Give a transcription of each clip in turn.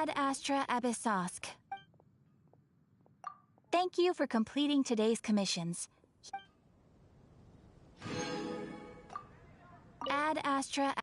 Ad Astra Abyssosk. Thank you for completing today's commissions. Ad Astra.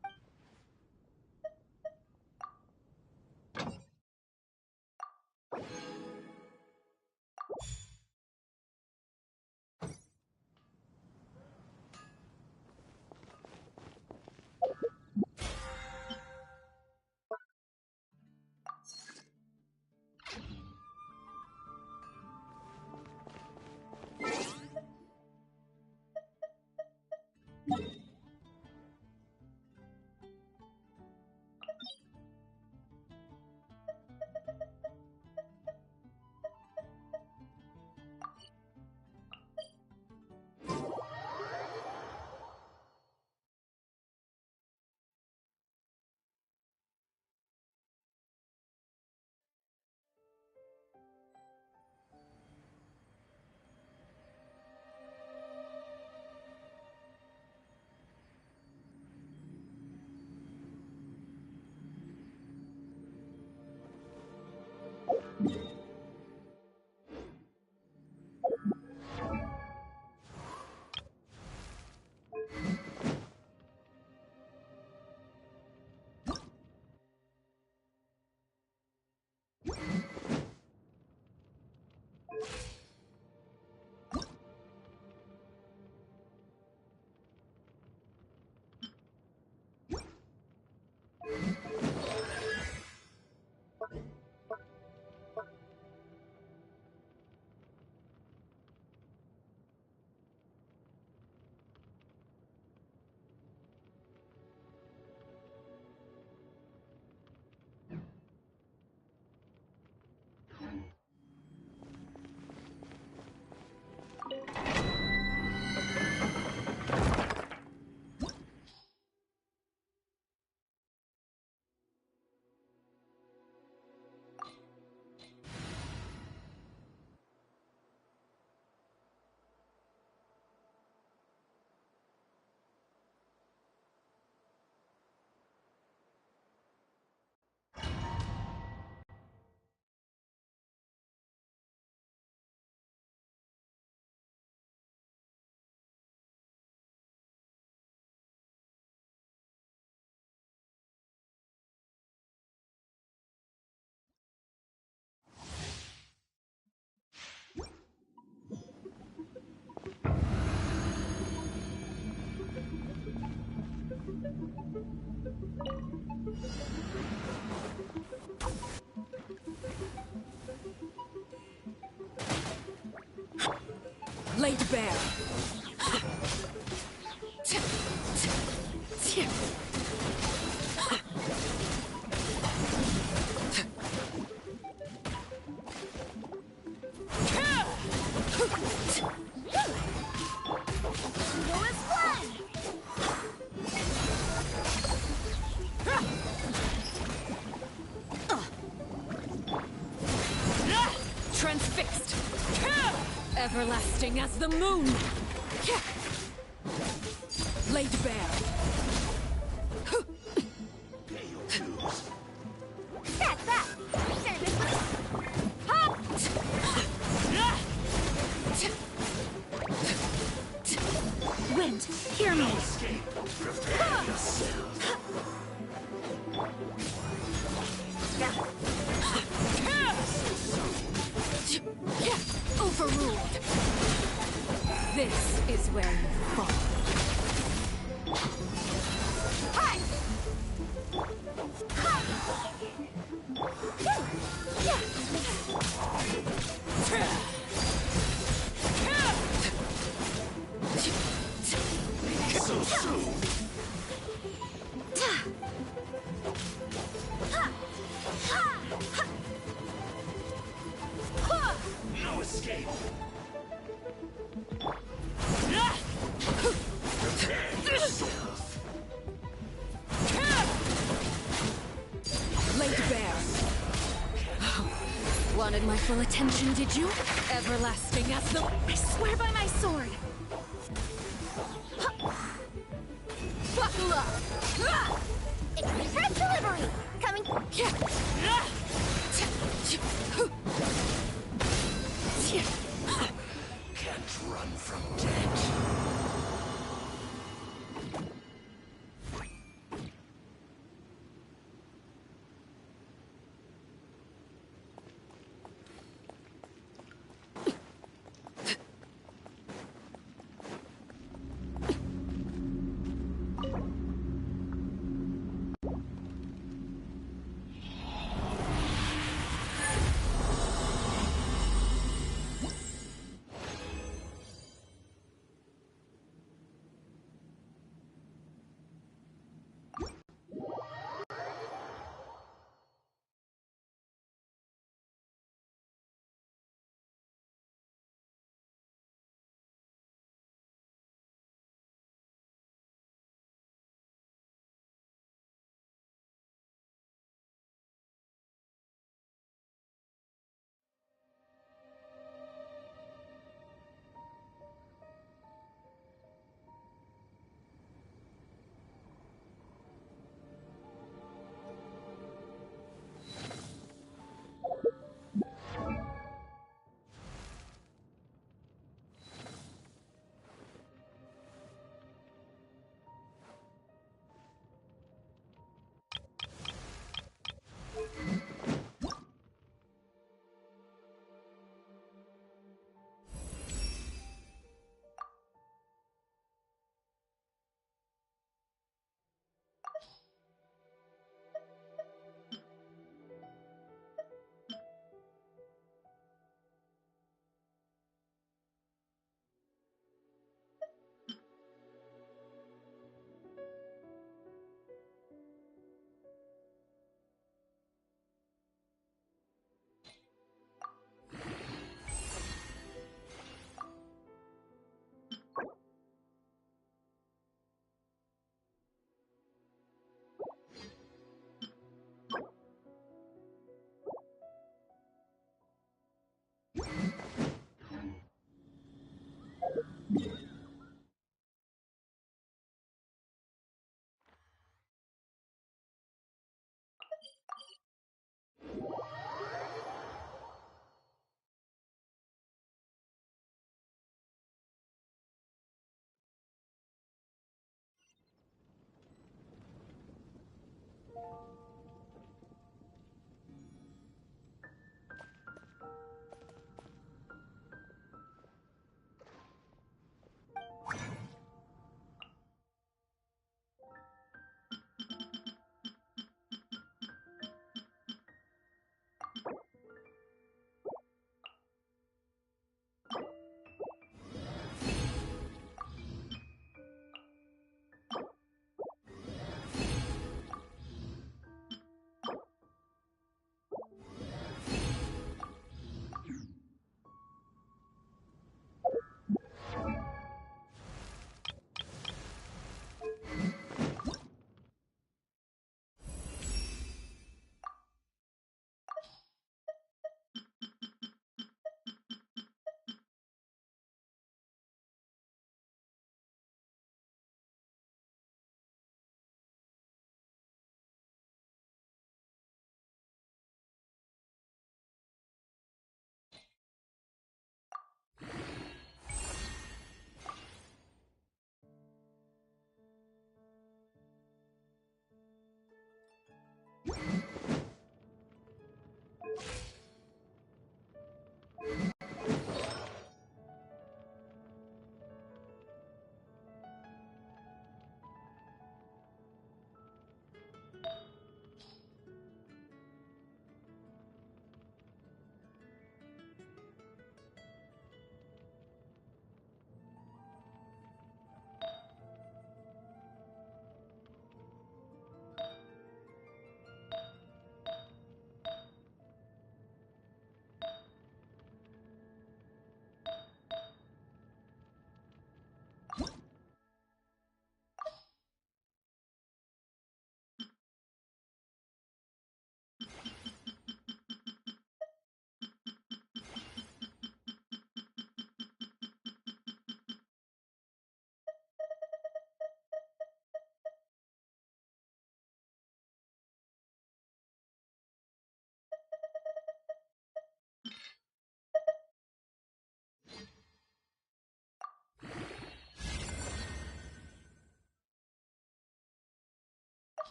Laid bare. Transfixed. Everlasting as the moon. Laid bare. That's that! Seriously? Hop! Wind, hear me. Overruled. This is where you fall. Hi! So soon. No escape. Prepare yourself. Laid bare. Wanted my full attention, did you? Everlasting as the... I swear by my sword. Buckle up! Express delivery! Coming...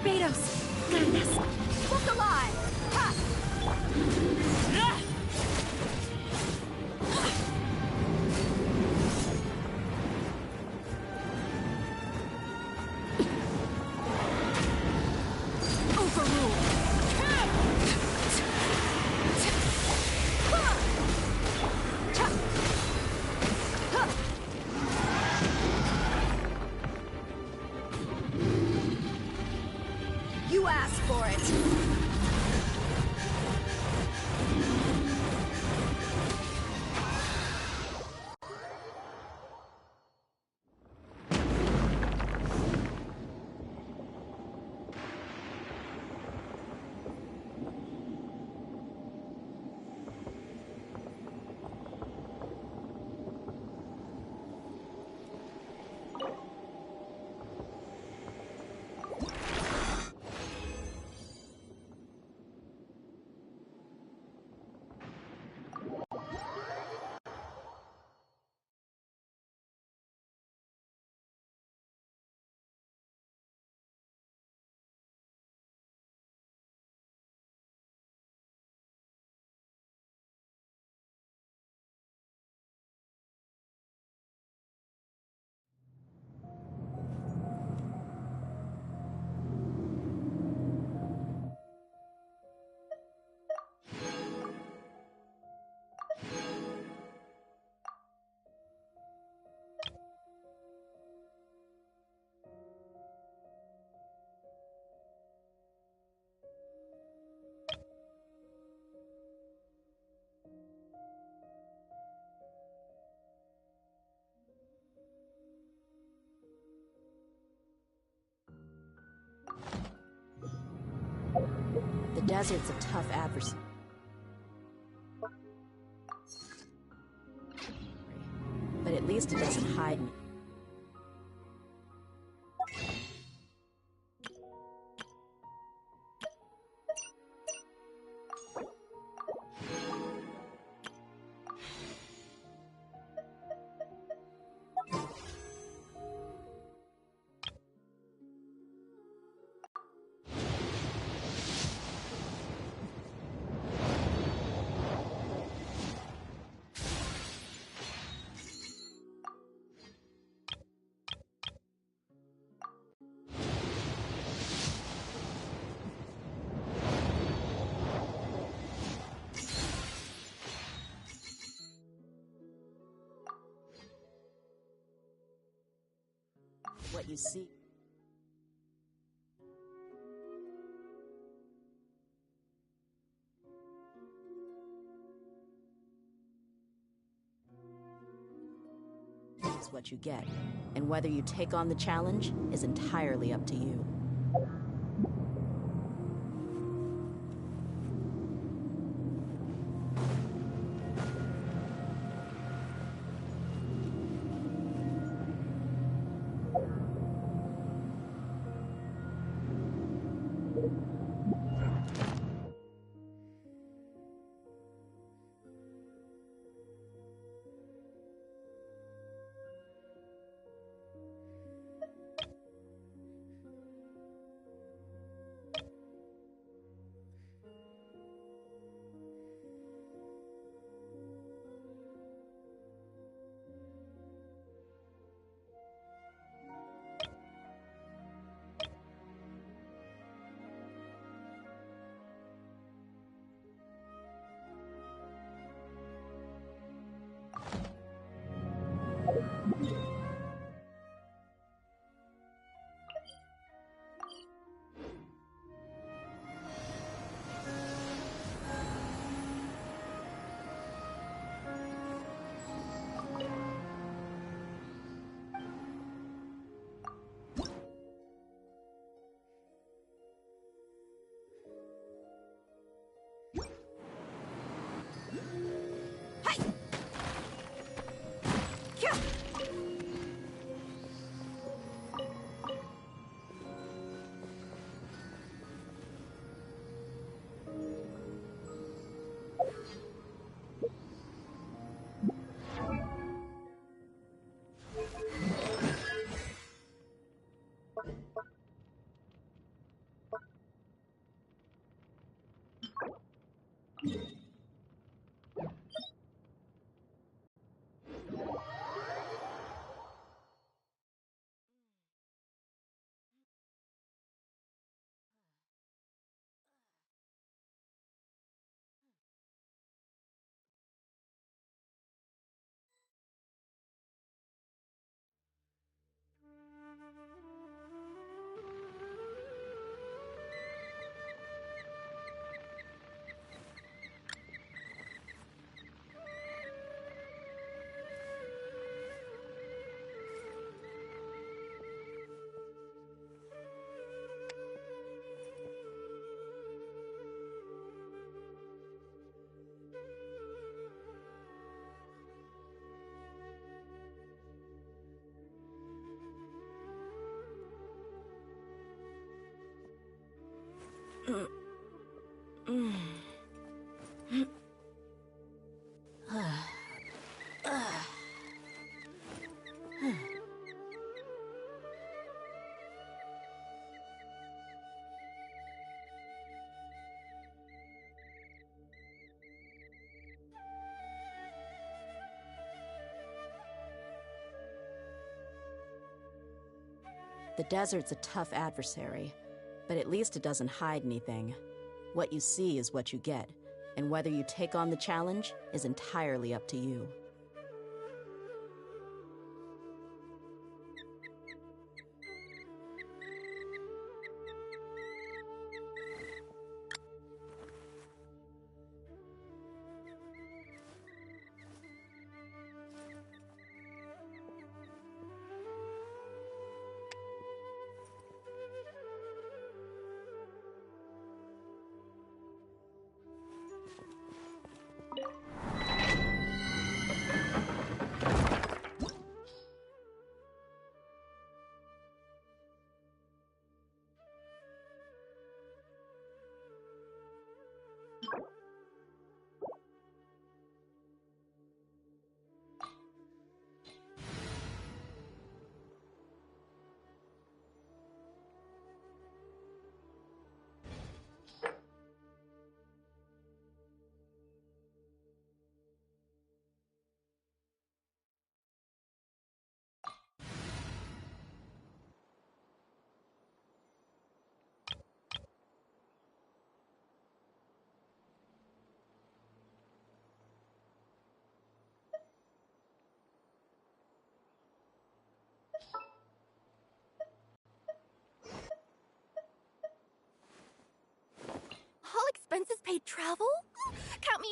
Barbados! Goodness! Look alive! Ha! You asked for it! The desert's a tough adversary. But at least it doesn't hide me. What you see. Is what you get, and whether you take on the challenge is entirely up to you. The desert's a tough adversary, but at least it doesn't hide anything. What you see is what you get, and whether you take on the challenge is entirely up to you. All expenses paid travel? Count me.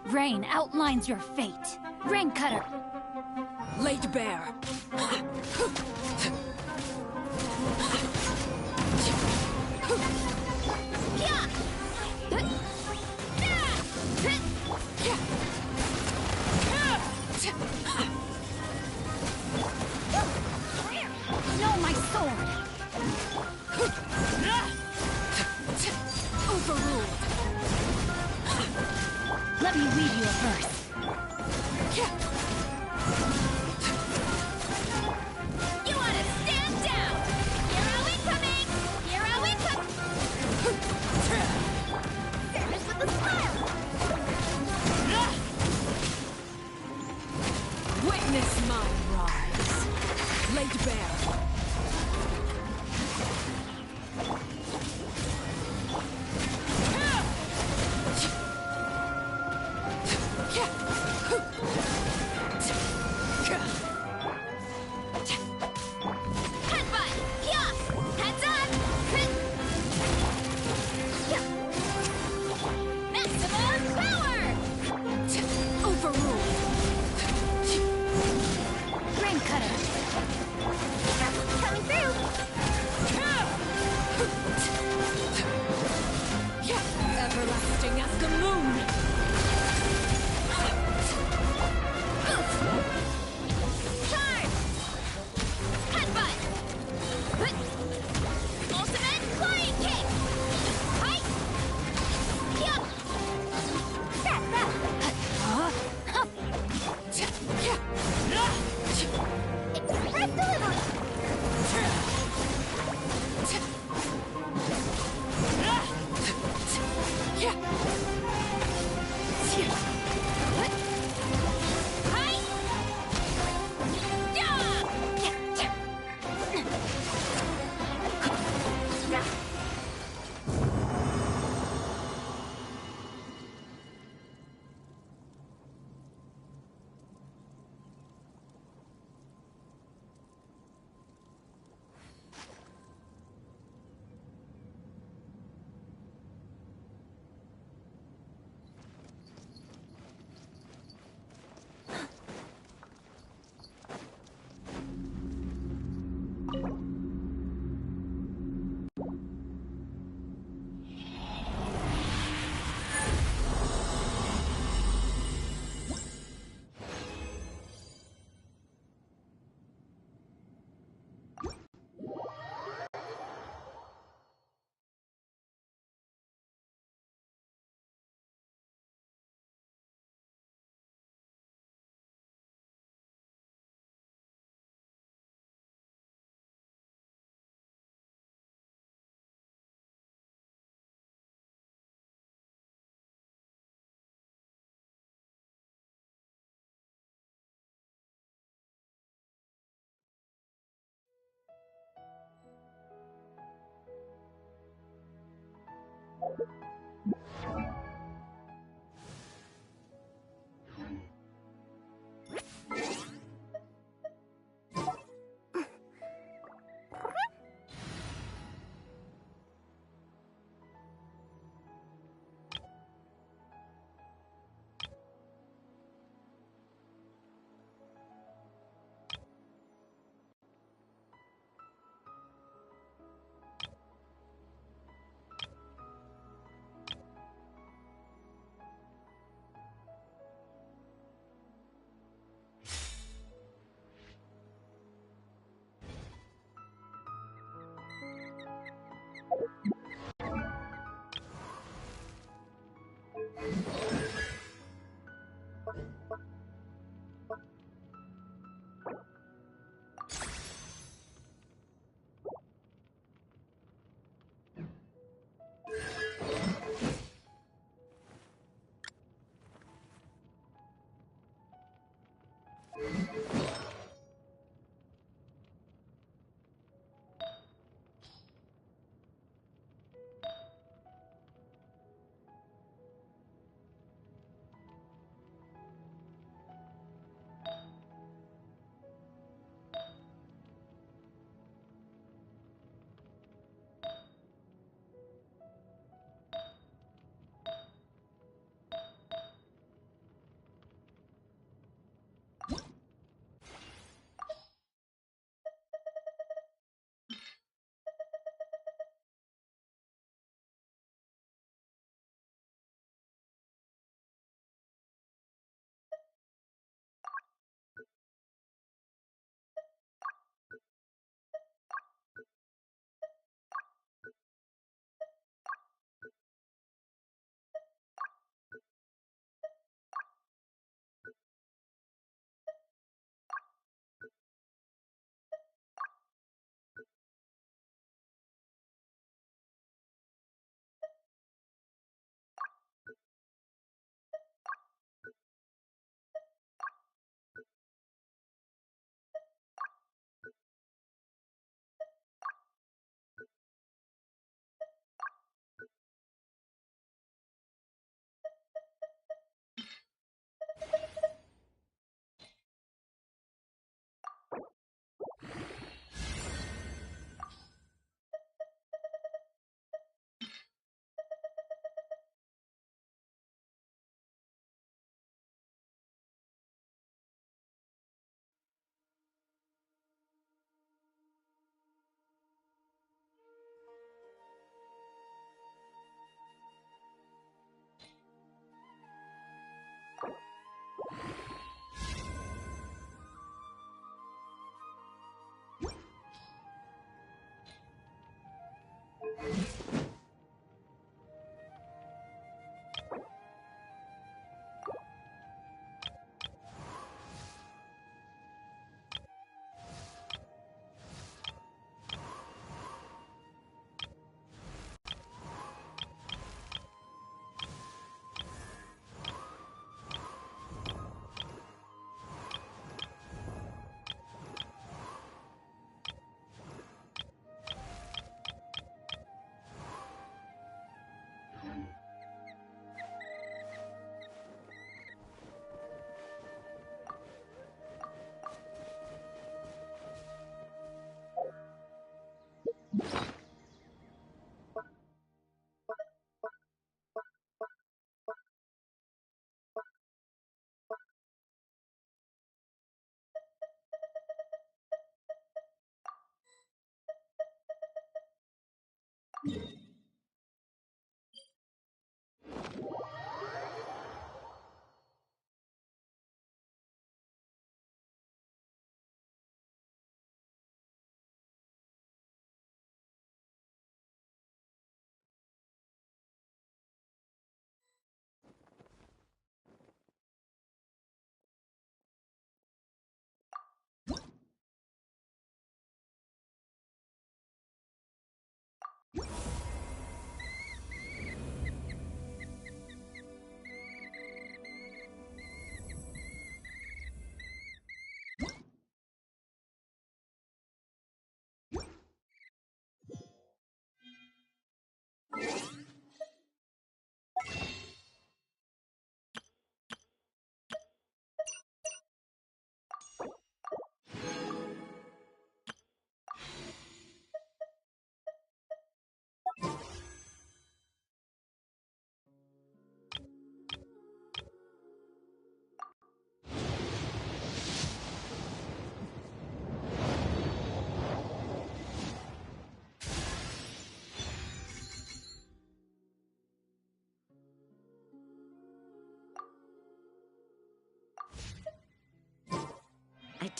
Rain outlines your fate. Rain Cutter. Laid bare. Know my sword. Overruled. Let me weave you a verse. You want to stand down? Hero incoming! Hero incoming! Finish with a smile! Witness my rise. Laid bare. Yeah.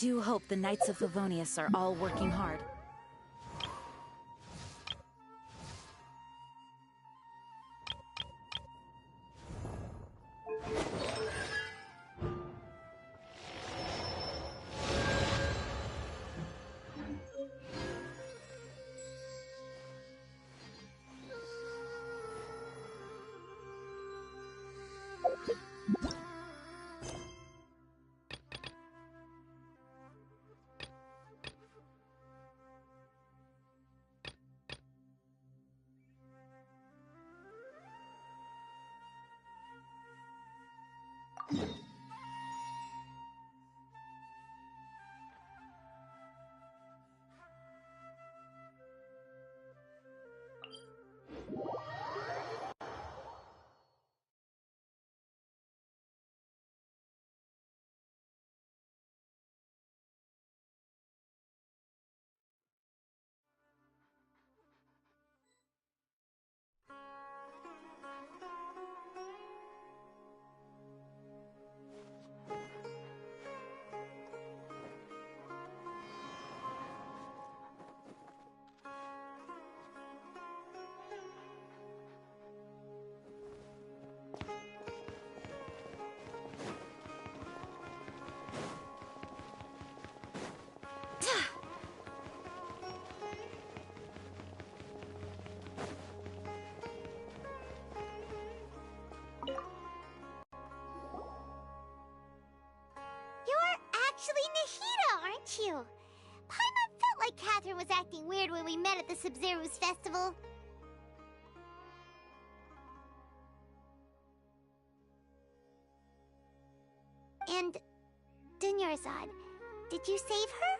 do hope the Knights of Favonius are all working hard. Actually Nahida, aren't you? Paimon felt like Catherine was acting weird when we met at the Sub-Zero's festival. And Dunyarzad, did you save her?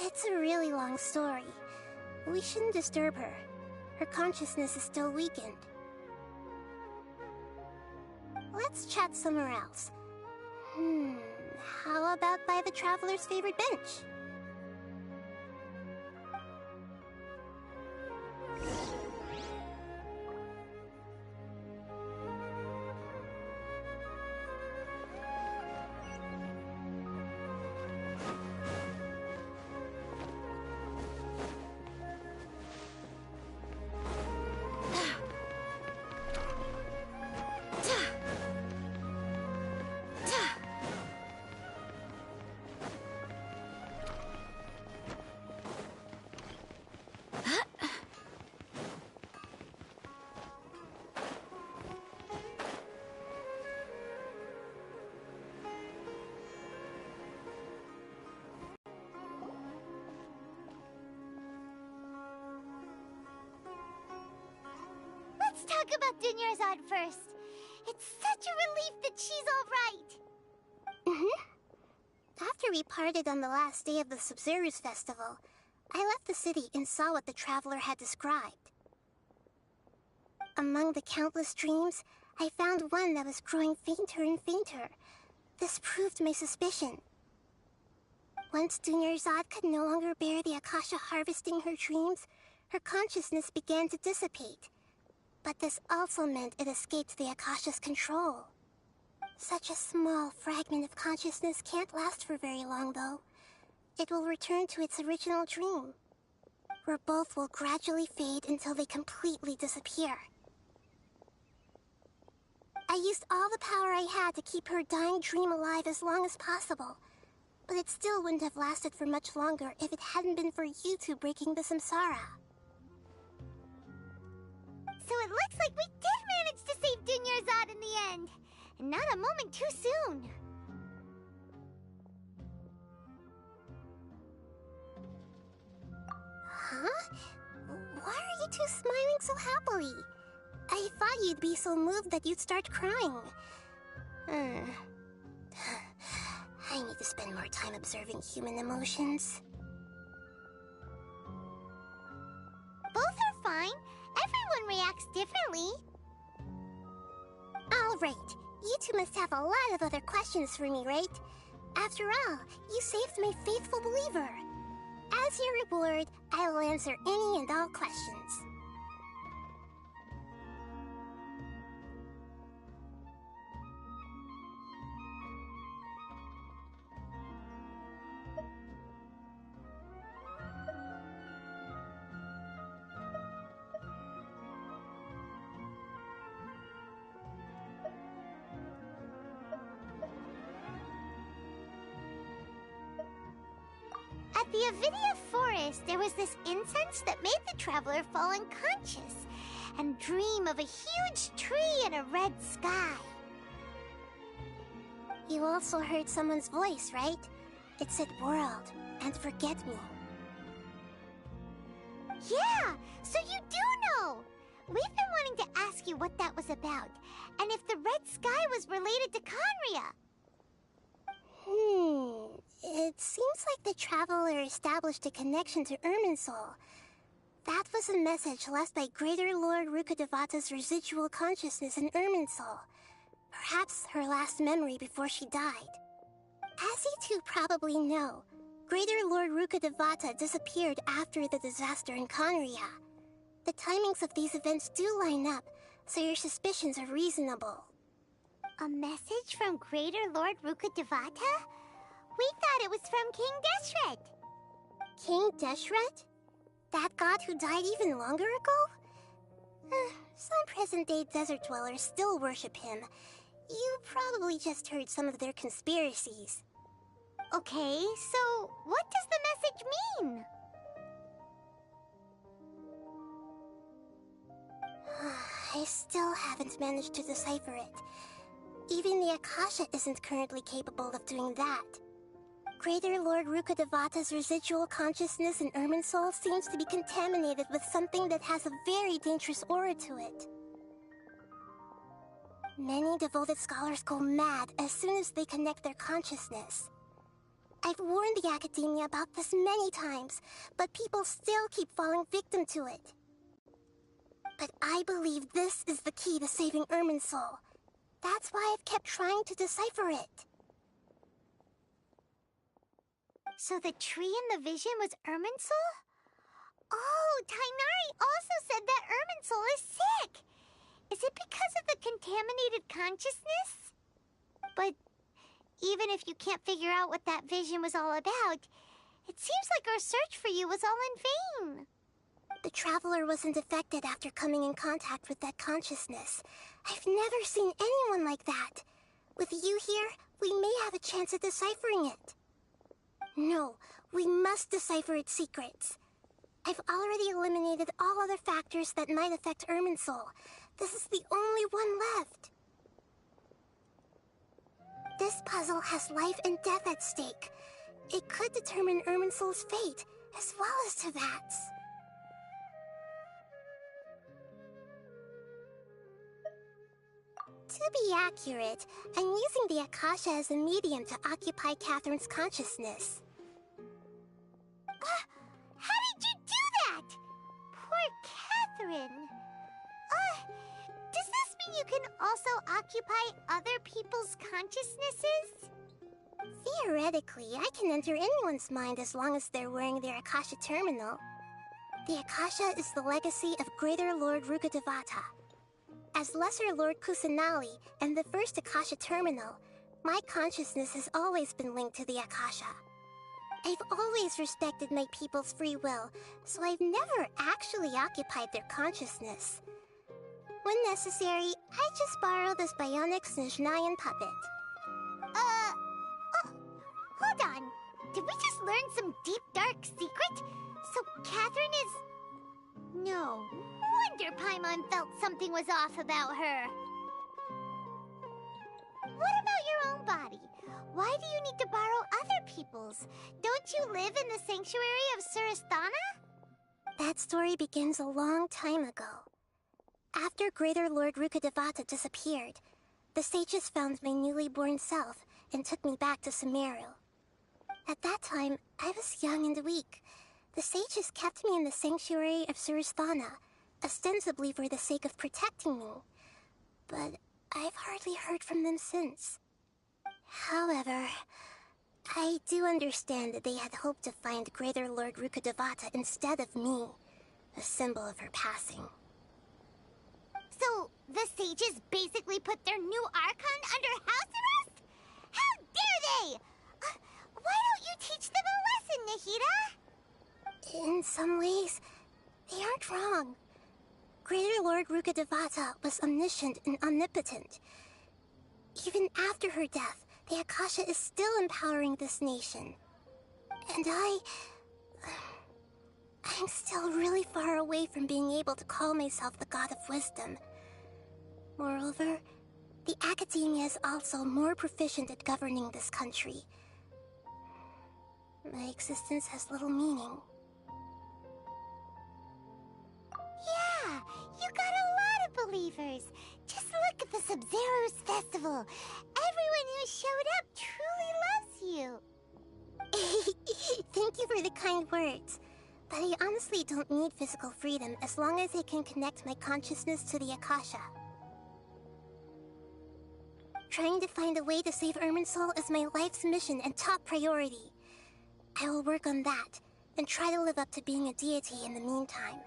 It's a really long story. We shouldn't disturb her. Her consciousness is still weakened. Let's chat somewhere else. How about by the Traveler's favorite bench? Let's talk about Dunyarzad first. It's such a relief that she's all right. After we parted on the last day of the Sub-Zero's festival, I left the city and saw what the Traveler had described. Among the countless dreams, I found one that was growing fainter and fainter. This proved my suspicion. Once Dunyarzad could no longer bear the Akasha harvesting her dreams, her consciousness began to dissipate. But this also meant it escaped the Akasha's control. Such a small fragment of consciousness can't last for very long, though. It will return to its original dream, where both will gradually fade until they completely disappear. I used all the power I had to keep her dying dream alive as long as possible, but it still wouldn't have lasted for much longer if it hadn't been for you two breaking the samsara. So it looks like we did manage to save Dunyarzad in the end. And not a moment too soon. Huh? Why are you two smiling so happily? I thought you'd be so moved that you'd start crying. I need to spend more time observing human emotions. Both are fine. Everyone reacts differently. All right. You two must have a lot of other questions for me, right? After all, you saved my faithful believer. As your reward, I will answer any and all questions. At the Avidia Forest, there was this incense that made the traveler fall unconscious and dream of a huge tree and a red sky. You also heard someone's voice, right? It said world and forget me. Yeah, so you do know! We've been wanting to ask you what that was about, and if the red sky was related to Conria. It seems like the traveler established a connection to Irminsul. That was a message left by Greater Lord Rukkhadevata's residual consciousness in Irminsul. Perhaps her last memory before she died. As you two probably know, Greater Lord Rukkhadevata disappeared after the disaster in Conria. The timings of these events do line up, so your suspicions are reasonable. A message from Greater Lord Rukkhadevata? We thought it was from King Deshret. King Deshret? That god who died even longer ago? Some present-day desert dwellers still worship him. You probably just heard some of their conspiracies. Okay, so what does the message mean? I still haven't managed to decipher it. Even the Akasha isn't currently capable of doing that. Greater Lord Rukkhadevata's residual consciousness in Irminsul seems to be contaminated with something that has a very dangerous aura to it. Many devoted scholars go mad as soon as they connect their consciousness. I've warned the Academia about this many times, but people still keep falling victim to it. But I believe this is the key to saving Irminsul. That's why I've kept trying to decipher it. So the tree in the vision was Irminsul? Oh, Tighnari also said that Irminsul is sick! Is it because of the contaminated consciousness? But even if you can't figure out what that vision was all about, it seems like our search for you was all in vain. The Traveler wasn't affected after coming in contact with that consciousness. I've never seen anyone like that. With you here, we may have a chance at deciphering it. No, we must decipher its secrets. I've already eliminated all other factors that might affect Irminsul. This is the only one left. This puzzle has life and death at stake. It could determine Irminsul's fate, as well as Tevat's. To be accurate, I'm using the Akasha as a medium to occupy Catherine's consciousness. How did you do that? Poor Catherine. Does this mean you can also occupy other people's consciousnesses? Theoretically, I can enter anyone's mind as long as they're wearing their Akasha terminal. The Akasha is the legacy of Greater Lord Rukkhadevata. As Lesser Lord Kusanali and the first Akasha terminal, my consciousness has always been linked to the Akasha. I've always respected my people's free will, so I've never actually occupied their consciousness. When necessary, I just borrow this bionic Snezhnayan puppet. Hold on. Did we just learn some deep, dark secret? So Catherine is... No wonder Paimon felt something was off about her. What about your own body? Why do you need to borrow other people's? Don't you live in the sanctuary of Surasthana? That story begins a long time ago. After Greater Lord Rukkhadevata disappeared, the sages found my newly born self and took me back to Sumeru. At that time, I was young and weak. The sages kept me in the sanctuary of Surasthana, ostensibly for the sake of protecting me. But I've hardly heard from them since. However, I do understand that they had hoped to find Greater Lord Rukkhadevata instead of me, a symbol of her passing. So, the sages basically put their new Archon under house arrest? How dare they! Why don't you teach them a lesson, Nahida? In some ways, they aren't wrong. Greater Lord Rukkhadevata was omniscient and omnipotent. Even after her death, the Akasha is still empowering this nation. And I'm still really far away from being able to call myself the God of Wisdom. Moreover, the academia is also more proficient at governing this country. My existence has little meaning. Yeah, you got a lot of believers. Just look at the Sub-Zero's festival. Everyone who showed up truly loves you. Thank you for the kind words. But I honestly don't need physical freedom as long as I can connect my consciousness to the Akasha. Trying to find a way to save Irminsul is my life's mission and top priority. I will work on that, and try to live up to being a deity in the meantime.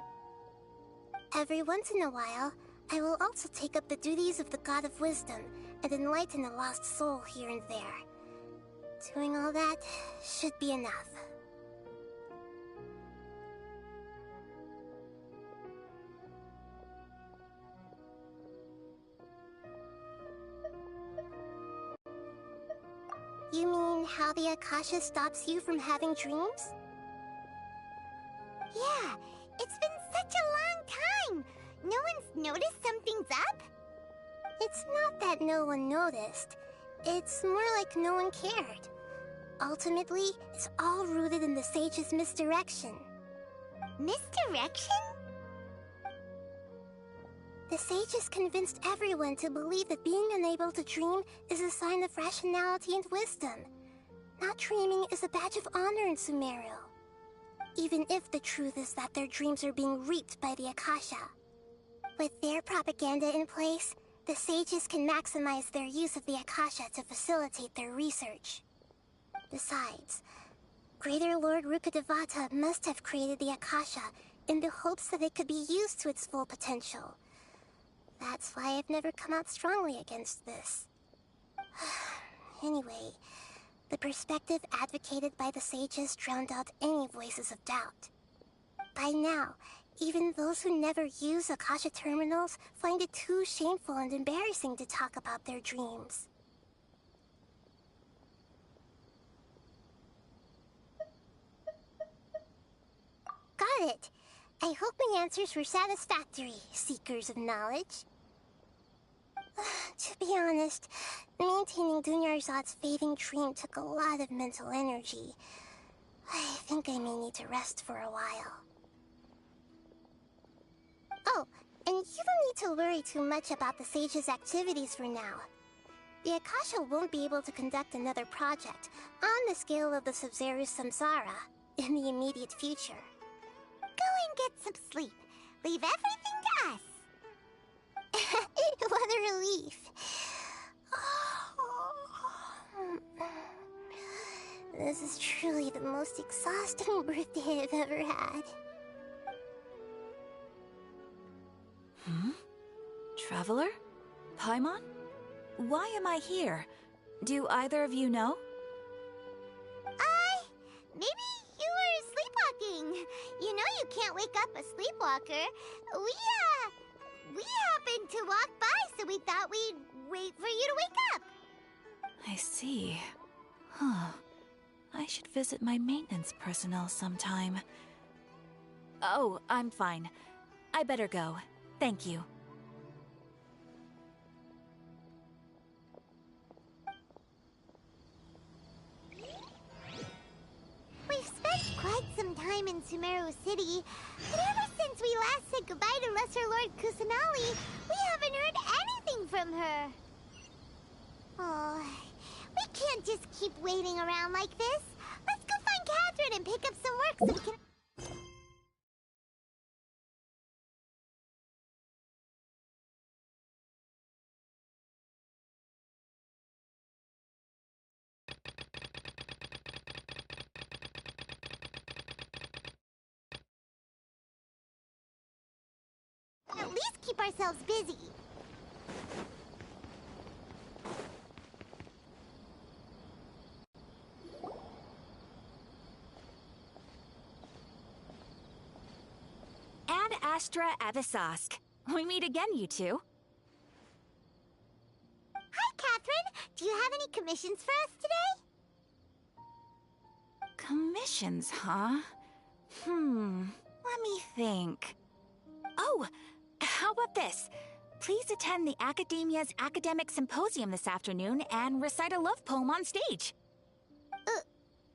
Every once in a while, I will also take up the duties of the God of Wisdom and enlighten a lost soul here and there. Doing all that should be enough. You mean how the Akasha stops you from having dreams? Yeah, it's been such a long time. No one's noticed something's up? It's not that no one noticed. It's more like no one cared. Ultimately, it's all rooted in the sage's misdirection. Misdirection? The sages convinced everyone to believe that being unable to dream is a sign of rationality and wisdom. Not dreaming is a badge of honor in Sumeru. Even if the truth is that their dreams are being reaped by the Akasha. With their propaganda in place, the sages can maximize their use of the Akasha to facilitate their research. Besides, Greater Lord Rukkhadevata must have created the Akasha in the hopes that it could be used to its full potential. That's why I've never come out strongly against this. Anyway, the perspective advocated by the sages drowned out any voices of doubt. By now, even those who never use Akasha terminals find it too shameful and embarrassing to talk about their dreams. Got it! I hope my answers were satisfactory, seekers of knowledge. To be honest, maintaining Dunyarzad's fading dream took a lot of mental energy. I think I may need to rest for a while. Oh, and you don't need to worry too much about the sage's activities for now. The Akasha won't be able to conduct another project on the scale of the Sub-Zero Samsara in the immediate future. Go and get some sleep. Leave everything to us. What a relief. This is truly the most exhausting birthday I've ever had. Traveler? Paimon? Why am I here? Do either of you know? Maybe you were sleepwalking. You know you can't wake up a sleepwalker. We happened to walk by, so we thought we'd wait for you to wake up. I see. Huh. I should visit my maintenance personnel sometime. Oh, I'm fine. I better go. Thank you. We've spent quite some time in Sumeru City, but ever since we last said goodbye to Lesser Lord Kusanali, we haven't heard anything from her. Oh, we can't just keep waiting around like this. Let's go find Catherine and pick up some work so we can... At least keep ourselves busy. Ad Astra Avisask. We meet again, you two. Hi, Catherine. Do you have any commissions for us today? Commissions, huh? Let me think. Oh, how about this? Please attend the Academia's Academic Symposium this afternoon and recite a love poem on stage.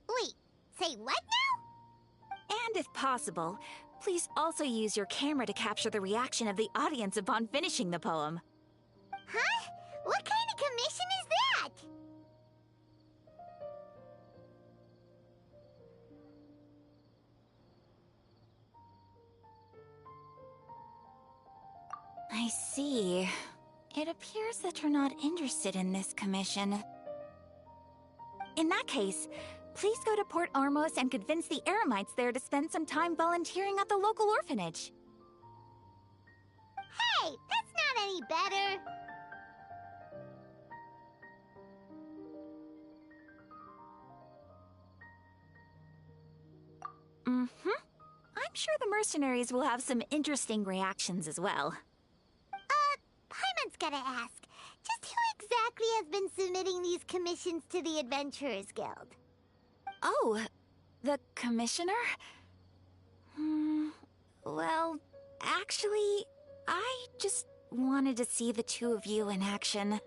Wait, say what now? And if possible, please also use your camera to capture the reaction of the audience upon finishing the poem. Huh? What kind of commission is that? I see. It appears that you're not interested in this commission. In that case, please go to Port Ormos and convince the Eremites there to spend some time volunteering at the local orphanage. Hey, that's not any better. I'm sure the mercenaries will have some interesting reactions as well. Paimon's gotta ask, just who exactly has been submitting these commissions to the Adventurers Guild? Oh, the commissioner? Well, actually, I just wanted to see the two of you in action.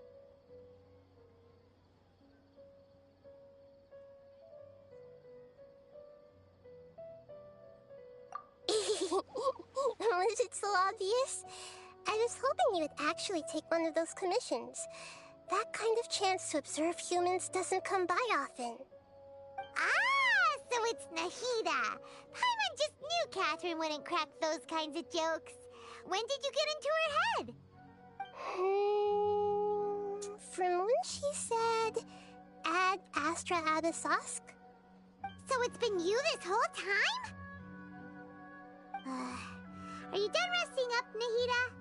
Was it so obvious? I was hoping you would actually take one of those commissions. That kind of chance to observe humans doesn't come by often. Ah, so it's Nahida. Paimon just knew Catherine wouldn't crack those kinds of jokes. When did you get into her head? From when she said, Ad Astra Abyssosk? So it's been you this whole time? Are you done resting up, Nahida?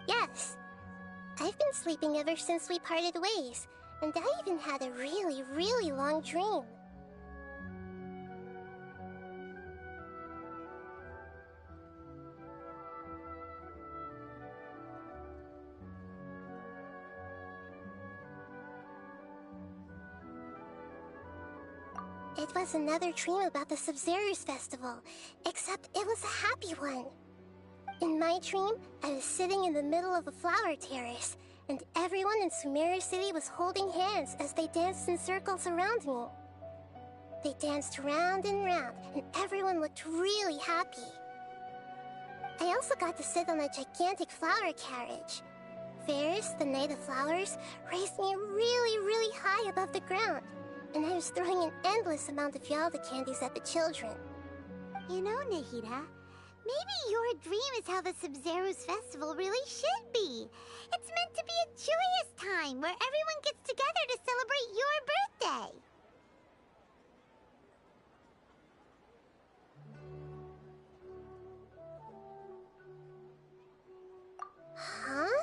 Yes. I've been sleeping ever since we parted ways, and I even had a really, really long dream. It was another dream about the Sub-Zero's festival, except it was a happy one. In my dream, I was sitting in the middle of a flower terrace, and everyone in Sumeru City was holding hands as they danced in circles around me. They danced round and round, and everyone looked really happy. I also got to sit on a gigantic flower carriage. Ferris, the Knight of Flowers, raised me really, really high above the ground, and I was throwing an endless amount of Yalda candies at the children. You know, Nahida, maybe your dream is how the Sub-Zero's festival really should be. It's meant to be a joyous time where everyone gets together to celebrate your birthday. Huh?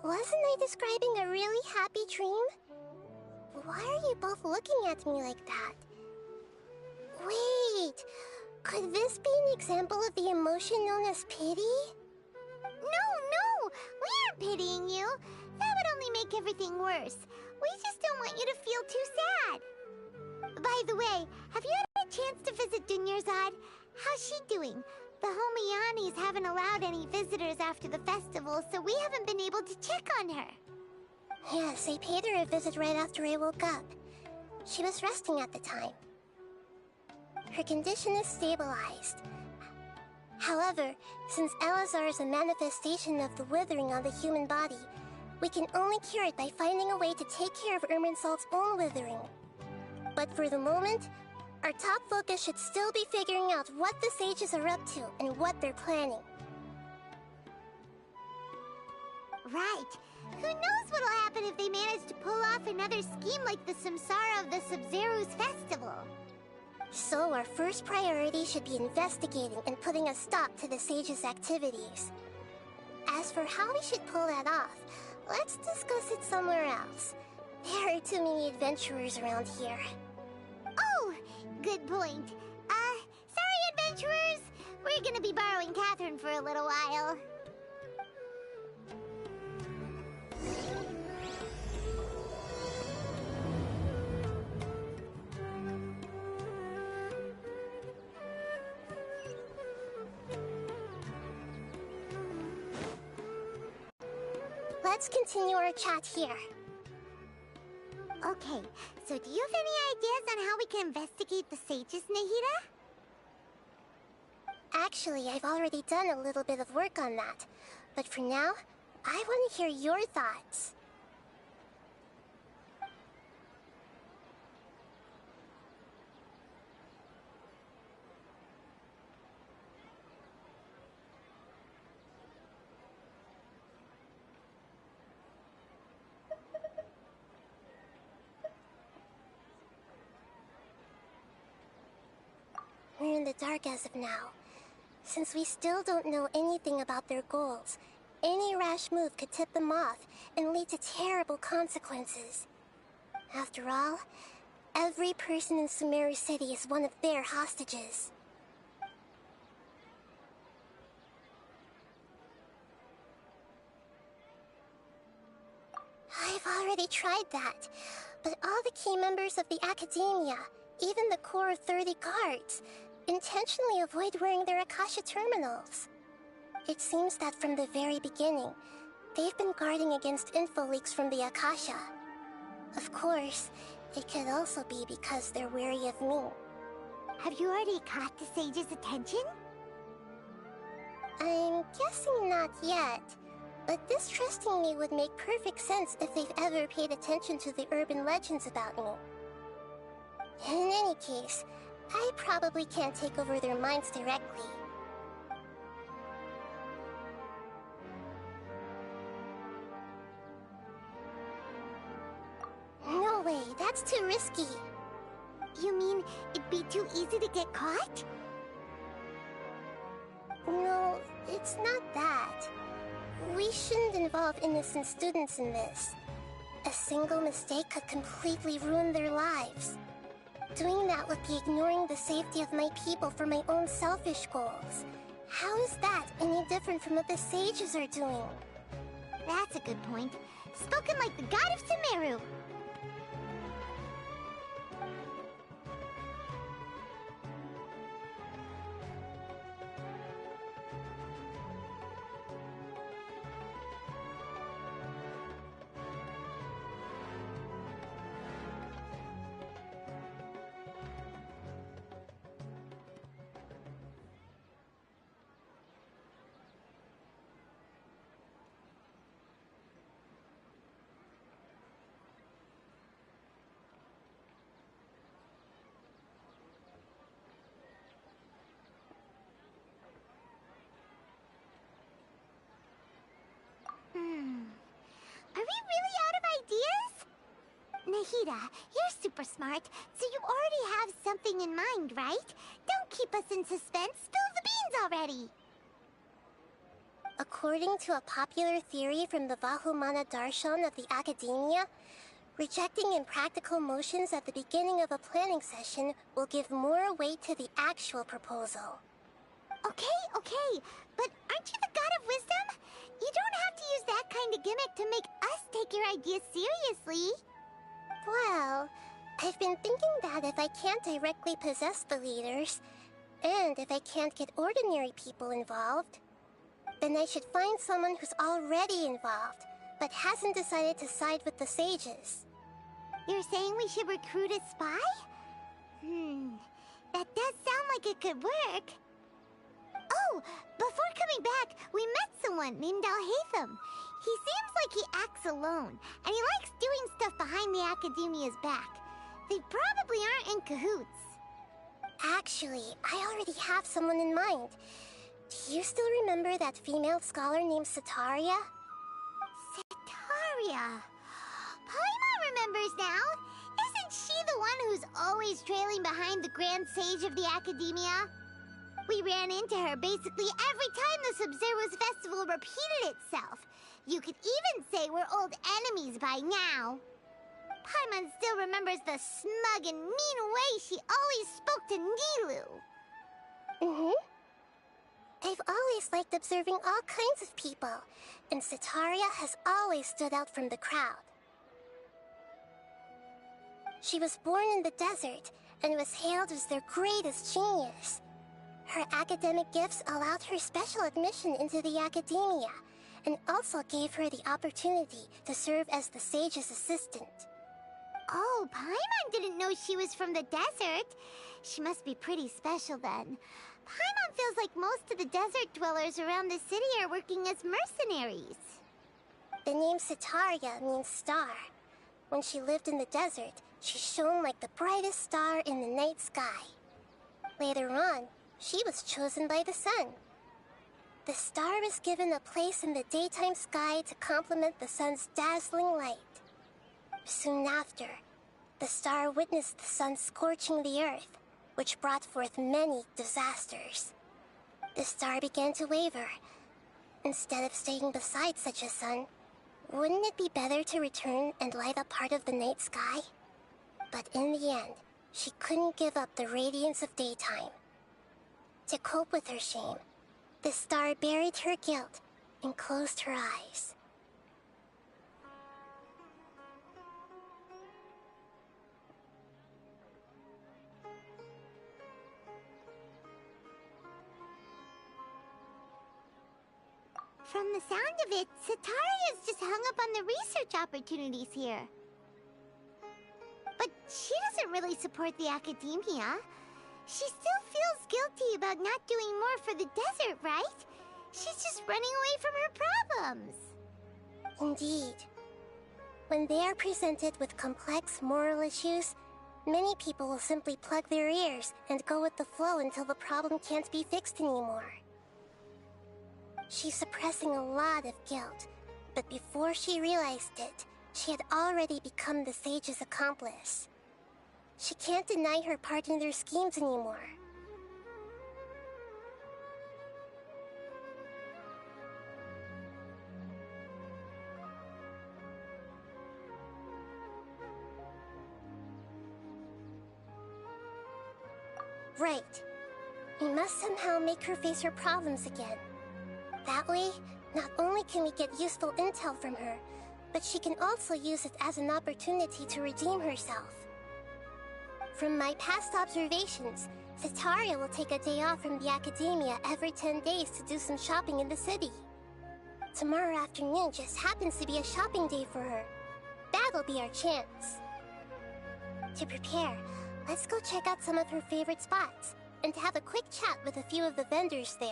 Wasn't I describing a really happy dream? Why are you both looking at me like that? Wait, could this be an example of the emotion known as pity? No, we aren't pitying you. That would only make everything worse. We just don't want you to feel too sad. By the way, have you had a chance to visit Dunyarzad? How's she doing? The Homianis haven't allowed any visitors after the festival, so we haven't been able to check on her. Yes, I paid her a visit right after I woke up. She was resting at the time. Her condition is stabilized. However, since Elazar is a manifestation of the withering on the human body, we can only cure it by finding a way to take care of Irminsul's own withering. But for the moment, our top focus should still be figuring out what the sages are up to and what they're planning. Right. Who knows what'll happen if they manage to pull off another scheme like the Samsara of the Sub-Zero's festival? So our first priority should be investigating and putting a stop to the sages' activities. As for how we should pull that off, let's discuss it somewhere else. There are too many adventurers around here. Oh, good point. Sorry, adventurers. We're gonna be borrowing Catherine for a little while. let's continue our chat here. Okay, so do you have any ideas on how we can investigate the sages, Nahida? Actually, I've already done a little bit of work on that. But for now, I want to hear your thoughts. We're in the dark as of now. Since we still don't know anything about their goals, any rash move could tip them off and lead to terrible consequences. After all, every person in Sumeru City is one of their hostages. I've already tried that, but all the key members of the Academia, even the core of 30 guards, intentionally avoid wearing their Akasha terminals. It seems that from the very beginning, they've been guarding against info leaks from the Akasha. Of course, it could also be because they're wary of me. Have you already caught the sage's attention? I'm guessing not yet, but distrusting me would make perfect sense if they've ever paid attention to the urban legends about me. In any case, I probably can't take over their minds directly. No way, that's too risky. You mean it'd be too easy to get caught? No, it's not that. We shouldn't involve innocent students in this. A single mistake could completely ruin their lives. Doing that would be ignoring the safety of my people for my own selfish goals. How is that any different from what the sages are doing? That's a good point. Spoken like the god of Sumeru. Are we really out of ideas? Nahida, you're super smart, so you already have something in mind, right? Don't keep us in suspense. Spill the beans already. According to a popular theory from the Vahumana Darshan of the Academia, rejecting impractical motions at the beginning of a planning session will give more weight to the actual proposal. Okay, but aren't you the god of wisdom? You don't have to use that kind of gimmick to make us take your ideas seriously. Well, I've been thinking that if I can't directly possess the leaders, and if I can't get ordinary people involved, then I should find someone who's already involved, but hasn't decided to side with the sages. You're saying we should recruit a spy? That does sound like it could work. Oh, before coming back, we met someone named Alhaitham. He seems like he acts alone, and he likes doing stuff behind the Academia's back. They probably aren't in cahoots. Actually, I already have someone in mind. Do you still remember that female scholar named Setaria? Setaria. Paimon remembers now. Isn't she the one who's always trailing behind the Grand Sage of the Academia? We ran into her basically every time the Sub-Zero's festival repeated itself. You could even say we're old enemies by now. Paimon still remembers the smug and mean way she always spoke to Nilou. I've always liked observing all kinds of people, and Setaria has always stood out from the crowd. She was born in the desert and was hailed as their greatest genius. Her academic gifts allowed her special admission into the Academia, and also gave her the opportunity to serve as the sage's assistant. Oh, Paimon didn't know she was from the desert. She must be pretty special then. Paimon feels like most of the desert dwellers around the city are working as mercenaries. The name Sitaria means star. When she lived in the desert, she shone like the brightest star in the night sky. Later on, she was chosen by the sun. The star was given a place in the daytime sky to complement the sun's dazzling light. Soon after, the star witnessed the sun scorching the earth, which brought forth many disasters. The star began to waver. Instead of staying beside such a sun, wouldn't it be better to return and light up part of the night sky? But in the end, she couldn't give up the radiance of daytime. To cope with her shame, the star buried her guilt and closed her eyes. From the sound of it, Sitaria's just hung up on the research opportunities here. But she doesn't really support the academia. She still feels guilty about not doing more for the desert, right? She's just running away from her problems. Indeed. When they are presented with complex moral issues, many people will simply plug their ears and go with the flow until the problem can't be fixed anymore. She's suppressing a lot of guilt, but before she realized it, she had already become the sage's accomplice. She can't deny her part in their schemes anymore. Right. We must somehow make her face her problems again. That way, not only can we get useful intel from her, but she can also use it as an opportunity to redeem herself. From my past observations, Sitaria will take a day off from the academia every 10 days to do some shopping in the city. Tomorrow afternoon just happens to be a shopping day for her. That'll be our chance. To prepare, let's go check out some of her favorite spots, and have a quick chat with a few of the vendors there.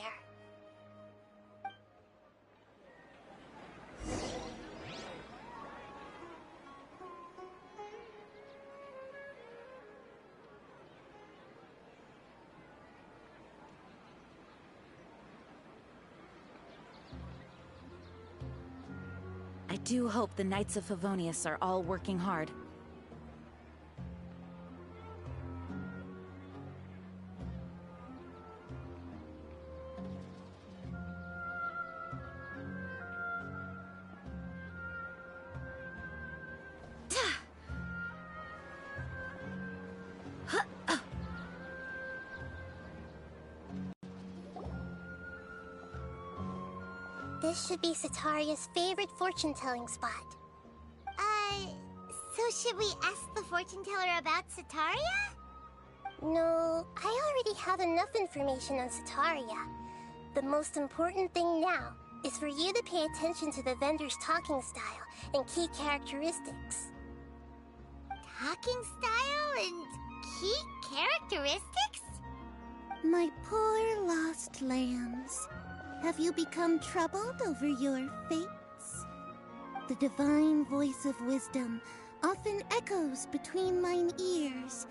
I do hope the Knights of Favonius are all working hard. This should be Sitaria's favorite fortune-telling spot. So should we ask the fortune teller about Sitaria? No, I already have enough information on Sitaria. The most important thing now is for you to pay attention to the vendor's talking style and key characteristics. Talking style and key characteristics? My poor lost lambs, have you become troubled over your fates? The divine voice of wisdom often echoes between mine ears.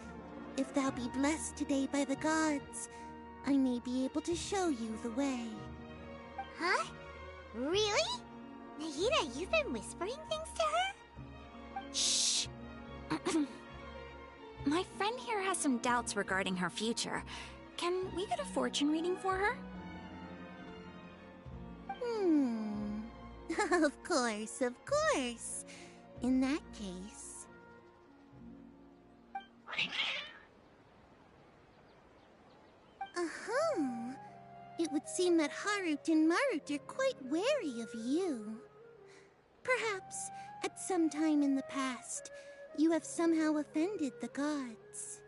If thou be blessed today by the gods, I may be able to show you the way. Huh? Really? Nahida, you've been whispering things to her? Shh! My friend here has some doubts regarding her future. Can we get a fortune reading for her? Of course, of course. In that case... It would seem that Harut and Marut are quite wary of you. Perhaps, at some time in the past, you have somehow offended the gods.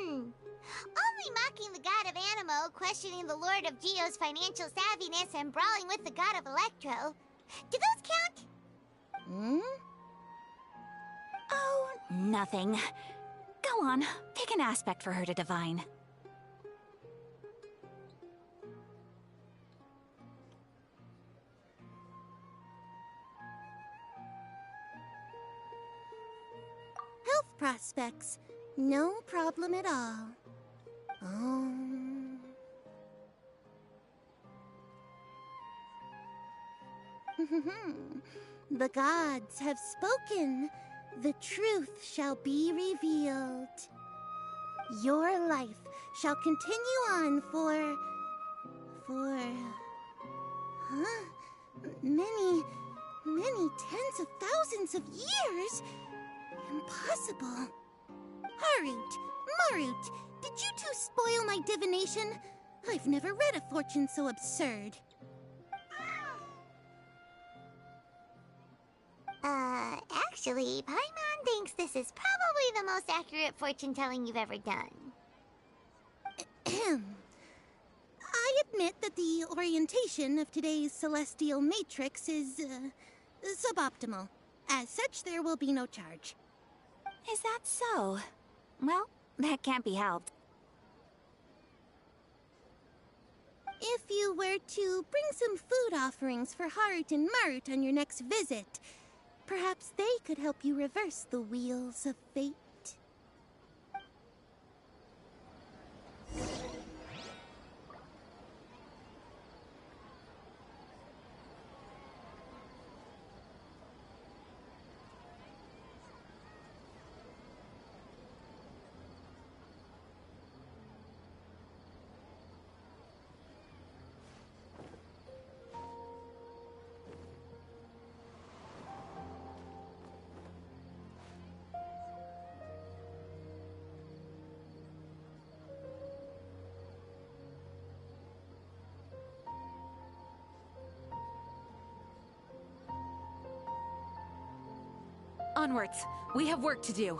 Only only mocking the god of Animo, questioning the Lord of Geo's financial savviness, and brawling with the god of Electro. Do those count? Hmm? Oh, nothing. Go on, pick an aspect for her to divine. Health prospects. No problem at all. The gods have spoken. The truth shall be revealed. Your life shall continue on for... Huh? Many tens of thousands of years? Impossible. Harut, Marut, did you two spoil my divination? I've never read a fortune so absurd. Actually, Paimon thinks this is probably the most accurate fortune-telling you've ever done. I admit that the orientation of today's celestial matrix is, suboptimal. As such, there will be no charge. Is that so? Well, that can't be helped. If you were to bring some food offerings for Harut and Marut on your next visit, perhaps they could help you reverse the wheels of fate. Onwards. We have work to do.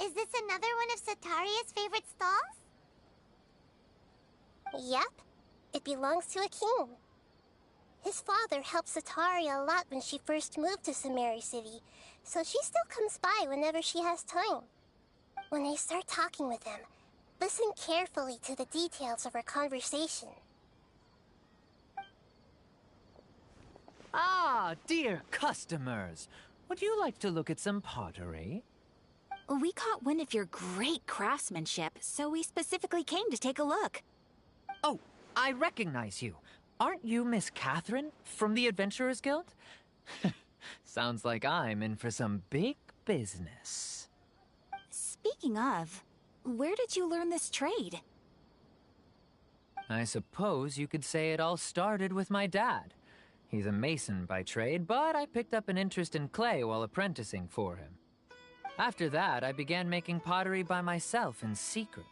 Is this another one of Sataria's favorite stalls? Yep. It belongs to a king. His father helped Sataria a lot when she first moved to Samari City, so she still comes by whenever she has time. When I start talking with him, listen carefully to the details of our conversation. Ah, dear customers. Would you like to look at some pottery? We caught wind of your great craftsmanship, so we specifically came to take a look. Oh, I recognize you. Aren't you Miss Catherine from the Adventurers Guild? Sounds like I'm in for some big business. Speaking of, where did you learn this trade? I suppose you could say it all started with my dad. He's a mason by trade, but I picked up an interest in clay while apprenticing for him. After that, I began making pottery by myself in secret.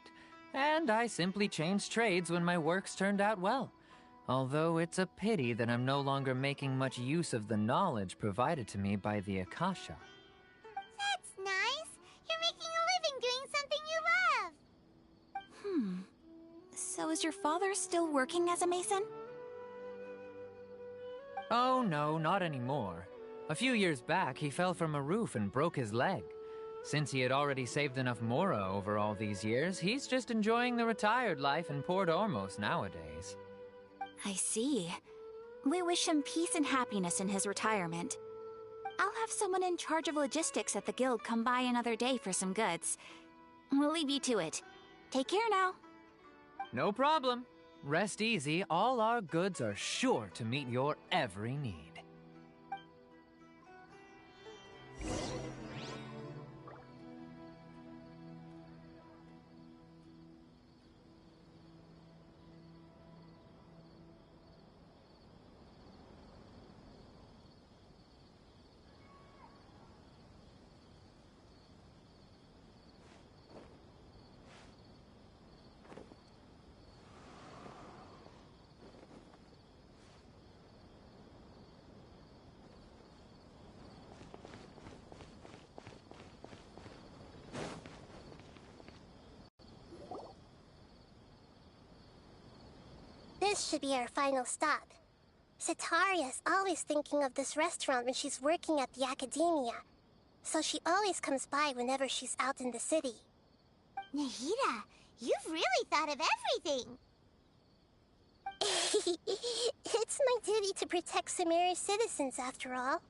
And I simply changed trades when my works turned out well. Although it's a pity that I'm no longer making much use of the knowledge provided to me by the Akasha. That's nice. You're making a living doing something you love. So is your father still working as a mason? Oh no, not anymore. A few years back, he fell from a roof and broke his leg. Since he had already saved enough Mora over all these years, he's just enjoying the retired life in Port Ormos nowadays. I see. We wish him peace and happiness in his retirement. I'll have someone in charge of logistics at the guild come by another day for some goods. We'll leave you to it. Take care now. No problem. Rest easy, all our goods are sure to meet your every need. This should be our final stop. Sitaria's always thinking of this restaurant when she's working at the academia, so she always comes by whenever she's out in the city. Nahida, you've really thought of everything. It's my duty to protect Sumeru's citizens, after all.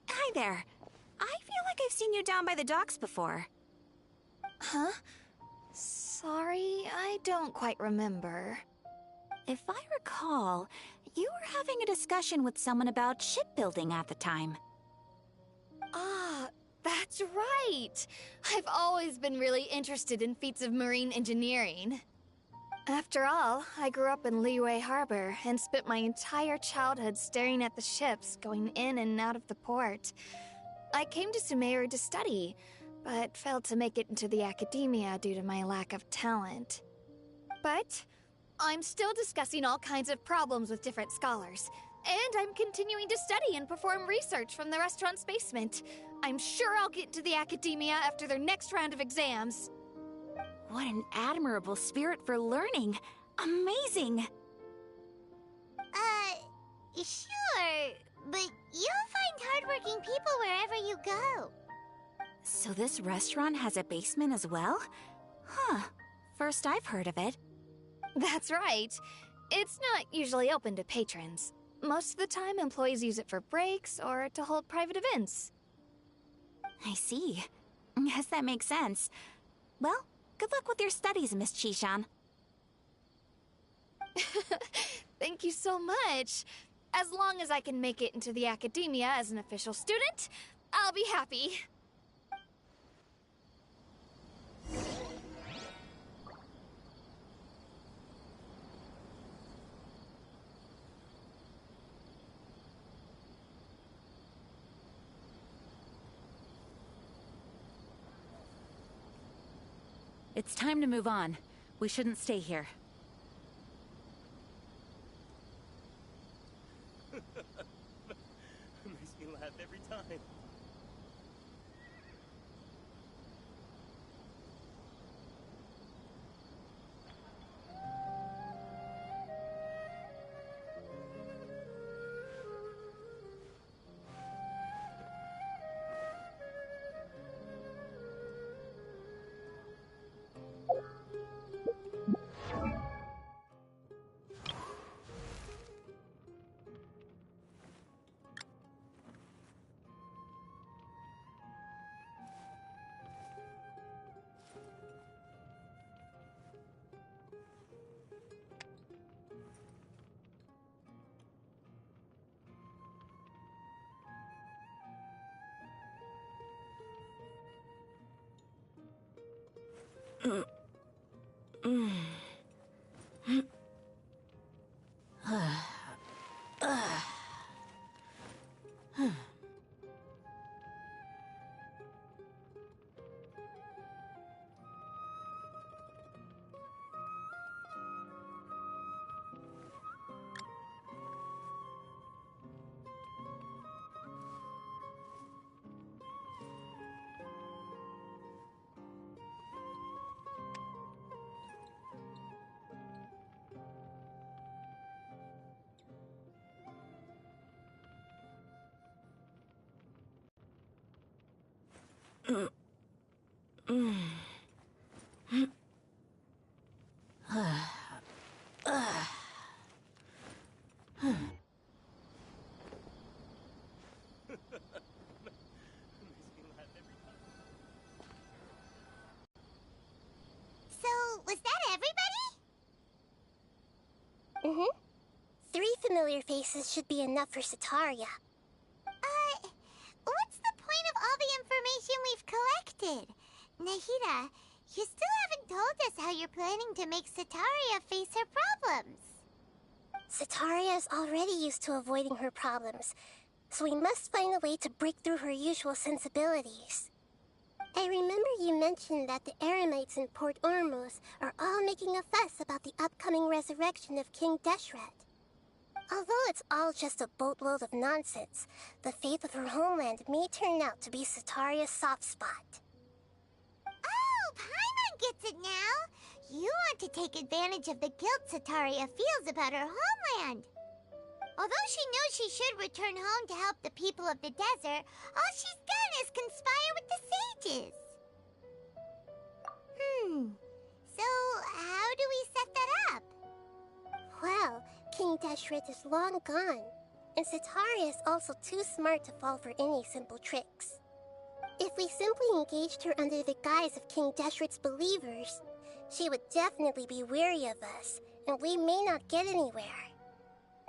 Hi there. I feel like I've seen you down by the docks before. Huh? Sorry, I don't quite remember. If I recall, you were having a discussion with someone about shipbuilding at the time. Ah, that's right! I've always been really interested in feats of marine engineering. After all, I grew up in Liyue Harbor and spent my entire childhood staring at the ships going in and out of the port. I came to Sumeru to study, but failed to make it into the academia due to my lack of talent. But I'm still discussing all kinds of problems with different scholars, and I'm continuing to study and perform research from the restaurant's basement. I'm sure I'll get into the academia after their next round of exams. What an admirable spirit for learning! Amazing! Sure, but you'll find hardworking people wherever you go. So this restaurant has a basement as well? Huh. First I've heard of it. That's right. It's not usually open to patrons. Most of the time, employees use it for breaks or to hold private events. I see. Guess that makes sense. Well, good luck with your studies, Miss Chishan. Thank you so much. As long as I can make it into the academia as an official student, I'll be happy. It's time to move on. We shouldn't stay here. Makes me laugh every time. So, was that everybody? Mm-hmm. 3 familiar faces should be enough for Sataria. What's the point of all the information we've collected? Nahida, you still haven't told us how you're planning to make Sataria face her problems. Sataria is already used to avoiding her problems, so we must find a way to break through her usual sensibilities. I remember you mentioned that the Eremites in Port Ormuz are all making a fuss about the upcoming resurrection of King Deshret. Although it's all just a boatload of nonsense, the faith of her homeland may turn out to be Sataria's soft spot. Oh, Paimon gets it now! You want to take advantage of the guilt Sataria feels about her homeland. Although she knows she should return home to help the people of the desert, all she's done is conspire with the sages. So how do we set that up? Well, King Deshret is long gone, and Sataria is also too smart to fall for any simple tricks. If we simply engaged her under the guise of King Deshret's believers, she would definitely be weary of us, and we may not get anywhere.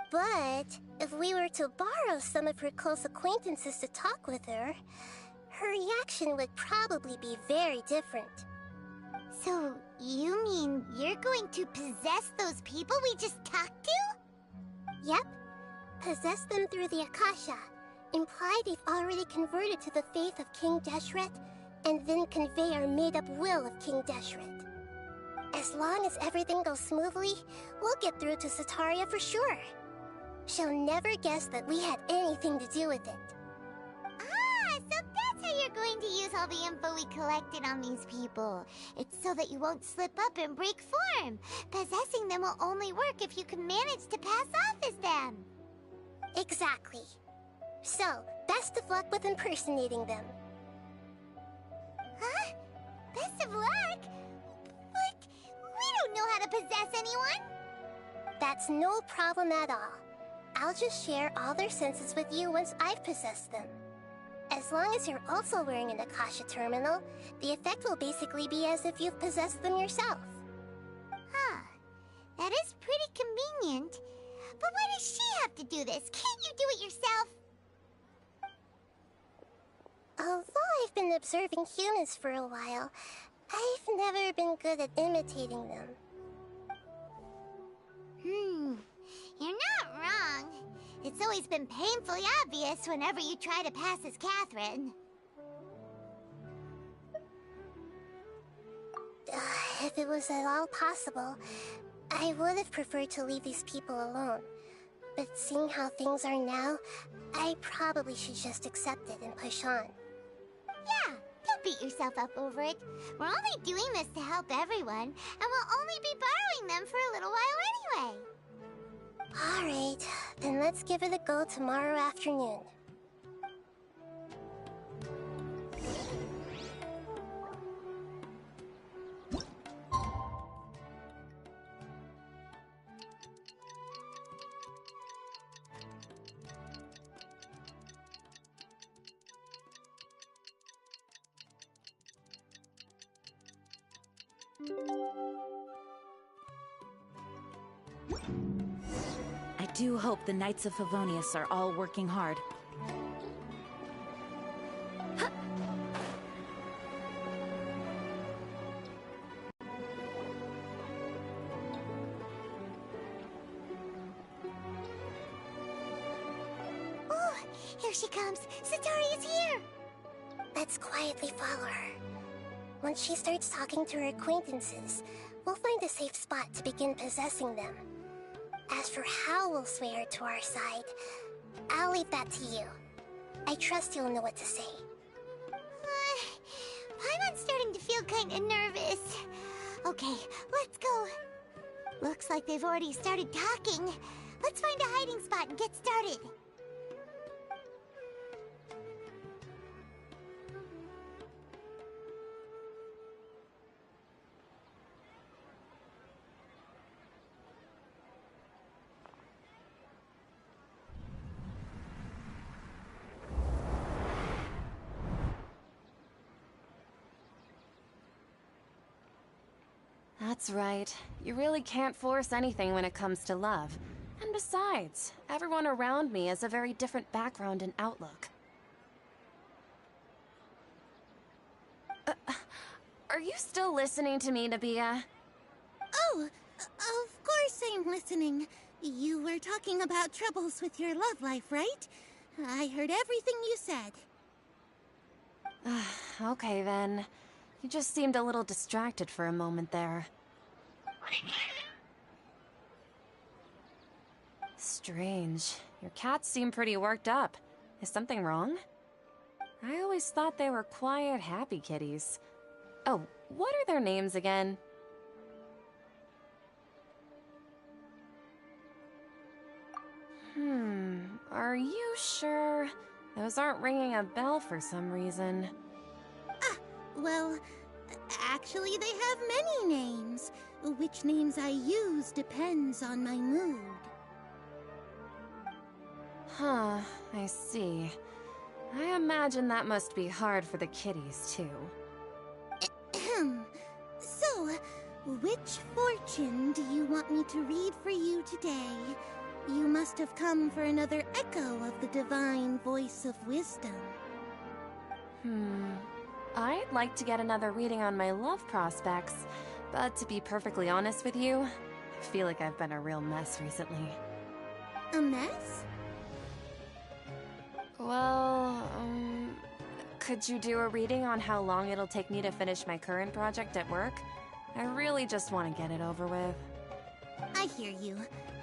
But if we were to borrow some of her close acquaintances to talk with her, her reaction would probably be very different. So, you mean you're going to possess those people we just talked to? Yep. Possess them through the Akasha. Imply they've already converted to the faith of King Deshret, and then convey our made-up will of King Deshret. As long as everything goes smoothly, we'll get through to Sataria for sure. She'll never guess that we had anything to do with it. Ah, so that's how you're going to use all the info we collected on these people. It's so that you won't slip up and break form. Possessing them will only work if you can manage to pass off as them. Exactly. So, best of luck with impersonating them. Huh? Best of luck? But we don't know how to possess anyone. That's no problem at all. I'll just share all their senses with you once I've possessed them. As long as you're also wearing an Akasha terminal, the effect will basically be as if you've possessed them yourself. Huh. That is pretty convenient. But why does she have to do this? Can't you do it yourself? Although I've been observing humans for a while, I've never been good at imitating them. You're not wrong. It's always been painfully obvious whenever you try to pass as Catherine. If it was at all possible, I would have preferred to leave these people alone. But seeing how things are now, I probably should just accept it and push on. Yeah, don't beat yourself up over it. We're only doing this to help everyone, and we'll only be borrowing them for a little while anyway. Alright, then let's give it a go tomorrow afternoon. I do hope the Knights of Favonius are all working hard. Oh, here she comes. Sataria's here. Let's quietly follow her. Once she starts talking to her acquaintances, we'll find a safe spot to begin possessing them. As for how we'll sway her to our side, I'll leave that to you. I trust you'll know what to say. Paimon's starting to feel kinda nervous. Okay, let's go. Looks like they've already started talking. Let's find a hiding spot and get started. That's right. You really can't force anything when it comes to love. And besides, everyone around me has a very different background and outlook. Are you still listening to me, Nabia? Oh, of course I'm listening. You were talking about troubles with your love life, right? I heard everything you said. Okay then. You just seemed a little distracted for a moment there. Strange. Your cats seem pretty worked up. Is something wrong? I always thought they were quiet, happy kitties. Oh, what are their names again? Are you sure? Those aren't ringing a bell for some reason. Well, actually they have many names. Which names I use depends on my mood. Huh, I see. I imagine that must be hard for the kitties, too. So, which fortune do you want me to read for you today? You must have come for another echo of the divine voice of wisdom. I'd like to get another reading on my love prospects, but to be perfectly honest with you, I feel like I've been a real mess recently. A mess? Well, could you do a reading on how long it'll take me to finish my current project at work? I really just want to get it over with. I hear you.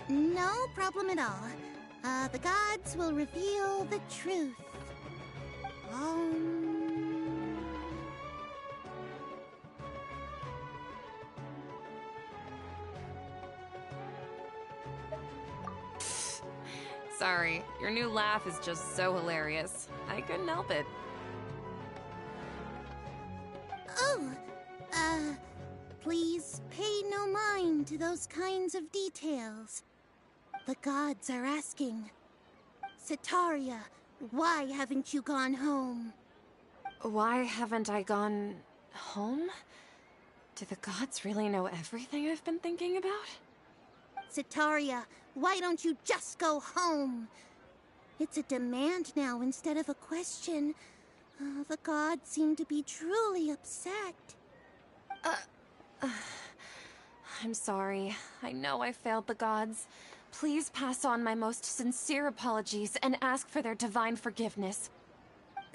No problem at all. The gods will reveal the truth. Sorry, your new laugh is just so hilarious. I couldn't help it. Please pay no mind to those kinds of details. The gods are asking, Sitaria, why haven't you gone home? Why haven't I gone home? Do the gods really know everything I've been thinking about? Sitaria, why don't you just go home? It's a demand now instead of a question. The gods seem to be truly upset. I'm sorry. I know I failed the gods. Please pass on my most sincere apologies and ask for their divine forgiveness.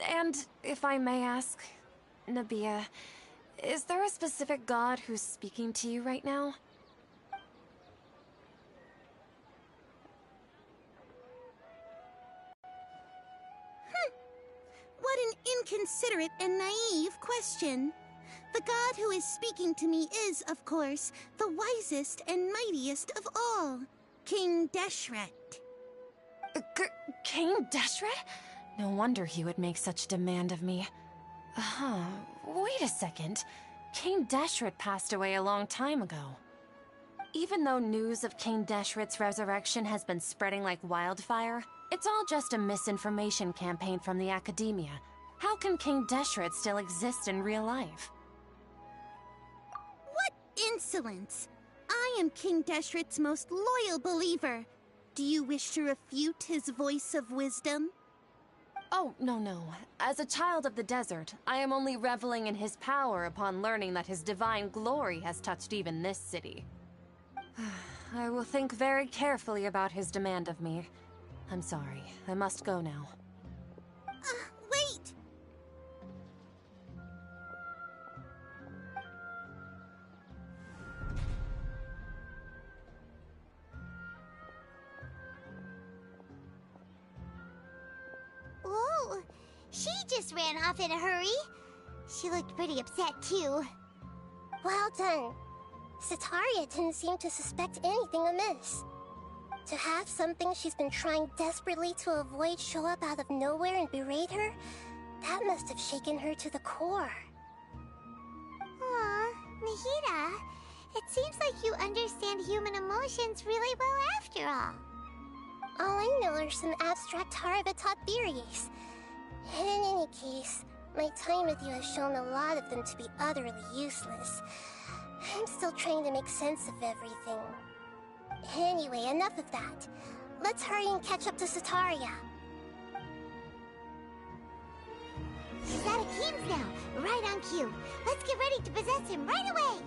And if I may ask, Nabia, is there a specific god who's speaking to you right now? What an inconsiderate and naive question. The god who is speaking to me is, of course, the wisest and mightiest of all, King Deshret. King Deshret? No wonder he would make such demand of me. Wait a second. King Deshret passed away a long time ago. Even though news of King Deshret's resurrection has been spreading like wildfire, it's all just a misinformation campaign from the academia. How can King Deshret still exist in real life? What insolence! I am King Deshret's most loyal believer. Do you wish to refute his voice of wisdom? Oh, no. As a child of the desert, I am only reveling in his power upon learning that his divine glory has touched even this city. I will think very carefully about his demand of me. I'm sorry. I must go now. Wait! Whoa! She just ran off in a hurry. She looked pretty upset, too. Well done. Sitaria didn't seem to suspect anything amiss. To have something she's been trying desperately to avoid show up out of nowhere and berate her, that must have shaken her to the core. Aw, Nahida, it seems like you understand human emotions really well after all. All I know are some abstract Harvard-taught theories. And in any case, my time with you has shown a lot of them to be utterly useless. I'm still trying to make sense of everything. Anyway, enough of that. Let's hurry and catch up to Sataria. He's out of Keem's now. Right on cue. Let's get ready to possess him right away.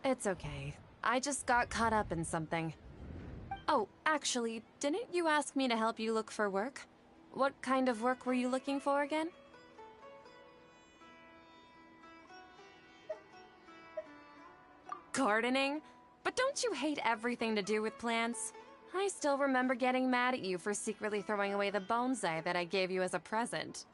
It's okay. I just got caught up in something. Oh, actually, didn't you ask me to help you look for work? What kind of work were you looking for again? Gardening? But don't you hate everything to do with plants? I still remember getting mad at you for secretly throwing away the bonsai that I gave you as a present.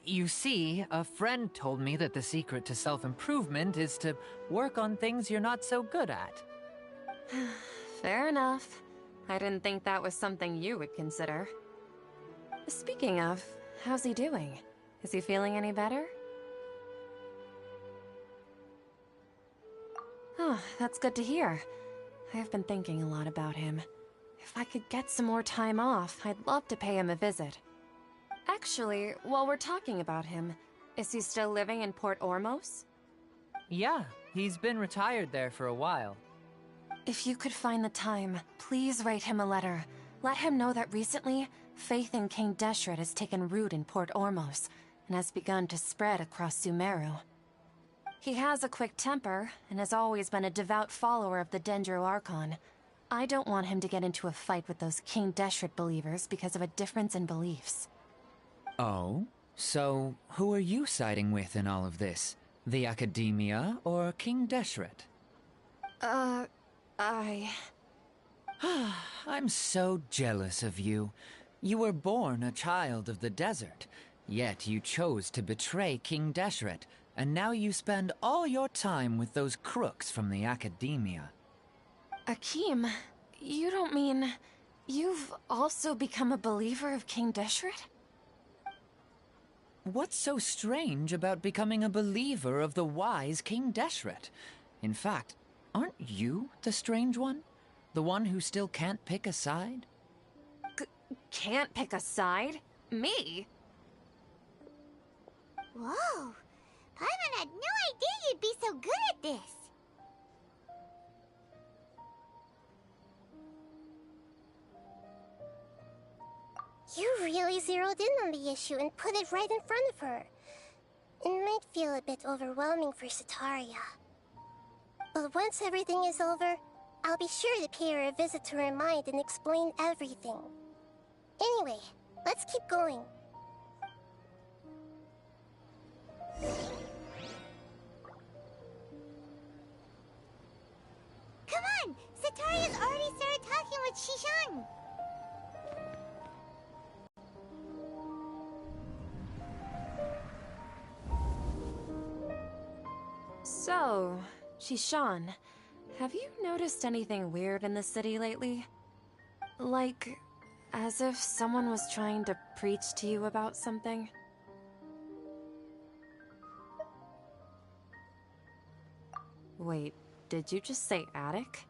You see, a friend told me that the secret to self-improvement is to work on things you're not so good at. Fair enough. I didn't think that was something you would consider. Speaking of, how's he doing? Is he feeling any better? Oh, that's good to hear. I have been thinking a lot about him. If I could get some more time off, I'd love to pay him a visit. Actually, while we're talking about him, is he still living in Port Ormos? Yeah, he's been retired there for a while. If you could find the time, please write him a letter. Let him know that recently, faith in King Deshret has taken root in Port Ormos and has begun to spread across Sumeru. He has a quick temper and has always been a devout follower of the Dendro Archon. I don't want him to get into a fight with those King Deshret believers because of a difference in beliefs. Oh? So, who are you siding with in all of this? The Academia or King Deshret? I'm so jealous of you. You were born a child of the desert, yet you chose to betray King Deshret, and now you spend all your time with those crooks from the Academia. Akeem, you don't mean... you've also become a believer of King Deshret? What's so strange about becoming a believer of the wise King Deshret? In fact, aren't you the strange one? The one who still can't pick a side? Can't pick a side? Me? Whoa! Paimon had no idea you'd be so good at this. You really zeroed in on the issue and put it right in front of her. It might feel a bit overwhelming for Sataria. But once everything is over, I'll be sure to pay her a visit to her mind and explain everything. Anyway, let's keep going. Come on! Sataria's already started talking with Shishan! So, Shishan, have you noticed anything weird in the city lately? Like, as if someone was trying to preach to you about something? Wait, did you just say attic?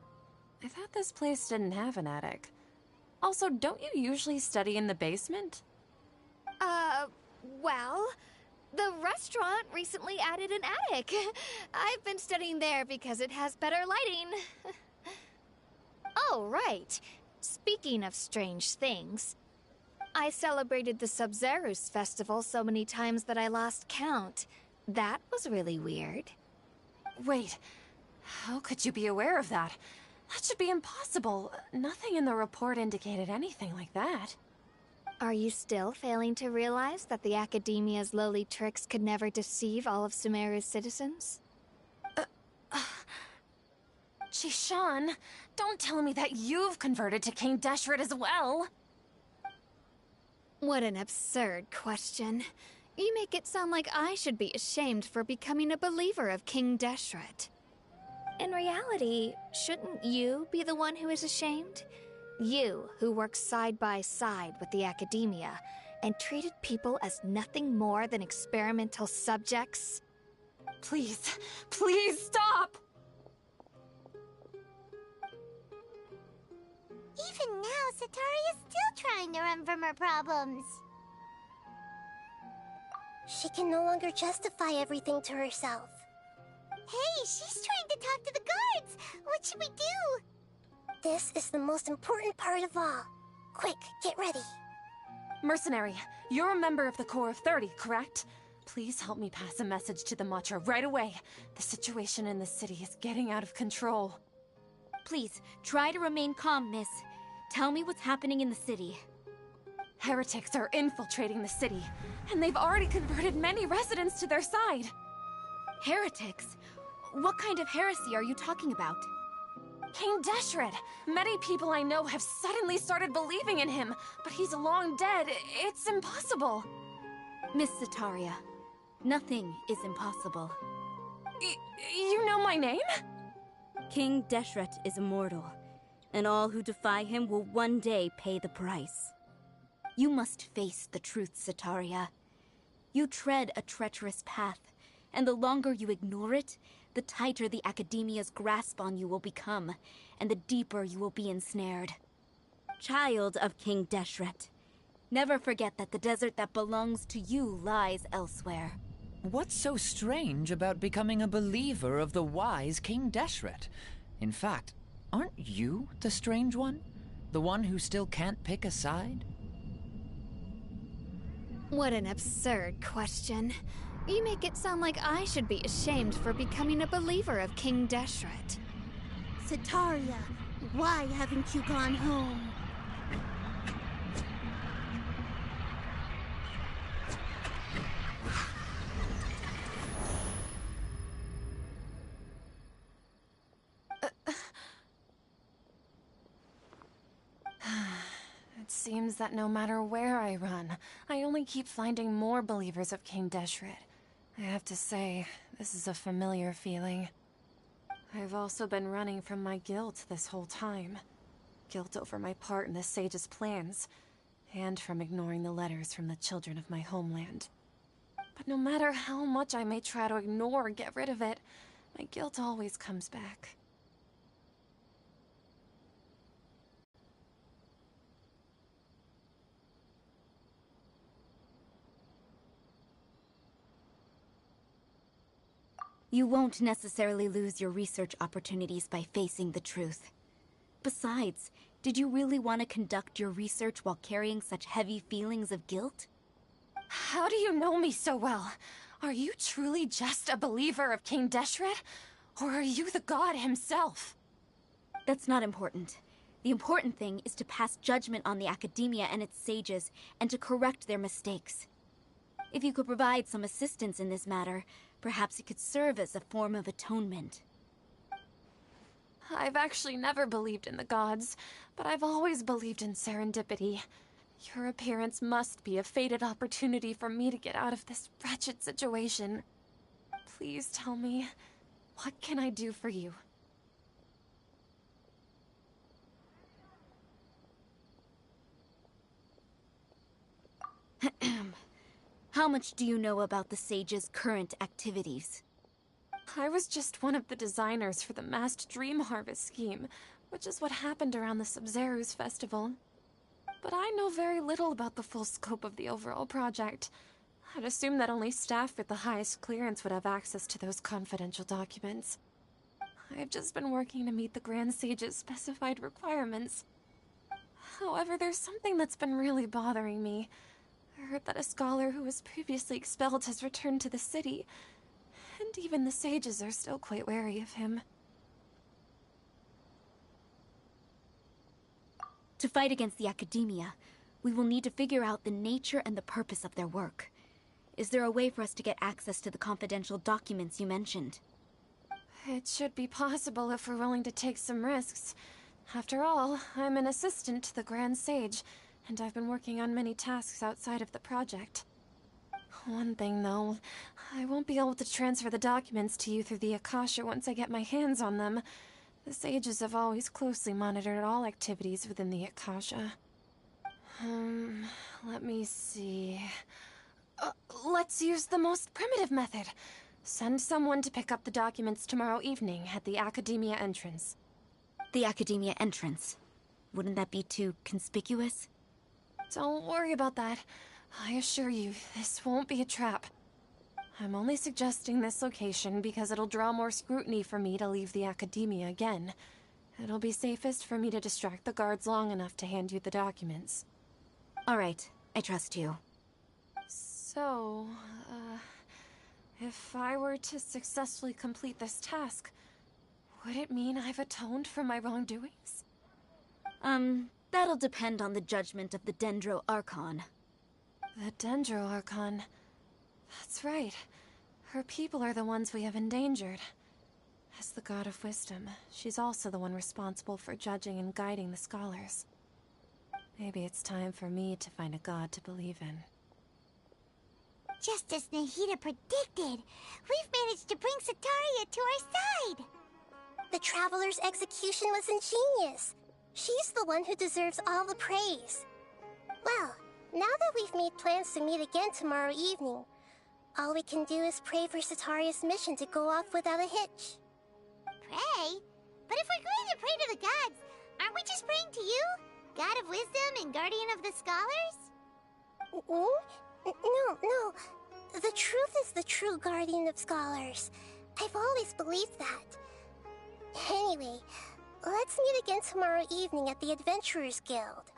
I thought this place didn't have an attic. Also, don't you usually study in the basement? Well, the restaurant recently added an attic. I've been studying there because it has better lighting. Oh, right. Speaking of strange things, I celebrated the Sub-Zerus festival so many times that I lost count. That was really weird. Wait, how could you be aware of that? That should be impossible. Nothing in the report indicated anything like that. Are you still failing to realize that the Academia's lowly tricks could never deceive all of Sumeru's citizens? Geshin, don't tell me that you've converted to King Deshret as well! What an absurd question. You make it sound like I should be ashamed for becoming a believer of King Deshret. In reality, shouldn't you be the one who is ashamed? You, who worked side by side with the academia and treated people as nothing more than experimental subjects. Please, please stop! Even now, Satari is still trying to run from her problems. She can no longer justify everything to herself. Hey, she's trying to talk to the guards! What should we do? This is the most important part of all. Quick, get ready. Mercenary, you're a member of the Corps of 30, correct? Please help me pass a message to the Matcha right away. The situation in the city is getting out of control. Please, try to remain calm, miss. Tell me what's happening in the city. Heretics are infiltrating the city, and they've already converted many residents to their side. Heretics? What kind of heresy are you talking about? King Deshret! Many people I know have suddenly started believing in him, but he's long dead. It's impossible. Miss Sataria, nothing is impossible. You know my name? King Deshret is immortal, and all who defy him will one day pay the price. You must face the truth, Sataria. You tread a treacherous path, and the longer you ignore it, the tighter the Academia's grasp on you will become, and the deeper you will be ensnared. Child of King Deshret, never forget that the desert that belongs to you lies elsewhere. What's so strange about becoming a believer of the wise King Deshret? In fact, aren't you the strange one? The one who still can't pick a side? What an absurd question. You make it sound like I should be ashamed for becoming a believer of King Deshret. Sataria, why haven't you gone home? It seems that no matter where I run, I only keep finding more believers of King Deshret. I have to say, this is a familiar feeling. I've also been running from my guilt this whole time. Guilt over my part in the Sage's plans, and from ignoring the letters from the children of my homeland. But no matter how much I may try to ignore or get rid of it, my guilt always comes back. You won't necessarily lose your research opportunities by facing the truth. Besides, did you really want to conduct your research while carrying such heavy feelings of guilt? How do you know me so well? Are you truly just a believer of King Deshret? Or are you the god himself? That's not important. The important thing is to pass judgment on the Academia and its sages, and to correct their mistakes. If you could provide some assistance in this matter, perhaps it could serve as a form of atonement. I've actually never believed in the gods, but I've always believed in serendipity. Your appearance must be a fated opportunity for me to get out of this wretched situation. Please tell me, what can I do for you? How much do you know about the Sage's current activities? I was just one of the designers for the massed dream harvest scheme, which is what happened around the Sub-Zeru's festival. But I know very little about the full scope of the overall project. I'd assume that only staff with the highest clearance would have access to those confidential documents. I've just been working to meet the Grand Sage's specified requirements. However, there's something that's been really bothering me. I heard that a scholar who was previously expelled has returned to the city, and even the sages are still quite wary of him. To fight against the Academia, we will need to figure out the nature and the purpose of their work. Is there a way for us to get access to the confidential documents you mentioned? It should be possible if we're willing to take some risks. After all, I'm an assistant to the Grand Sage, and I've been working on many tasks outside of the project. One thing, though, I won't be able to transfer the documents to you through the Akasha once I get my hands on them. The sages have always closely monitored all activities within the Akasha. Let me see... let's use the most primitive method. Send someone to pick up the documents tomorrow evening at the Academia entrance. The Academia entrance. Wouldn't that be too conspicuous? Don't worry about that. I assure you, this won't be a trap. I'm only suggesting this location because it'll draw more scrutiny for me to leave the Academia again. It'll be safest for me to distract the guards long enough to hand you the documents. All right, I trust you. So, if I were to successfully complete this task, would it mean I've atoned for my wrongdoings? That'll depend on the judgment of the Dendro Archon. The Dendro Archon. That's right. Her people are the ones we have endangered. As the God of Wisdom, she's also the one responsible for judging and guiding the scholars. Maybe it's time for me to find a god to believe in. Just as Nahida predicted, we've managed to bring Sataria to our side! The Traveler's execution was ingenious. She's the one who deserves all the praise. Well, now that we've made plans to meet again tomorrow evening, all we can do is pray for Sataria's mission to go off without a hitch. Pray? But if we're going to pray to the gods, aren't we just praying to you? God of Wisdom and Guardian of the Scholars? No. The truth is the true Guardian of Scholars. I've always believed that. Anyway, let's meet again tomorrow evening at the Adventurers Guild.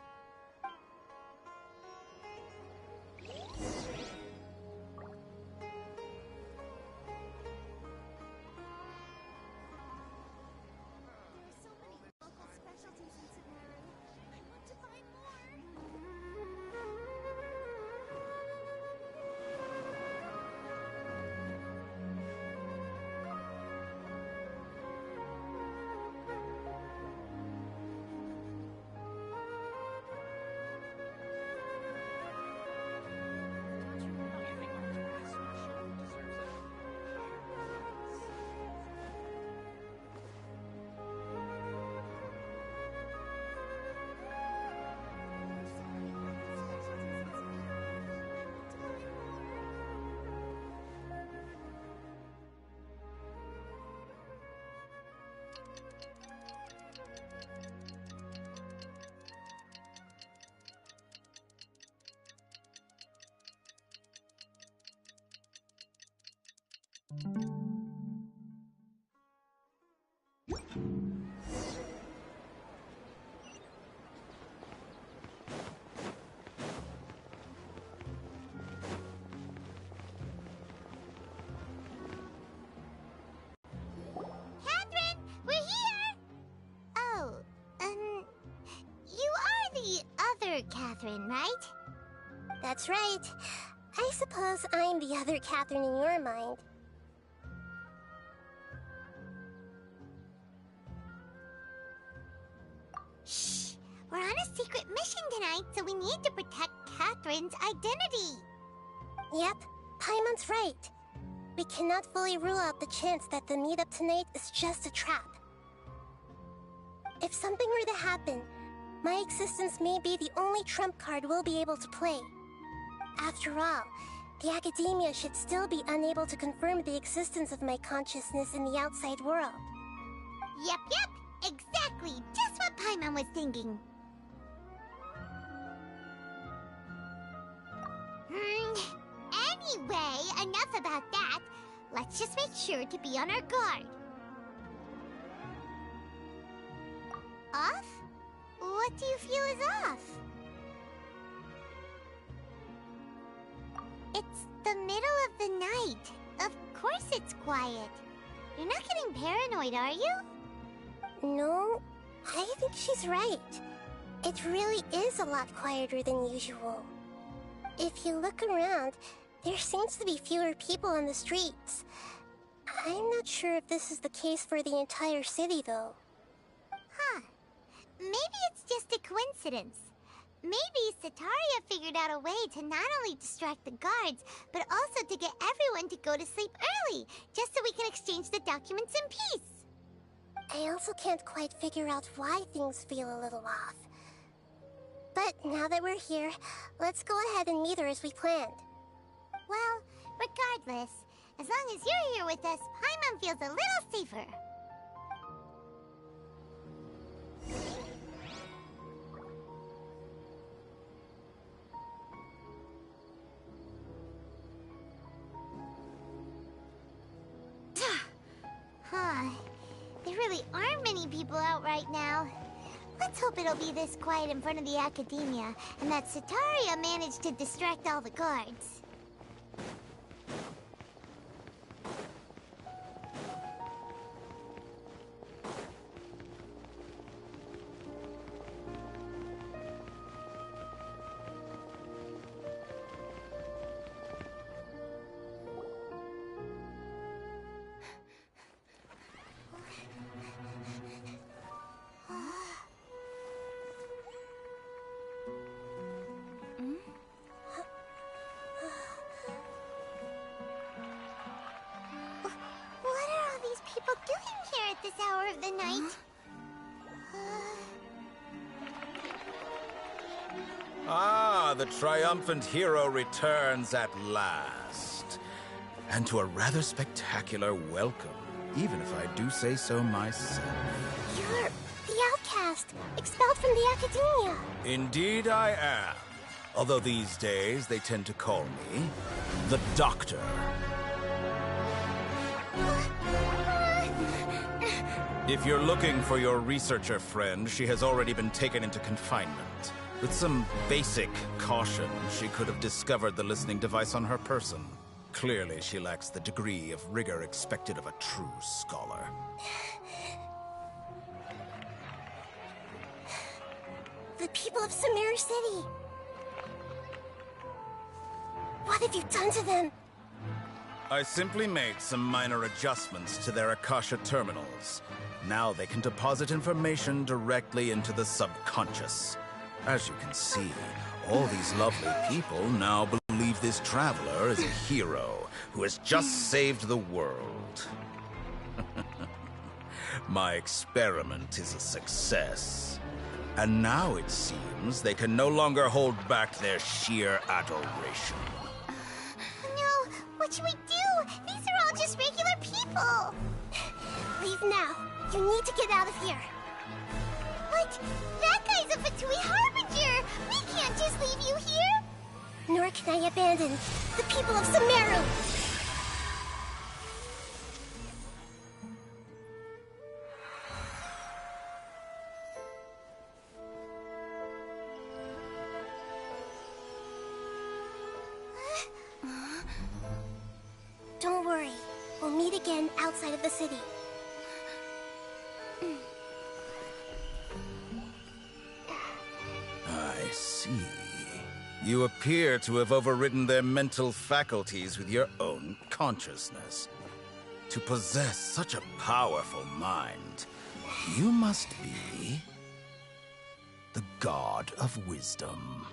Catherine, we're here! Oh, you are the other Catherine, right? That's right. I suppose I'm the other Catherine in your mind. Shh! We're on a secret mission tonight, so we need to protect Catherine's identity. Yep, Paimon's right. We cannot fully rule out the chance that the meetup tonight is just a trap. If something were to happen, my existence may be the only trump card we'll be able to play. After all, the Academia should still be unable to confirm the existence of my consciousness in the outside world. Yep, exactly, just what Paimon was thinking. Anyway, enough about that. Let's just make sure to be on our guard. Off? What do you feel is off? It's the middle of the night. Of course it's quiet. You're not getting paranoid, are you? No, I think she's right. It really is a lot quieter than usual. If you look around, there seems to be fewer people on the streets. I'm not sure if this is the case for the entire city, though. Huh. Maybe it's just a coincidence. Maybe Sataria figured out a way to not only distract the guards, but also to get everyone to go to sleep early, just so we can exchange the documents in peace. I also can't quite figure out why things feel a little off. But now that we're here, let's go ahead and meet her as we planned. Well, regardless, as long as you're here with us, Paimon feels a little safer. Huh. There really aren't many people out right now. Let's hope it'll be this quiet in front of the academia, and that Setaria managed to distract all the guards. What are all these people doing here at this hour of the night? Ah, the triumphant hero returns at last. And to a rather spectacular welcome, even if I do say so myself. You're the outcast, expelled from the academia. Indeed I am. Although these days they tend to call me the Doctor. If you're looking for your researcher friend, she has already been taken into confinement. With some basic caution, she could have discovered the listening device on her person. Clearly, she lacks the degree of rigor expected of a true scholar. The people of Sumeru City. What have you done to them? I simply made some minor adjustments to their Akasha terminals. Now they can deposit information directly into the subconscious. As you can see, all these lovely people now believe this traveler is a hero who has just saved the world. My experiment is a success. And now it seems they can no longer hold back their sheer adoration. No, what should we do? These are all just regular people. Leave now. You need to get out of here. But that guy's a Fatui Harbinger. We can't just leave you here. Nor can I abandon the people of Sumeru. Don't worry. We'll meet again outside of the city. I see. You appear to have overridden their mental faculties with your own consciousness. To possess such a powerful mind, you must be the God of Wisdom.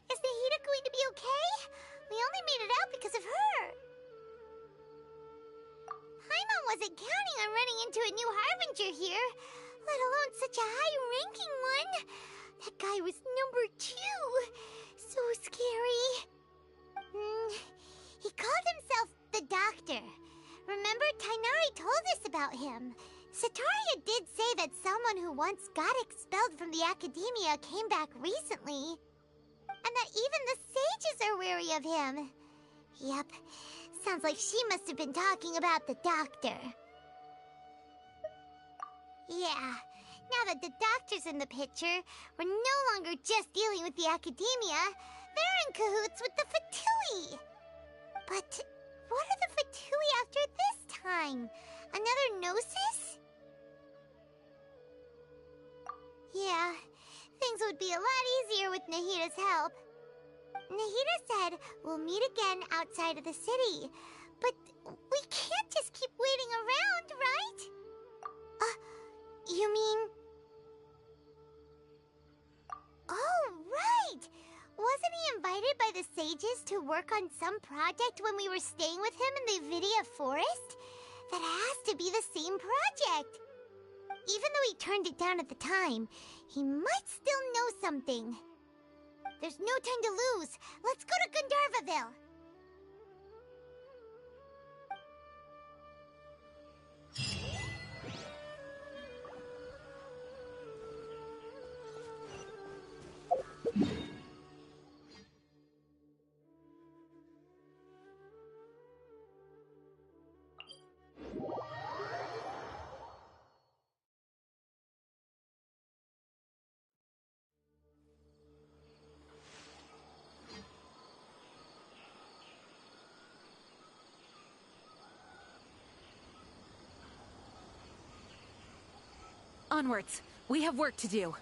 Is the Hida going to be okay? We only made it out because of her. Paimon wasn't counting on running into a new Harbinger here, let alone such a high-ranking one. That guy was number 2. So scary. He called himself the Doctor. Remember, Tainari told us about him. Setaria did say that someone who once got expelled from the academia came back recently. And that even the sages are wary of him. Yep, sounds like she must have been talking about the Doctor. Yeah, now that the Doctor's in the picture, we're no longer just dealing with the academia. They're in cahoots with the Fatui. But what are the Fatui after this time? Another Gnosis? Nahida said we'll meet again outside of the city. But we can't just keep waiting around, right? You mean... Oh, right! Wasn't he invited by the sages to work on some project when we were staying with him in the Vidia forest? That has to be the same project! Even though he turned it down at the time, he might still know something. There's no time to lose. Let's go to Gandharvaville. Onwards. We have work to do.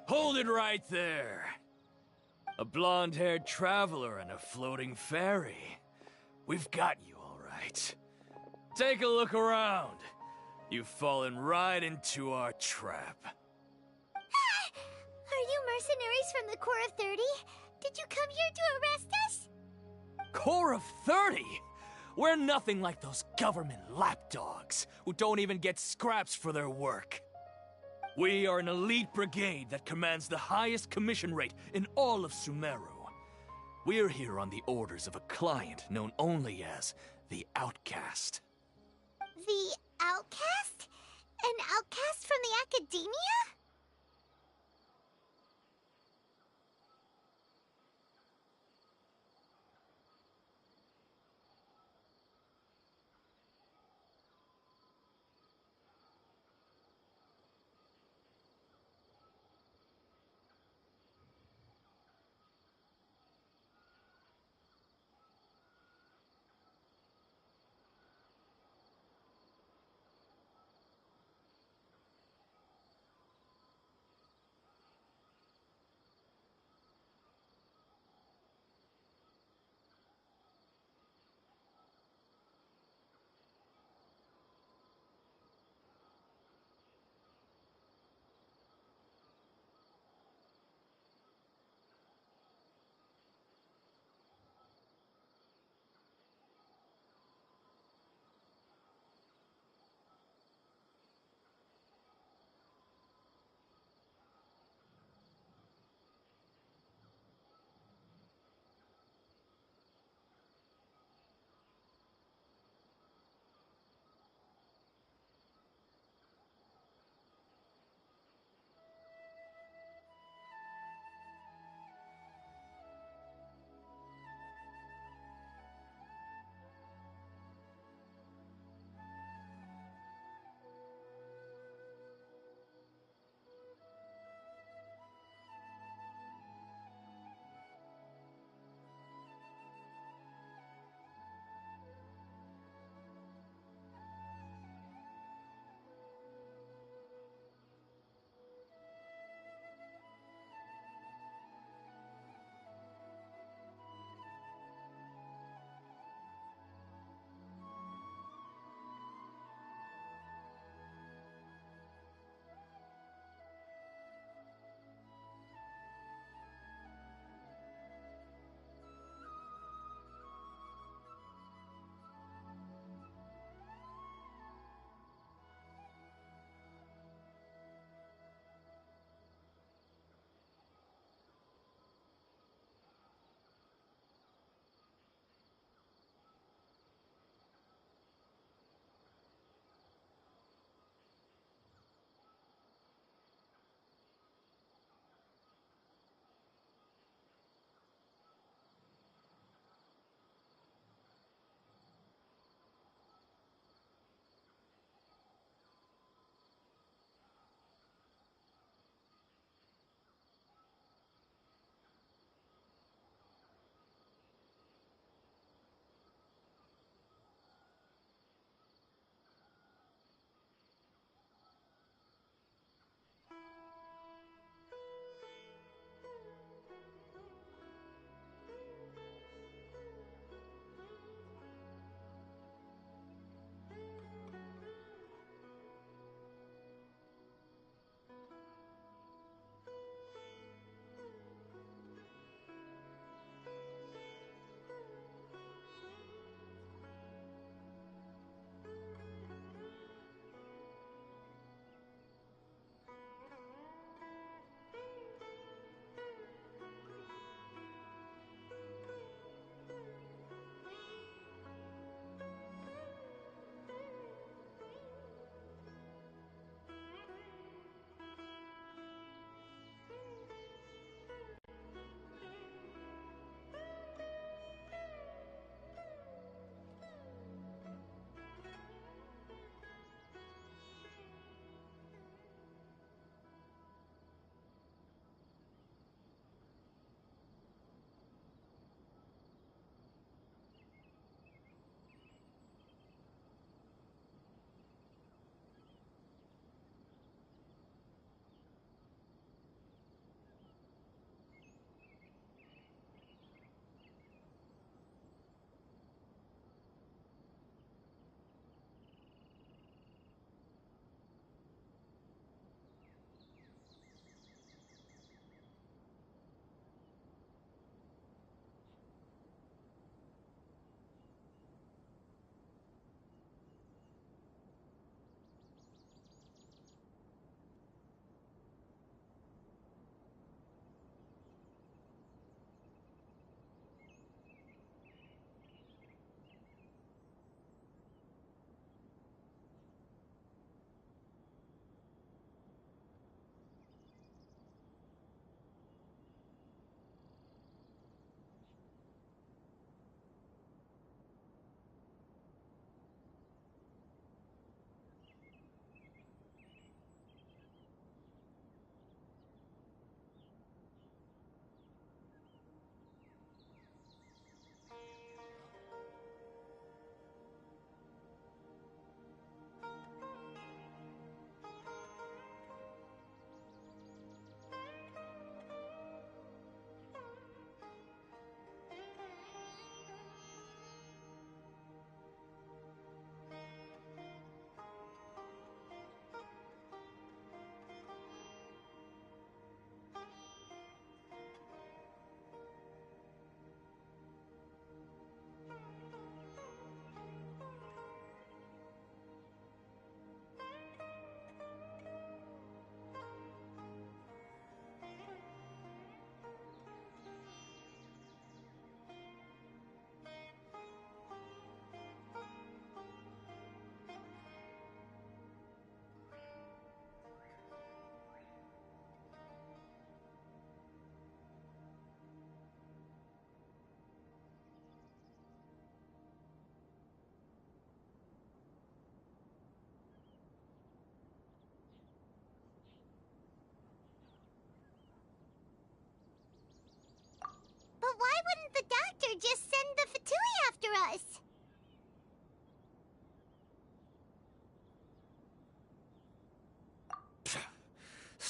Hold it right there. A blonde-haired traveler and a floating fairy. We've got you all right. Take a look around. You've fallen right into our trap. Are you mercenaries from the Corps of 30? Did you come here to arrest us? Corps of 30? We're nothing like those government lapdogs who don't even get scraps for their work. We are an elite brigade that commands the highest commission rate in all of Sumeru. We're here on the orders of a client known only as the Outcast. The Outcast? An outcast from the Academia?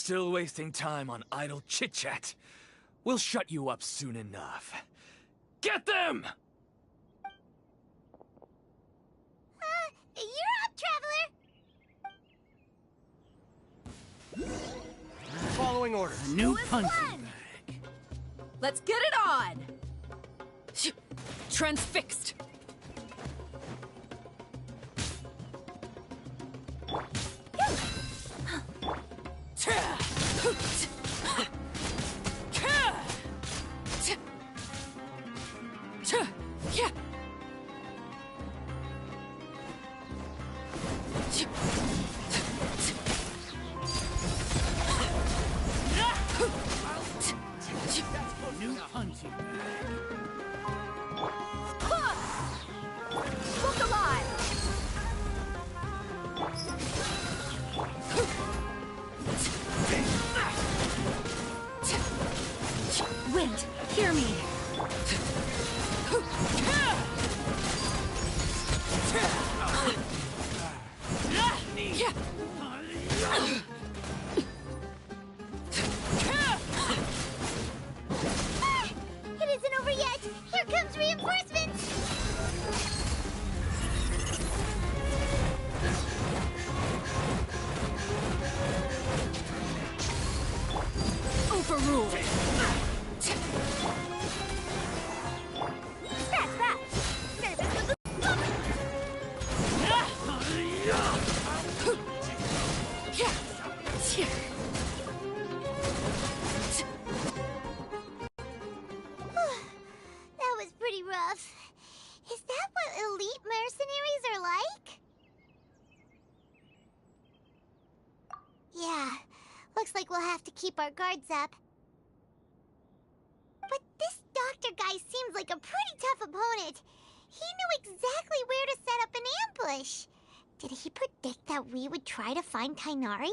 still wasting time on idle chit-chat. We'll shut you up soon enough. Get them! You're up, Traveler! Following order. A new punching bag. Let's get it on! Transfixed! New punching bag. Look alive! Wind, hear me! It isn't over yet! Here comes reinforcements! Overruled! Scratch that! Service with the That was pretty rough. Is that what elite mercenaries are like? Yeah, looks like we'll have to keep our guards up. But this doctor guy seems like a pretty tough opponent. He knew exactly where to set up an ambush. Did he predict that we would try to find Tainari?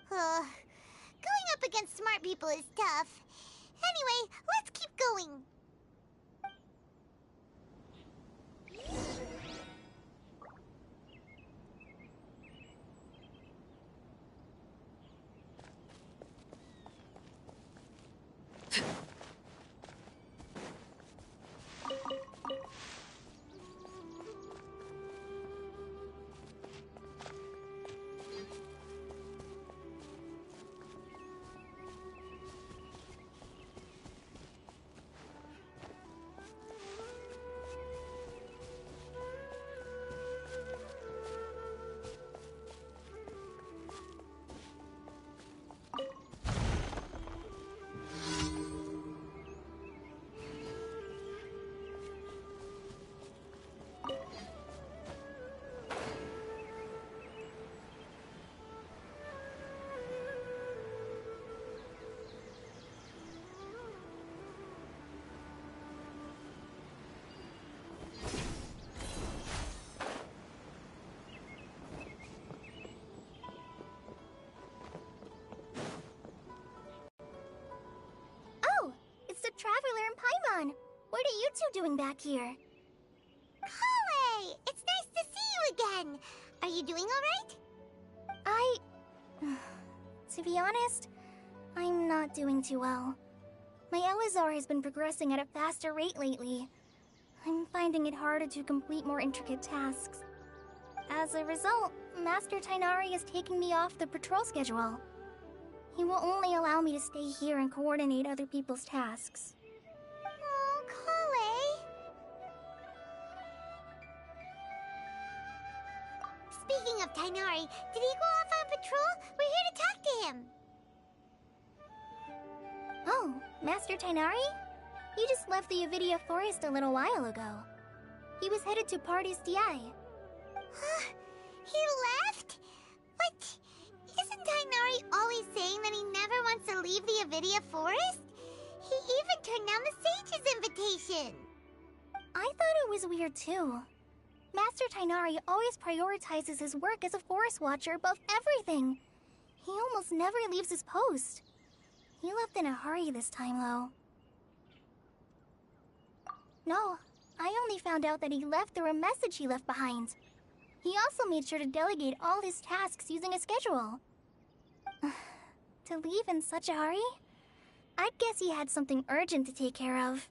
Going up against smart people is tough. Anyway, let's keep going. The Traveler and Paimon. What are you two doing back here? Kale! It's nice to see you again! Are you doing alright? To be honest, I'm not doing too well. My Elazar has been progressing at a faster rate lately. I'm finding it harder to complete more intricate tasks. As a result, Master Tainari is taking me off the patrol schedule. He will only allow me to stay here and coordinate other people's tasks. Oh, Kale. Speaking of Tainari, did he go off on patrol? We're here to talk to him. Oh, Master Tainari? He just left the Avidia Forest a little while ago. He was headed to Party's DI. He left? But isn't Tainari always saying that he never wants to leave the Avidia Forest? He even turned down the Sage's invitation. I thought it was weird too. Master Tainari always prioritizes his work as a Forest Watcher above everything. He almost never leaves his post. He left in a hurry this time, though. No, I only found out that he left through a message he left behind. He also made sure to delegate all his tasks using a schedule. To leave in such a hurry? I'd guess he had something urgent to take care of.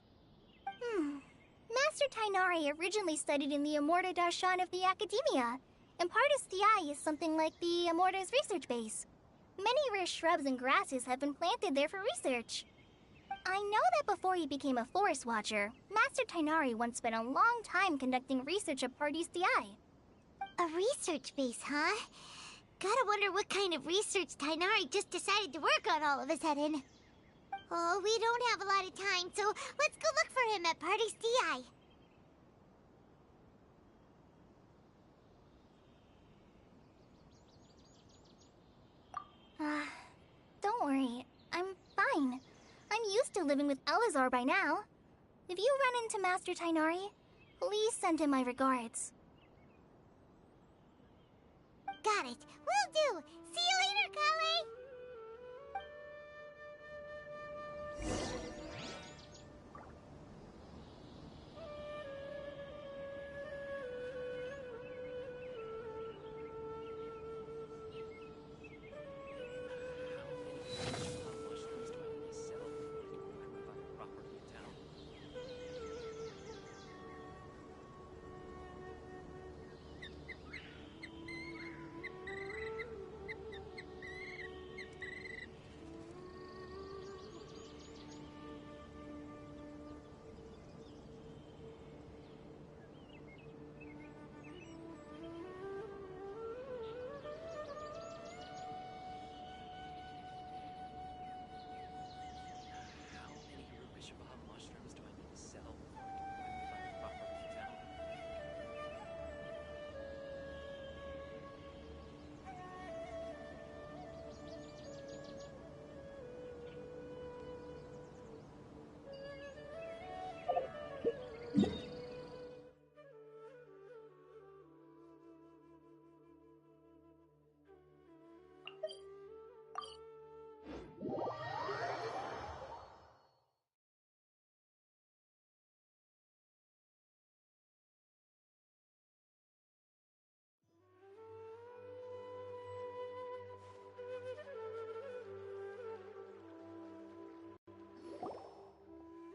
Master Tainari originally studied in the Immorta Darshan of the Academia, and Pardis Dhi is something like the Immorta's research base. Many rare shrubs and grasses have been planted there for research. I know that before he became a forest watcher, Master Tainari once spent a long time conducting research at Pardis Dhi. A research base, huh? Gotta wonder what kind of research Tainari just decided to work on all of a sudden. Oh, we don't have a lot of time, so let's go look for him at Pardis Dhi. Don't worry. I'm fine. I'm used to living with Elazar by now. If you run into Master Tainari, please send him my regards. Got it. Will do. See you later, Kale.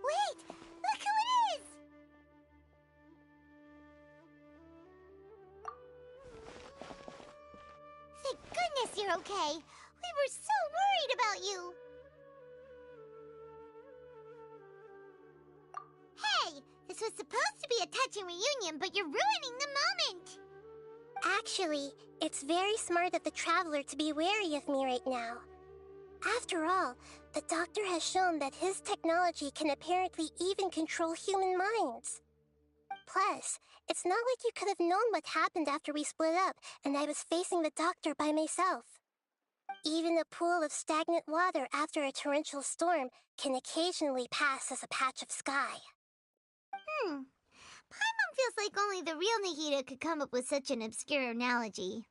Wait! Look who it is! Thank goodness you're okay. We were so worried about you. Hey! This was supposed to be a touching reunion, but you're ruining the moment! Actually, it's very smart of the Traveler to be wary of me right now. After all, the Doctor has shown that his technology can apparently even control human minds. Plus, it's not like you could have known what happened after we split up and I was facing the Doctor by myself. Even a pool of stagnant water after a torrential storm can occasionally pass as a patch of sky. Paimon feels like only the real Nahida could come up with such an obscure analogy.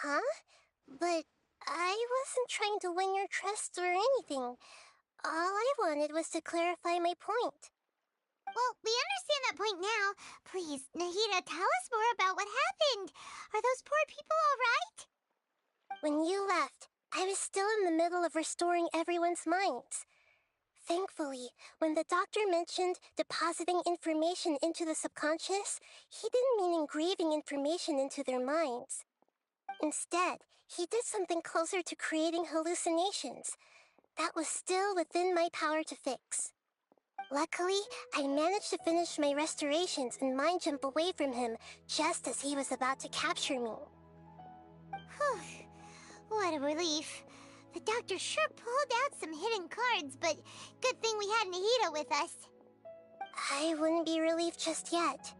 Huh? But I wasn't trying to win your trust or anything. All I wanted was to clarify my point. Well, we understand that point now. Please, Nahida, tell us more about what happened. Are those poor people all right? When you left, I was still in the middle of restoring everyone's minds. Thankfully, when the doctor mentioned depositing information into the subconscious, he didn't mean engraving information into their minds. Instead, he did something closer to creating hallucinations. That was still within my power to fix. Luckily, I managed to finish my restorations and mind jump away from him just as he was about to capture me. Whew. What a relief. The doctor sure pulled out some hidden cards, but good thing we had Nahida with us. I wouldn't be relieved just yet.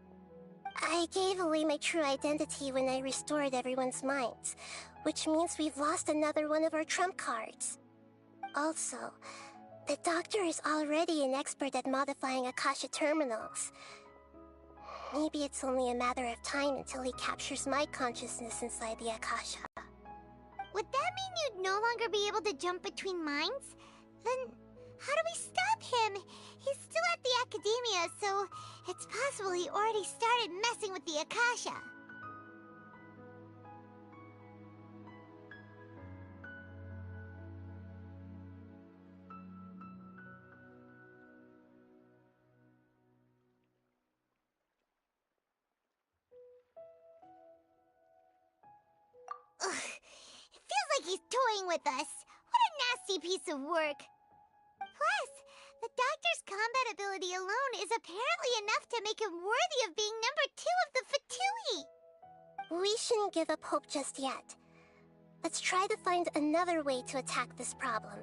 I gave away my true identity when I restored everyone's minds, which means we've lost another one of our trump cards. Also, the doctor is already an expert at modifying Akasha terminals. Maybe it's only a matter of time until he captures my consciousness inside the Akasha. Would that mean you'd no longer be able to jump between minds? Then how do we stop him? He's still at the academia, so it's possible he already started messing with the Akasha. Ugh, it feels like he's toying with us. What a nasty piece of work. Plus, the doctor's combat ability alone is apparently enough to make him worthy of being number 2 of the Fatui. We shouldn't give up hope just yet. Let's try to find another way to attack this problem.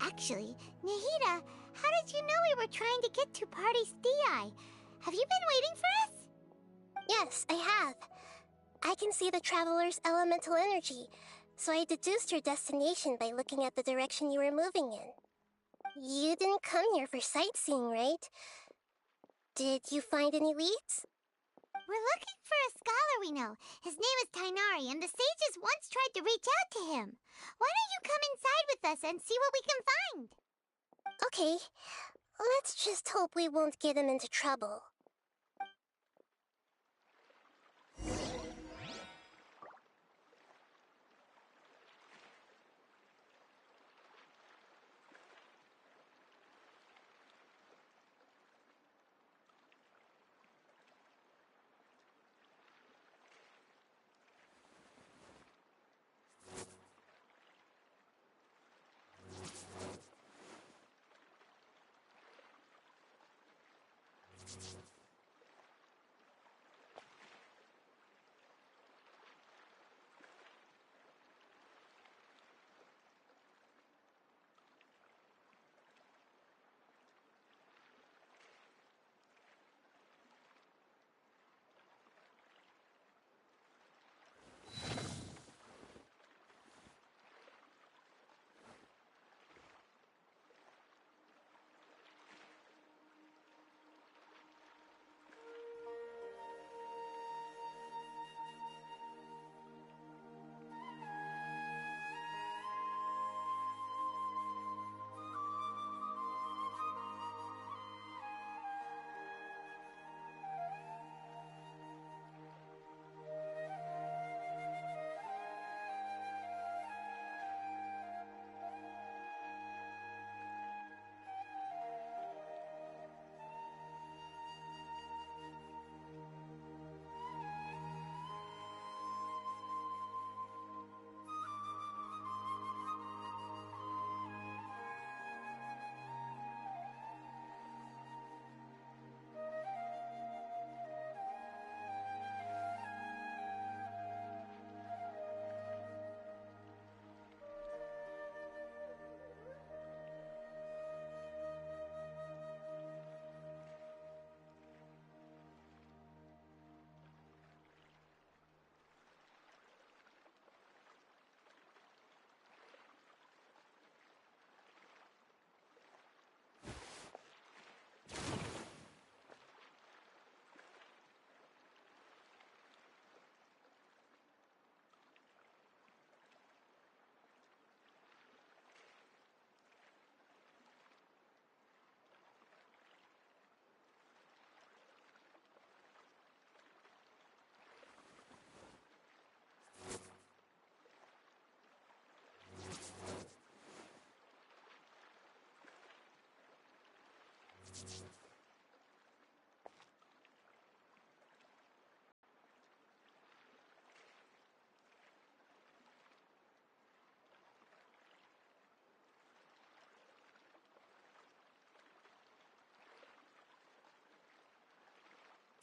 Actually, Nahida, how did you know we were trying to get to Party's Di? Have you been waiting for us? Yes, I have. I can see the Traveler's elemental energy, so I deduced your destination by looking at the direction you were moving in. You didn't come here for sightseeing, right? Did you find any leads? We're looking for a scholar we know. His name is Tainari, and the sages once tried to reach out to him. Why don't you come inside with us and see what we can find? Okay, let's just hope we won't get him into trouble.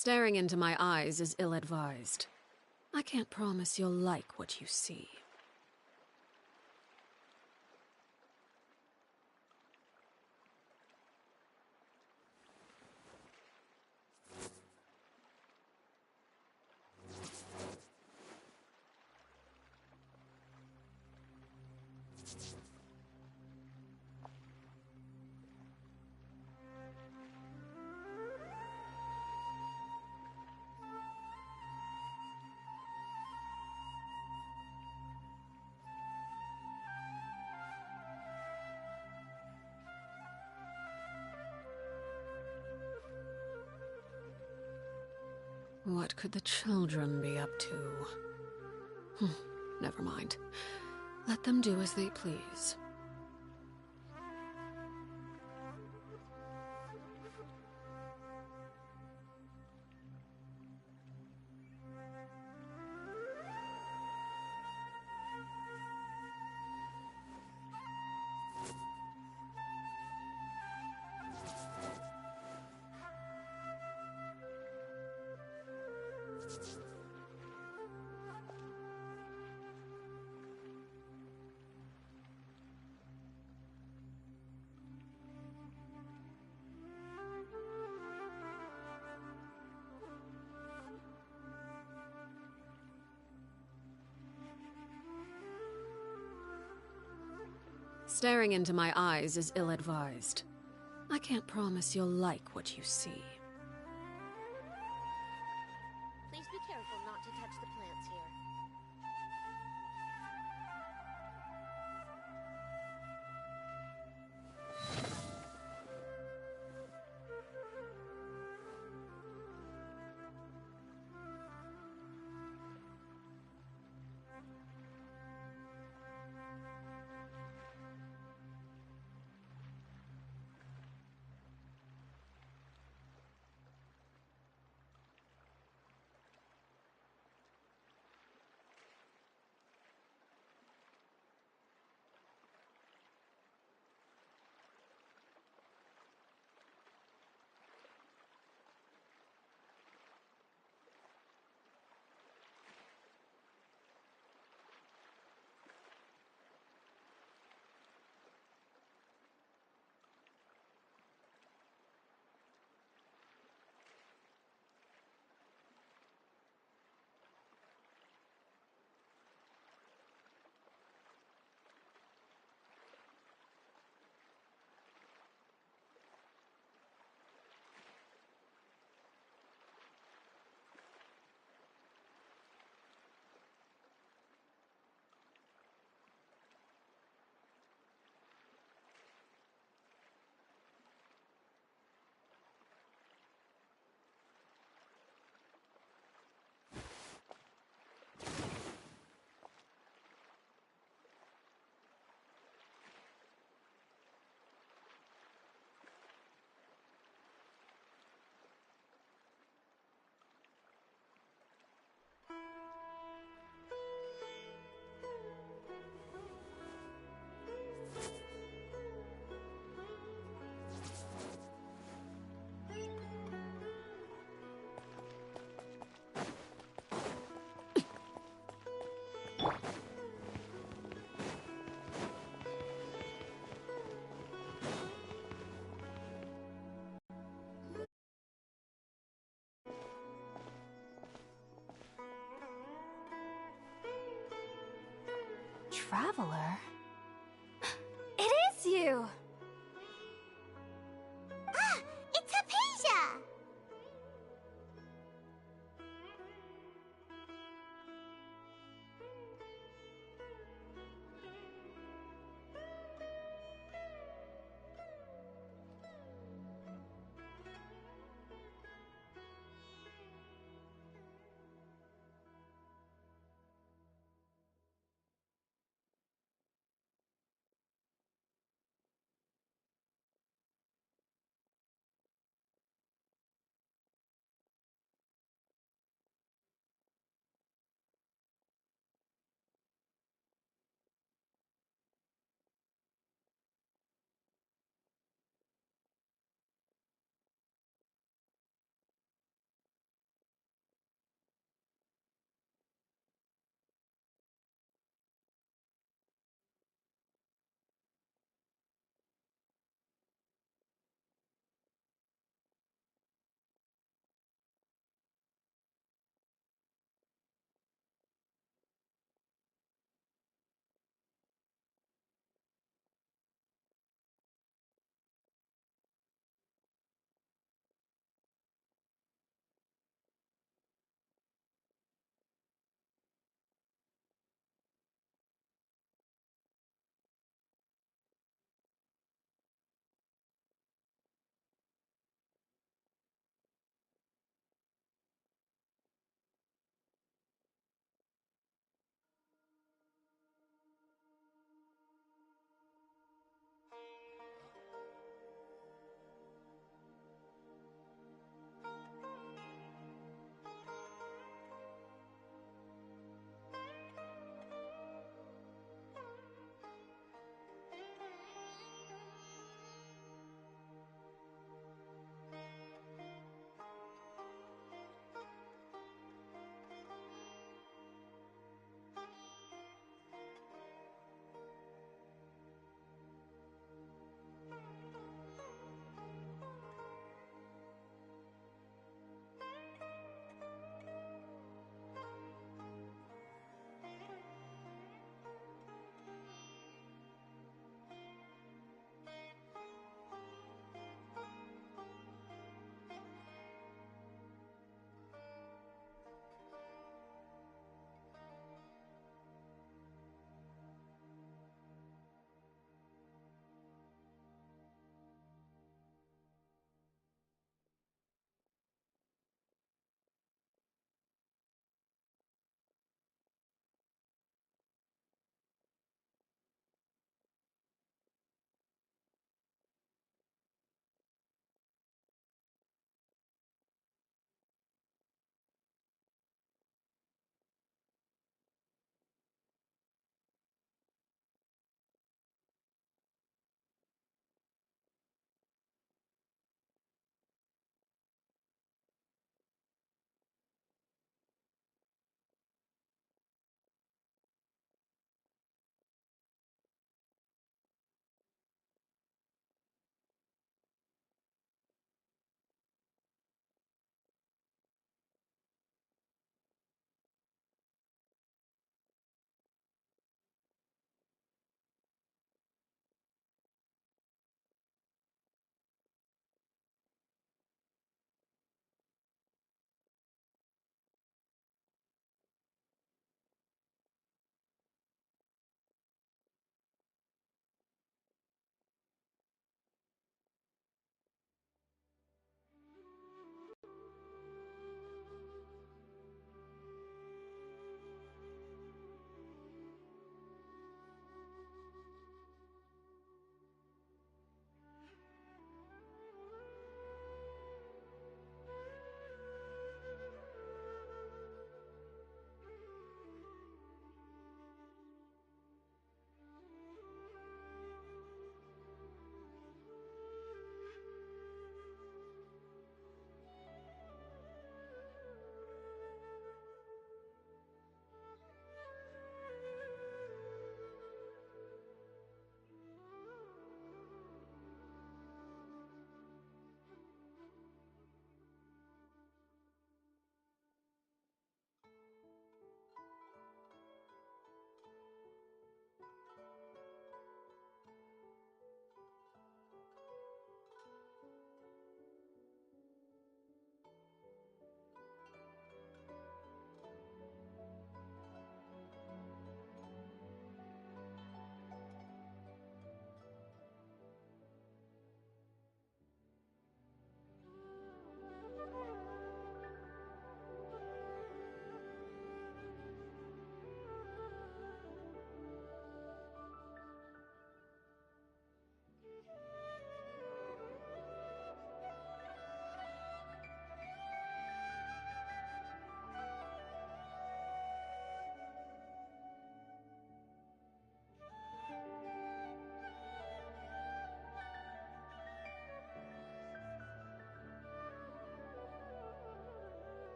Staring into my eyes is ill-advised. I can't promise you'll like what you see. What could the children be up to? Never mind. Let them do as they please. Staring into my eyes is ill-advised. I can't promise you'll like what you see. Please be careful not to touch the plants here. Traveler? It is you! Ah, it's Hypatia!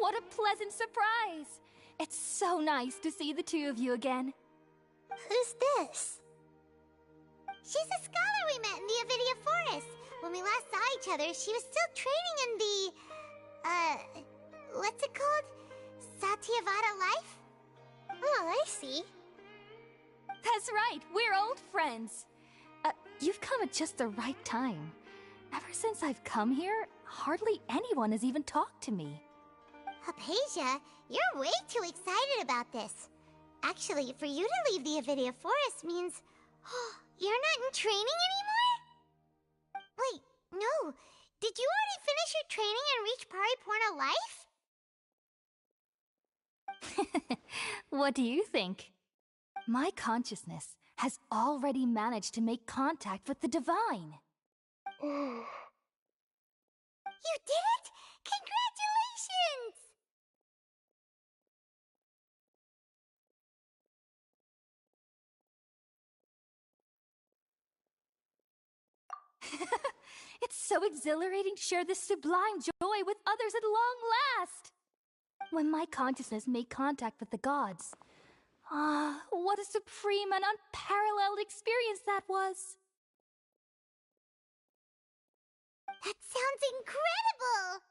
what a pleasant surprise! It's so nice to see the two of you again. Who's this? She's a scholar we met in the Avidia Forest. When we last saw each other, she was still training in the... what's it called? Satyavada life? Oh, I see. That's right, we're old friends. You've come at just the right time. Ever since I've come here, hardly anyone has even talked to me. Hypatia, you're way too excited about this. Actually, for you to leave the Avidia Forest means... you're not in training anymore? Wait, no. Did you already finish your training and reach Pariporna life? What do you think? My consciousness has already managed to make contact with the divine. You did it! Congratulations! It's so exhilarating to share this sublime joy with others at long last! When my consciousness made contact with the gods, what a supreme and unparalleled experience that was! That sounds incredible!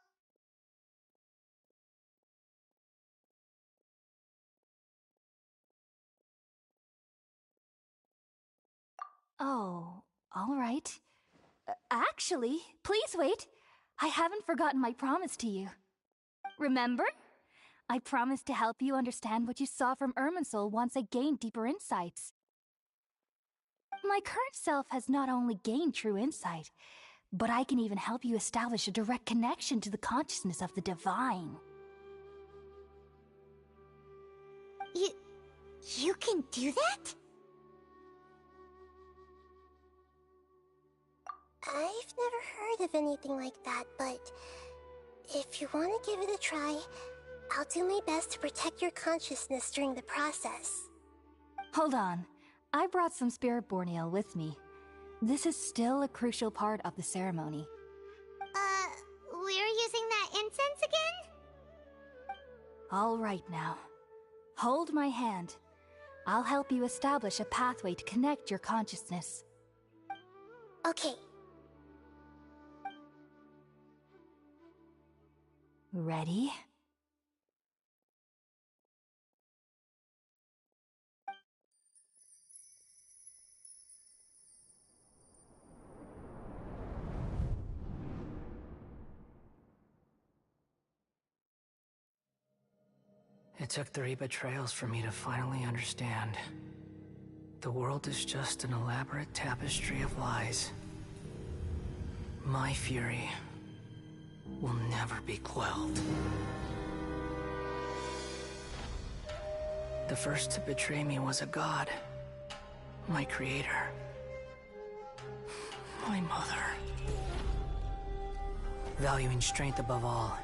Oh, all right. Actually, please wait. I haven't forgotten my promise to you. Remember? I promised to help you understand what you saw from Irminsul once I gained deeper insights. My current self has not only gained true insight, but I can even help you establish a direct connection to the consciousness of the divine. You can do that? I've never heard of anything like that, but if you want to give it a try, I'll do my best to protect your consciousness during the process. Hold on. I brought some spirit borneal with me. This is still a crucial part of the ceremony. We're using that incense again? All right now. Hold my hand. I'll help you establish a pathway to connect your consciousness. Okay. Ready? It took 3 betrayals for me to finally understand. The world is just an elaborate tapestry of lies. My fury will never be quelled. The first to betray me was a god. My creator. My mother. Valuing strength above all,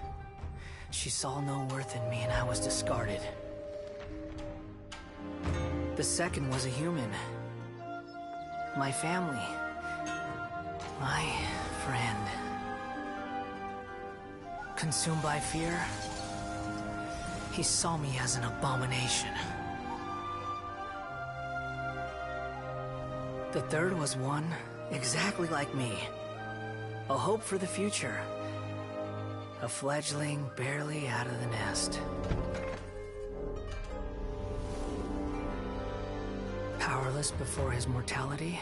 she saw no worth in me and I was discarded. The second was a human. My family. My friend. Consumed by fear, he saw me as an abomination. The third was one exactly like me. A hope for the future. A fledgling barely out of the nest. Powerless before his mortality,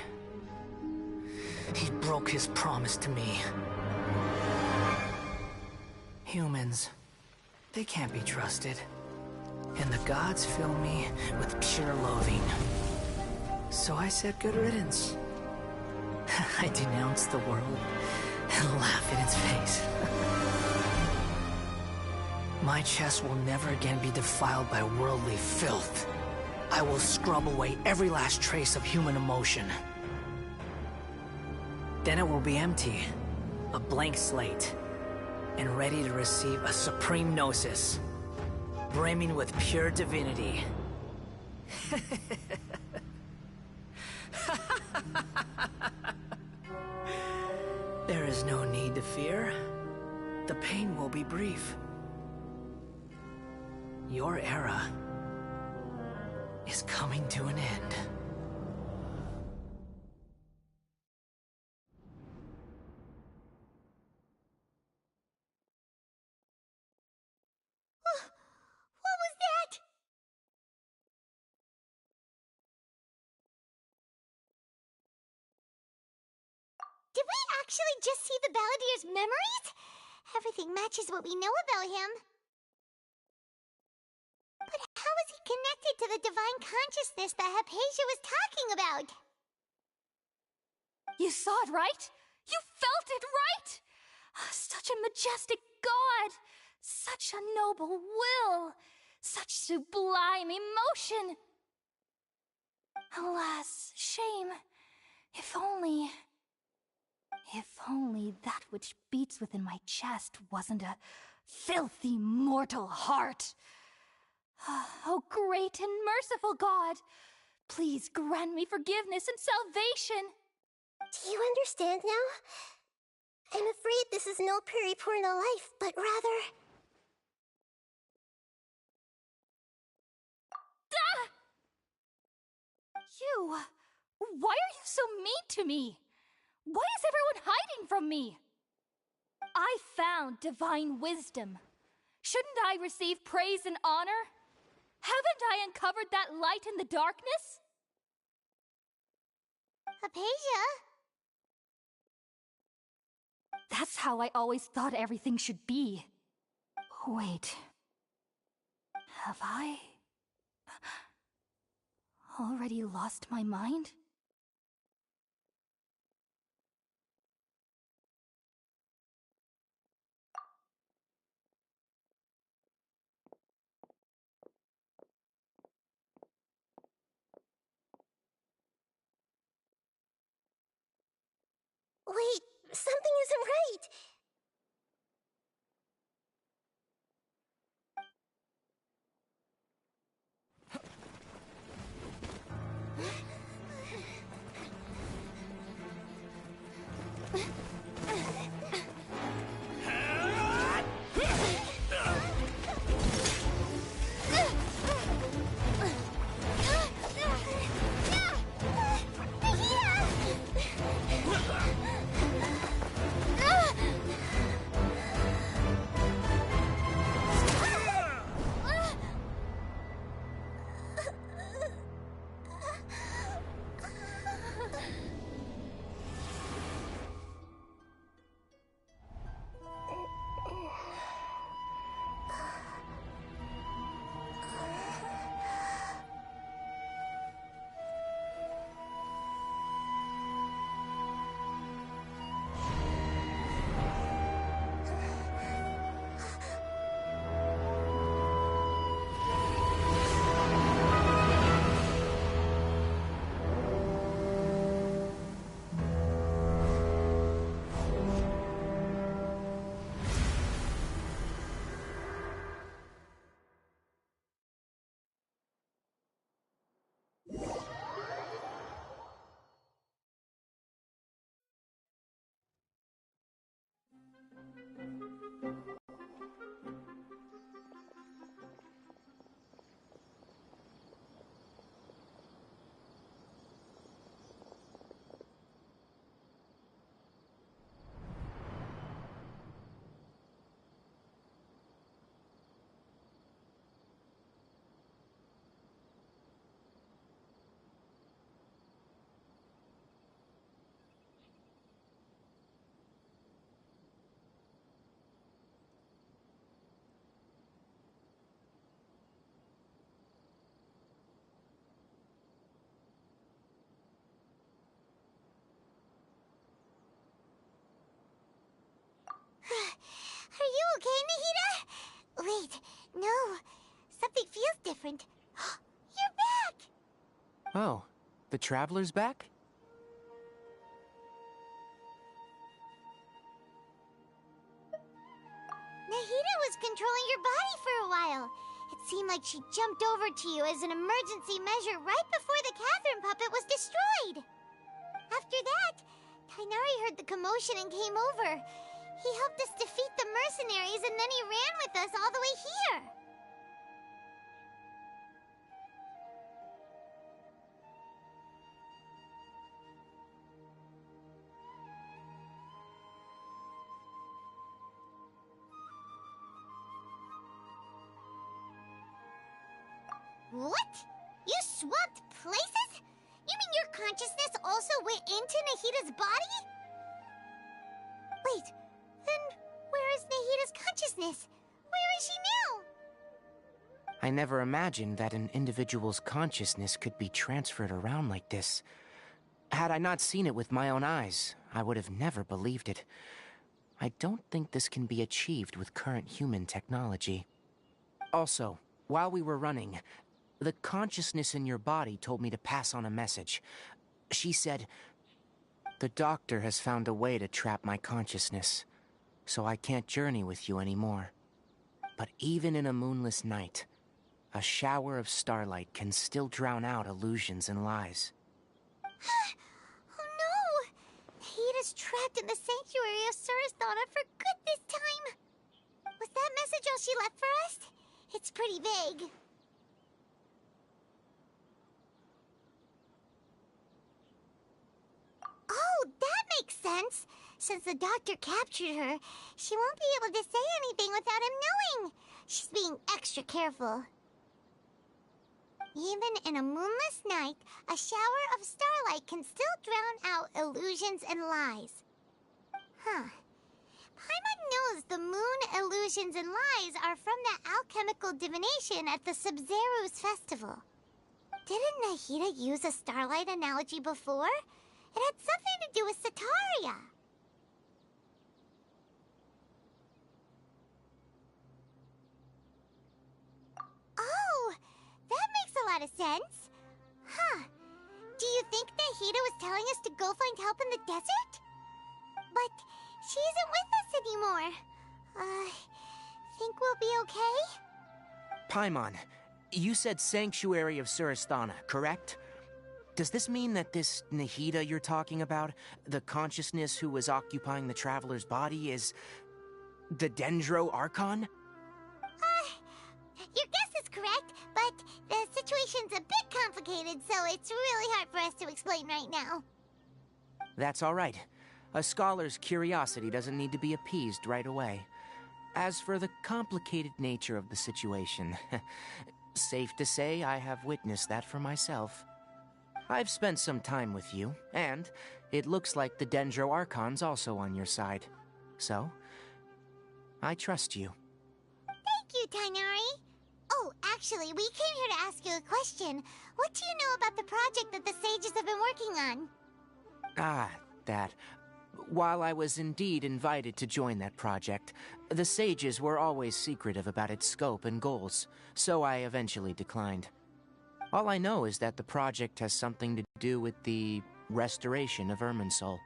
he broke his promise to me. Humans, they can't be trusted. And the gods fill me with pure loathing. So I said good riddance. I denounced the world and laughed in its face. My chest will never again be defiled by worldly filth. I will scrub away every last trace of human emotion. Then it will be empty, a blank slate, and ready to receive a supreme gnosis, brimming with pure divinity. There is no need to fear. The pain will be brief. Your era is coming to an end. What was that? Did we actually just see the Balladier's memories? Everything matches what we know about him. But how is he connected to the divine consciousness that Hypatia was talking about? You saw it, right? You felt it, right? Such a majestic god! Such a noble will! Such sublime emotion! Alas, shame. If only that which beats within my chest wasn't a filthy mortal heart. Oh, great and merciful God, please grant me forgiveness and salvation. Do you understand now? I'm afraid this is no Puripurna life, but rather... Ah! You! Why are you so mean to me? Why is everyone hiding from me? I found divine wisdom. Shouldn't I receive praise and honor? Haven't I uncovered that light in the darkness? Hypatia? That's how I always thought everything should be. Wait. Have I already lost my mind? Wait, something isn't right! Are you okay, Nahida? Wait, no. Something feels different. You're back! Oh, the Traveler's back? Nahida was controlling your body for a while. It seemed like she jumped over to you as an emergency measure right before the Catherine puppet was destroyed. After that, Tainari heard the commotion and came over. He helped us defeat the mercenaries and then he ran with us all the way here. What? You swapped places? You mean your consciousness also went into Nahida's body? Wait, then where is Nahida's consciousness? Where is she now? I never imagined that an individual's consciousness could be transferred around like this. Had I not seen it with my own eyes, I would have never believed it. I don't think this can be achieved with current human technology. Also, while we were running, the consciousness in your body told me to pass on a message. She said, "The doctor has found a way to trap my consciousness, so I can't journey with you anymore. But even in a moonless night, a shower of starlight can still drown out illusions and lies." Oh no! Nahida's trapped in the sanctuary of Surasthana for good this time. Was that message all she left for us? It's pretty vague. Oh, that makes sense. Since the doctor captured her, she won't be able to say anything without him knowing. She's being extra careful. Even in a moonless night, a shower of starlight can still drown out illusions and lies. Huh. Paimon knows the moon illusions and lies are from the alchemical divination at the Sub-Zero's festival. Didn't Nahida use a starlight analogy before? It had something to do with Sataria. Oh, that makes a lot of sense. Huh. Do you think Nahida was telling us to go find help in the desert? But she isn't with us anymore. Think we'll be okay? Paimon, you said Sanctuary of Surasthana, correct? Does this mean that this Nahida you're talking about, the consciousness who was occupying the traveler's body, is the Dendro Archon? Your guess is correct, but the situation's a bit complicated, so it's really hard for us to explain right now. That's all right. A scholar's curiosity doesn't need to be appeased right away. As for the complicated nature of the situation, safe to say I have witnessed that for myself. I've spent some time with you, and it looks like the Dendro Archon's also on your side. So, I trust you. Thank you, Tainari. Oh, actually, we came here to ask you a question. What do you know about the project that the sages have been working on? Ah, that. While I was indeed invited to join that project, the sages were always secretive about its scope and goals, so I eventually declined. All I know is that the project has something to do with the restoration of Irminsul.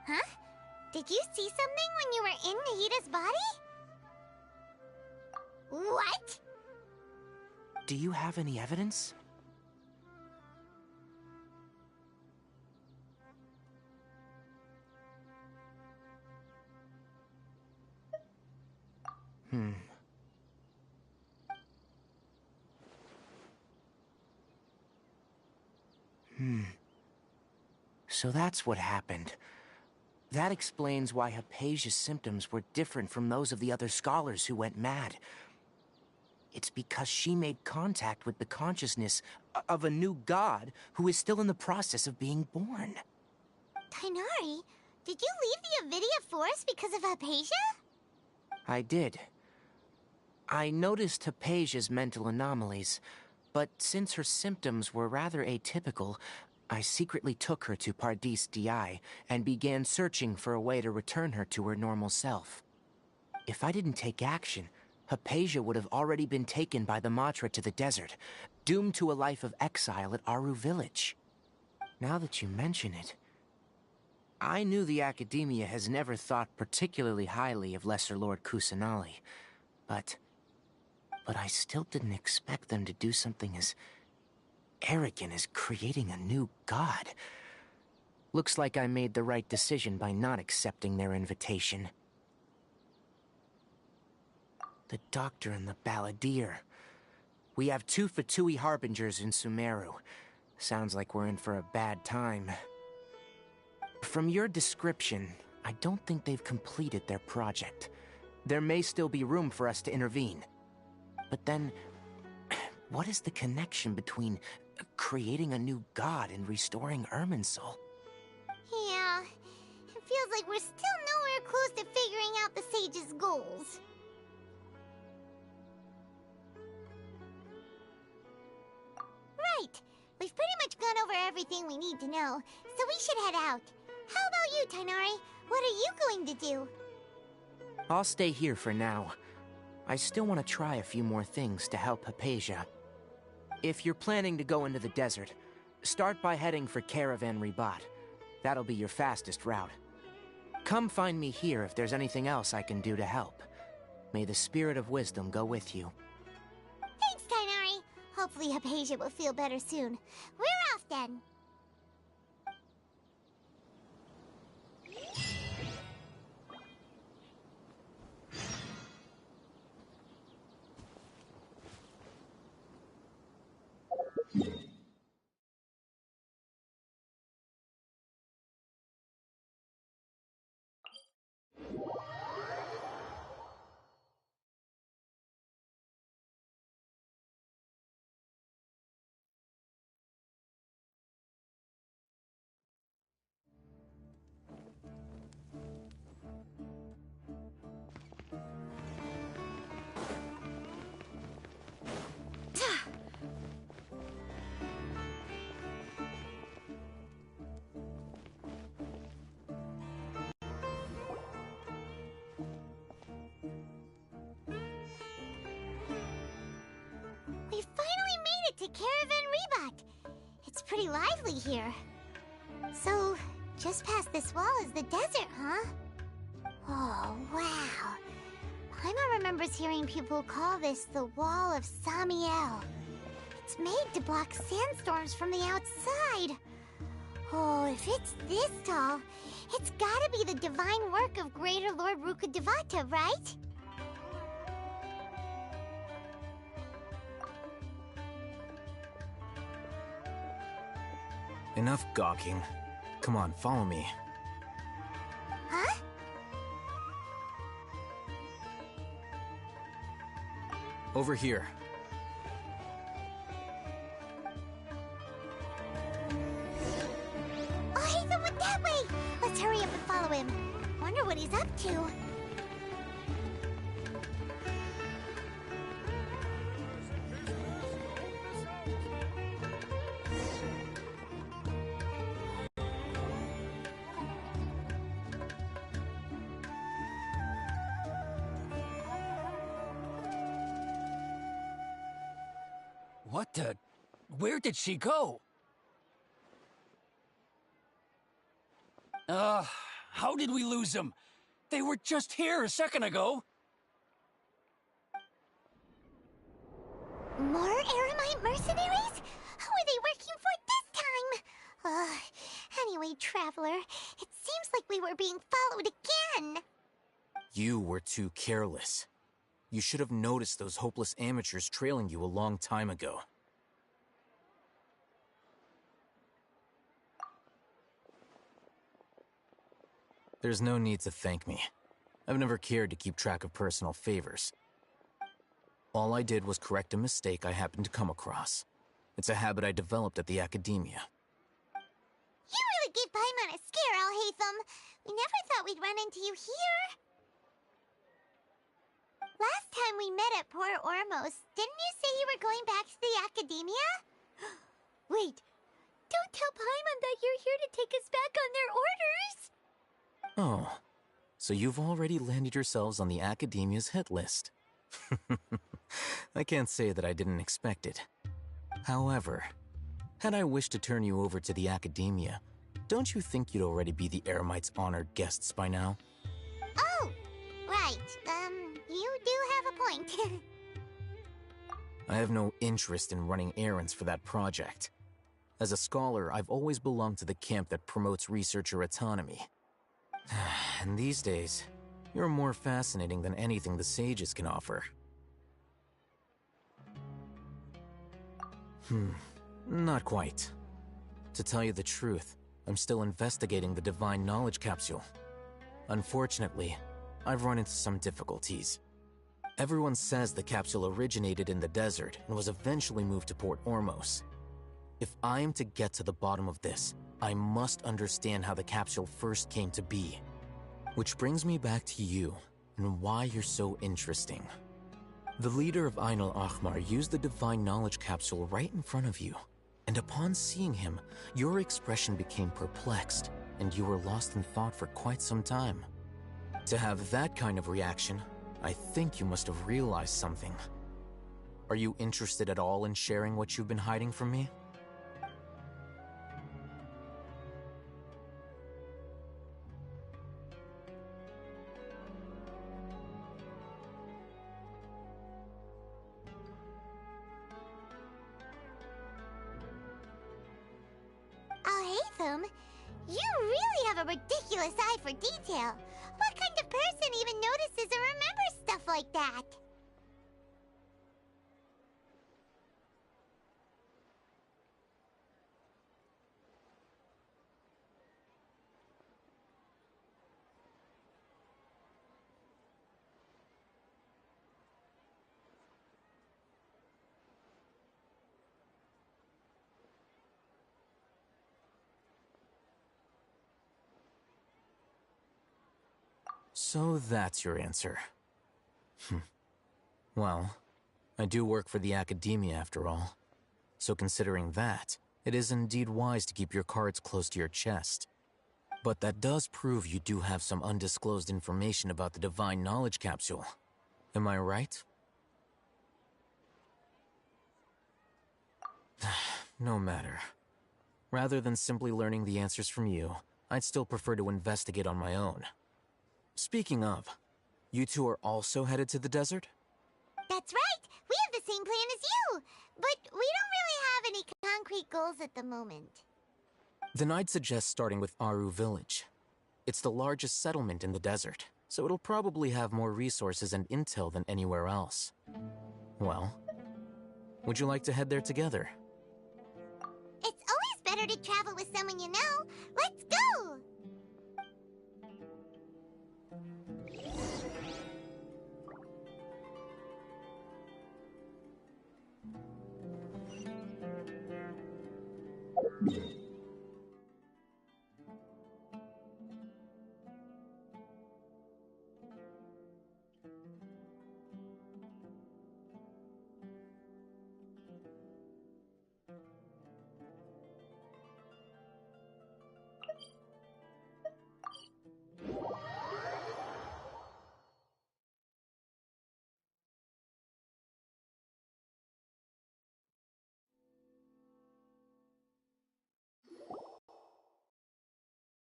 Huh? Did you see something when you were in Nahida's body? What? Do you have any evidence? So that's what happened. That explains why Hypatia's symptoms were different from those of the other scholars who went mad. It's because she made contact with the consciousness of a new god who is still in the process of being born. Tainari, did you leave the Avidia Forest because of Hypatia? I did. I noticed Hypatia's mental anomalies, but since her symptoms were rather atypical, I secretly took her to Pardis Di and began searching for a way to return her to her normal self. If I didn't take action, Hypatia would have already been taken by the Matra to the desert, doomed to a life of exile at Aru Village. Now that you mention it, I knew the Academia has never thought particularly highly of Lesser Lord Kusanali, but I still didn't expect them to do something as arrogant as creating a new god. Looks like I made the right decision by not accepting their invitation. The Doctor and the Balladeer. We have 2 Fatui Harbingers in Sumeru. Sounds like we're in for a bad time. From your description, I don't think they've completed their project. there may still be room for us to intervene. But then, what is the connection between creating a new god and restoring Irminsul? Yeah, it feels like we're still nowhere close to figuring out the sage's goals. Right. We've pretty much gone over everything we need to know, so we should head out. How about you, Tighnari? What are you going to do? I'll stay here for now. I still want to try a few more things to help Hypatia. If you're planning to go into the desert, start by heading for Caravan Ribat. That'll be your fastest route. Come find me here if there's anything else I can do to help. May the spirit of wisdom go with you. Thanks, Tighnari. Hopefully Hypatia will feel better soon. We're off then. We finally made it to Caravan Ribat. It's pretty lively here. So, just past this wall is the desert, huh? Oh, wow. Paimon remembers hearing people call this the Wall of Samiel. It's made to block sandstorms from the outside. Oh, if it's this tall, it's gotta be the divine work of Greater Lord Rukkhadevata, right? Enough gawking. Come on, follow me. Huh? Over here. Oh, Hatham went that way! Let's hurry up and follow him. Wonder what he's up to. What the... Where did she go? How did we lose them? They were just here a second ago. More Eremite mercenaries? Who are they working for this time? Anyway, Traveler, it seems like we were being followed again. You were too careless. You should have noticed those hopeless amateurs trailing you a long time ago. There's no need to thank me. I've never cared to keep track of personal favors. All I did was correct a mistake I happened to come across. It's a habit I developed at the Academia. You really gave Paimon a scare, Alhaitham. We never thought we'd run into you here. Last time we met at Port Ormos, didn't you say you were going back to the Academia? Wait, don't tell Paimon that you're here to take us back on their orders! Oh, so you've already landed yourselves on the Academia's hit list. I can't say that I didn't expect it. However, had I wished to turn you over to the Academia, don't you think you'd already be the Eremites' honored guests by now? Oh, right. You do have a point. I have no interest in running errands for that project. As a scholar, I've always belonged to the camp that promotes researcher autonomy. And these days, you're more fascinating than anything the sages can offer. Not quite. To tell you the truth, I'm still investigating the Divine Knowledge Capsule. Unfortunately, I've run into some difficulties. Everyone says the capsule originated in the desert and was eventually moved to Port Ormos. If I am to get to the bottom of this, I must understand how the capsule first came to be. Which brings me back to you and why you're so interesting. The leader of Ain al-Ahmar used the Divine Knowledge capsule right in front of you, and upon seeing him, your expression became perplexed, and you were lost in thought for quite some time. To have that kind of reaction, I think you must have realized something. Are you interested at all in sharing what you've been hiding from me? Alhaitham, you really have a ridiculous eye for detail. What kind of person even notices or remembers stuff like that? So that's your answer. Well, I do work for the Academia after all. So considering that, it is indeed wise to keep your cards close to your chest. But that does prove you do have some undisclosed information about the Divine Knowledge capsule. Am I right? No matter. Rather than simply learning the answers from you, I'd still prefer to investigate on my own. Speaking of, you two are also headed to the desert? That's right! We have the same plan as you! But we don't really have any concrete goals at the moment. Then I'd suggest starting with Aru Village. It's the largest settlement in the desert, so it'll probably have more resources and intel than anywhere else. Well, would you like to head there together? It's always better to travel with someone you know. Let's go!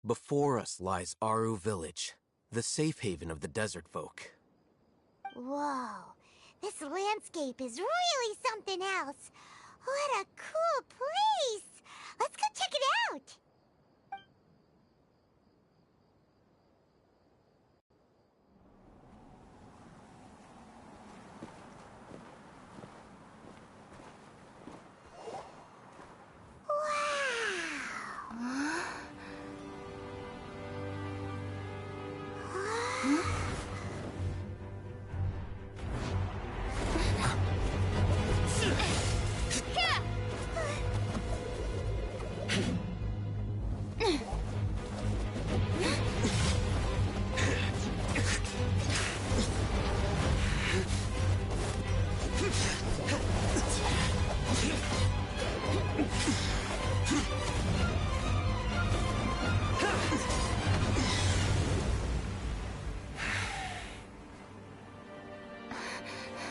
Before us lies Aru Village, the safe haven of the desert folk. Whoa, this landscape is really something else. What a cool place! Let's go check it out!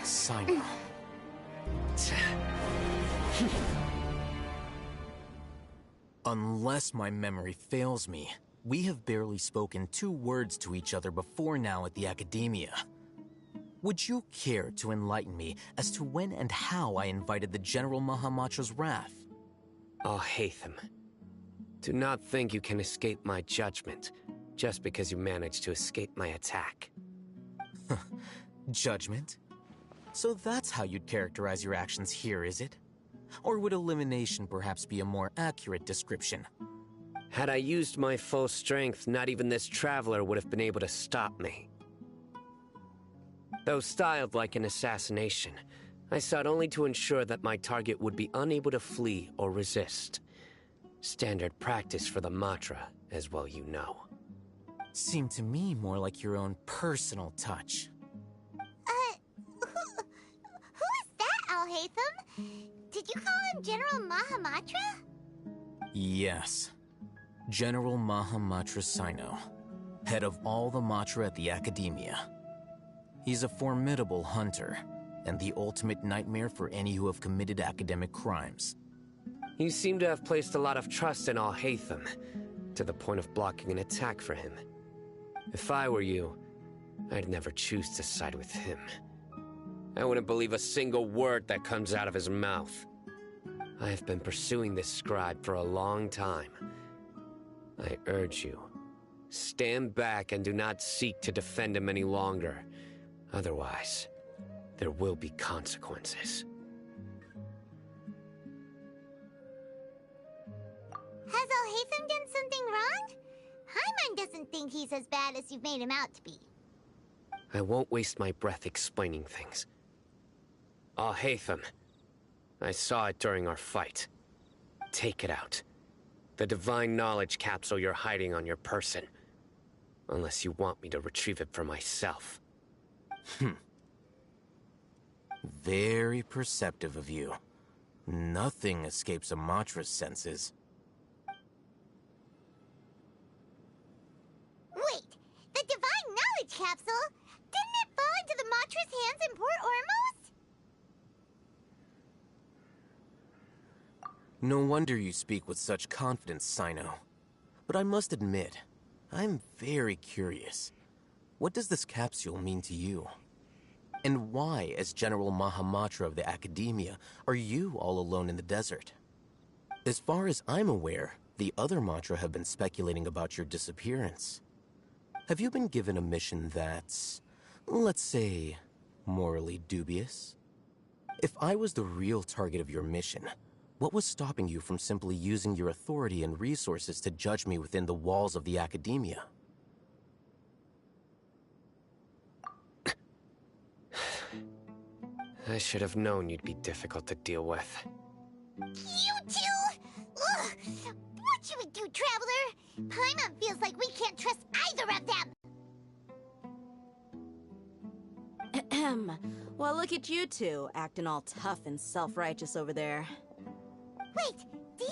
Simon. Unless my memory fails me, we have barely spoken 2 words to each other before now at the Academia. Would you care to enlighten me as to when and how I invited the General Mahamacho's wrath? Oh, Hatham. Do not think you can escape my judgment, just because you managed to escape my attack. Judgment? So that's how you'd characterize your actions here, is it? Or would elimination perhaps be a more accurate description? Had I used my full strength, not even this traveler would have been able to stop me. Though styled like an assassination, I sought only to ensure that my target would be unable to flee or resist. Standard practice for the Matra, as well you know. Seemed to me more like your own personal touch. Who is that, Alhaitham? Did you call him General Mahamatra? Yes. General Mahamatra Sino, head of all the Matra at the Academia. He's a formidable hunter, and the ultimate nightmare for any who have committed academic crimes. You seem to have placed a lot of trust in Alhaitham, to the point of blocking an attack for him. If I were you, I'd never choose to side with him. I wouldn't believe a single word that comes out of his mouth. I have been pursuing this scribe for a long time. I urge you, stand back and do not seek to defend him any longer. Otherwise, there will be consequences. Has Alhaitham done something wrong? Paimon doesn't think he's as bad as you've made him out to be. I won't waste my breath explaining things. Alhaitham, I saw it during our fight. Take it out. The divine knowledge capsule you're hiding on your person. Unless you want me to retrieve it for myself. Very perceptive of you. Nothing escapes a Matra's senses. Wait, the divine knowledge capsule? Didn't it fall into the Matra's hands in Port Ormos? No wonder you speak with such confidence, Sino. But I must admit, I'm very curious. What does this capsule mean to you? And why, as General Mahamatra of the Academia, are you all alone in the desert? As far as I'm aware, the other Matra have been speculating about your disappearance. Have you been given a mission that's, let's say, morally dubious? If I was the real target of your mission, what was stopping you from simply using your authority and resources to judge me within the walls of the Academia? I should have known you'd be difficult to deal with. You two? Ugh. What should we do, Traveler? Paimon feels like we can't trust either of them. Well, look at you two, acting all tough and self-righteous over there. Wait, Dia?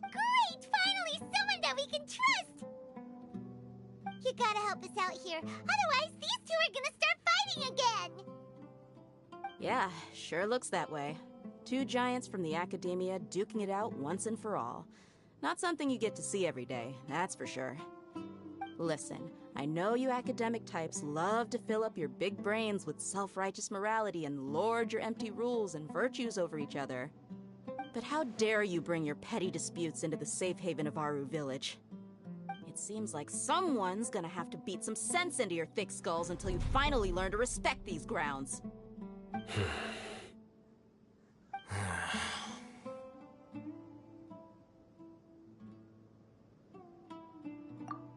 Great! Finally, someone that we can trust! You gotta help us out here, otherwise these two are gonna start fighting again! Yeah, sure looks that way. Two giants from the Academia duking it out once and for all. Not something you get to see every day, that's for sure. Listen, I know you academic types love to fill up your big brains with self-righteous morality and lord your empty rules and virtues over each other. But how dare you bring your petty disputes into the safe haven of Aru Village? It seems like someone's gonna have to beat some sense into your thick skulls until you finally learn to respect these grounds.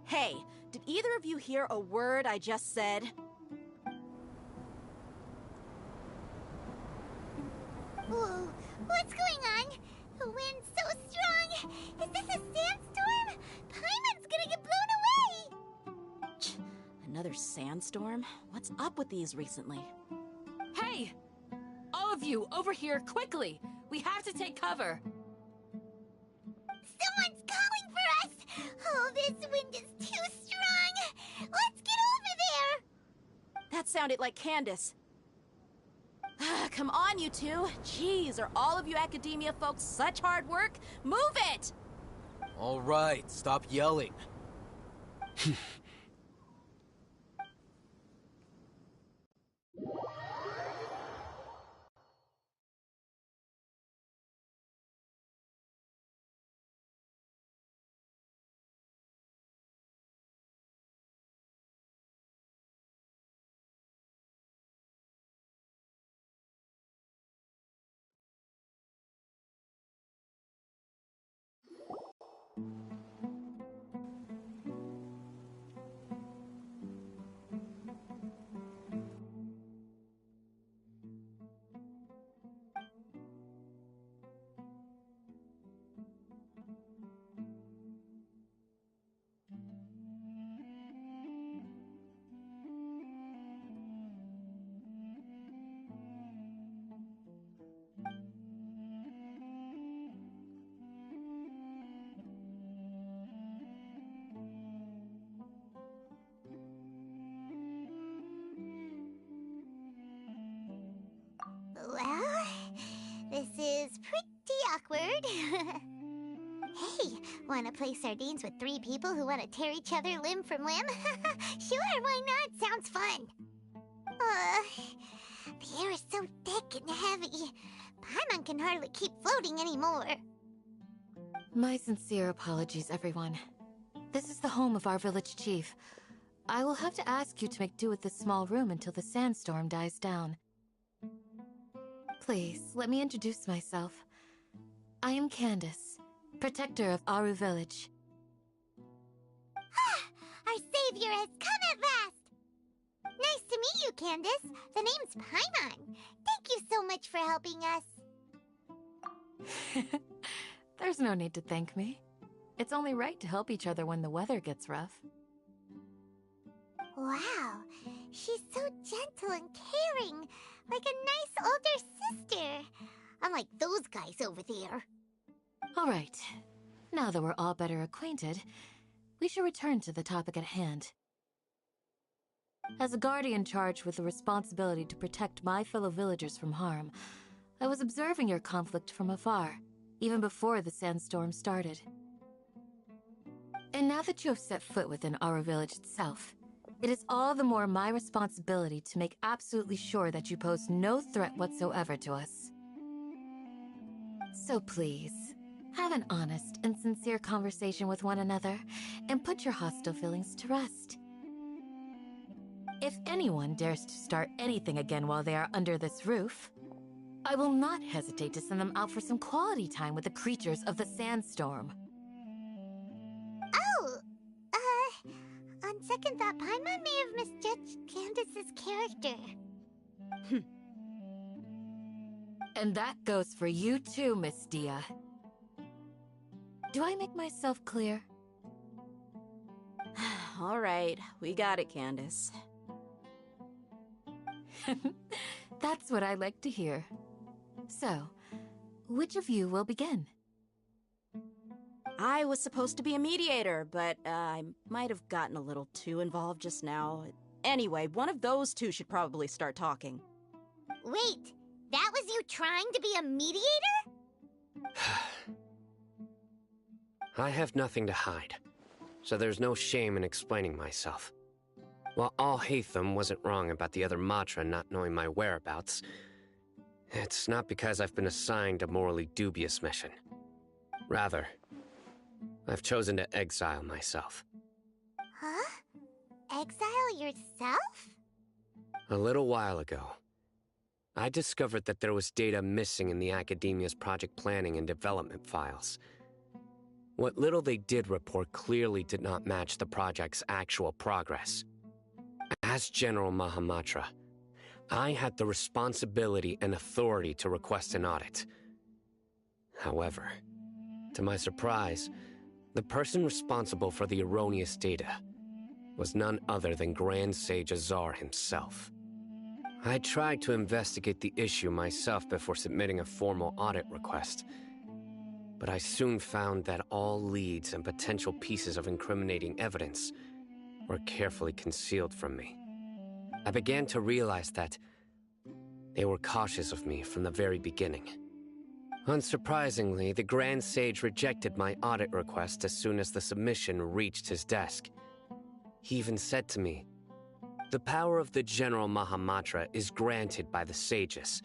Hey, did either of you hear a word I just said? Whoa, what's going on? The wind's so strong! Is this a sandstorm? Paimon's gonna get blown away! Another sandstorm? What's up with these recently? Hey! All of you, over here, quickly! We have to take cover! Someone's calling for us! Oh, this wind is too strong! Let's get over there! That sounded like Candace. Come on, you two. Jeez, are all of you Academia folks such hard work? Move it! All right, stop yelling. pretty awkward. Hey, wanna play sardines with 3 people who wanna tear each other limb from limb? Sure, why not? Sounds fun. The air is so thick and heavy. Paimon can hardly keep floating anymore. My sincere apologies, everyone. This is the home of our village chief. I will have to ask you to make do with this small room until the sandstorm dies down. Please, let me introduce myself. I am Candace, protector of Aru Village. Our savior has come at last! Nice to meet you, Candace. The name's Paimon. Thank you so much for helping us. There's no need to thank me. It's only right to help each other when the weather gets rough. Wow, she's so gentle and caring, like a nice older sister. Unlike those guys over there. All right. Now that we're all better acquainted, we should return to the topic at hand. As a guardian charged with the responsibility to protect my fellow villagers from harm, I was observing your conflict from afar, even before the sandstorm started. And now that you have set foot within our village itself, it is all the more my responsibility to make absolutely sure that you pose no threat whatsoever to us. So please, have an honest and sincere conversation with one another, and put your hostile feelings to rest. If anyone dares to start anything again while they are under this roof, I will not hesitate to send them out for some quality time with the creatures of the sandstorm. On second thought, Paimon may have misjudged Candace's character. And that goes for you too, Miss Dia. Do I make myself clear? All right, we got it, Candace. That's what I like to hear. So, which of you will begin? I was supposed to be a mediator, but I might have gotten a little too involved just now. Anyway, one of those two should probably start talking. Wait, that was you trying to be a mediator? I have nothing to hide, so there's no shame in explaining myself. While Alhaitham wasn't wrong about the other Matra not knowing my whereabouts, it's not because I've been assigned a morally dubious mission. Rather, I've chosen to exile myself. Huh? Exile yourself? A little while ago, I discovered that there was data missing in the Academia's project planning and development files. What little they did report clearly did not match the project's actual progress. As General Mahamatra, I had the responsibility and authority to request an audit. However, to my surprise, the person responsible for the erroneous data was none other than Grand Sage Azar himself. I tried to investigate the issue myself before submitting a formal audit request, but I soon found that all leads and potential pieces of incriminating evidence were carefully concealed from me. I began to realize that they were cautious of me from the very beginning. Unsurprisingly, the Grand Sage rejected my audit request as soon as the submission reached his desk. He even said to me, "The power of the General Mahamatra is granted by the sages.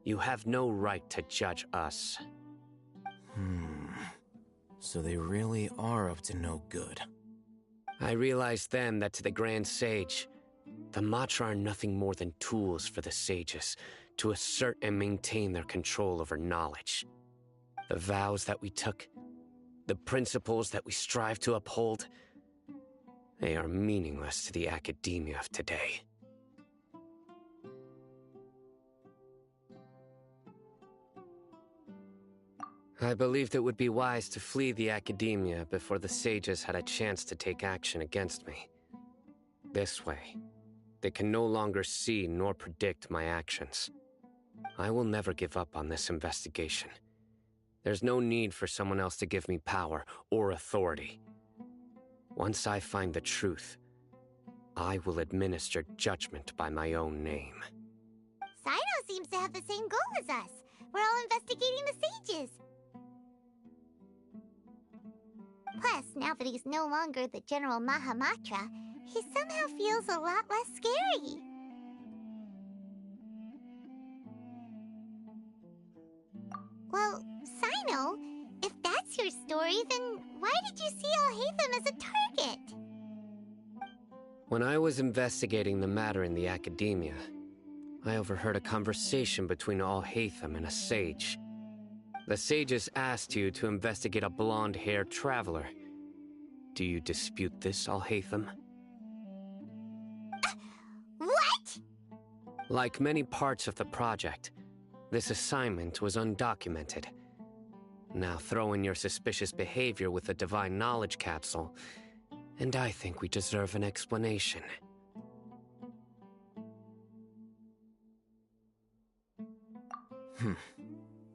You have no right to judge us." So they really are up to no good. I realized then that to the Grand Sage, the Matra are nothing more than tools for the sages to assert and maintain their control over knowledge. The vows that we took, the principles that we strive to uphold, they are meaningless to the academia of today. I believed it would be wise to flee the academia before the sages had a chance to take action against me. This way, they can no longer see nor predict my actions. I will never give up on this investigation. There's no need for someone else to give me power or authority. Once I find the truth, I will administer judgment by my own name. Saito seems to have the same goal as us. We're we're all investigating the sages. Plus, now that he's no longer the General Mahamatra, he somehow feels a lot less scary. Well, Sino, if that's your story, then why did you see Alhaitham as a target? When I was investigating the matter in the academia, I overheard a conversation between Alhaitham and a sage. The sages asked you to investigate a blonde-haired traveler. Do you dispute this, Alhaitham? What? Like many parts of the project, this assignment was undocumented. Now throw in your suspicious behavior with the Divine Knowledge Capsule, and I think we deserve an explanation.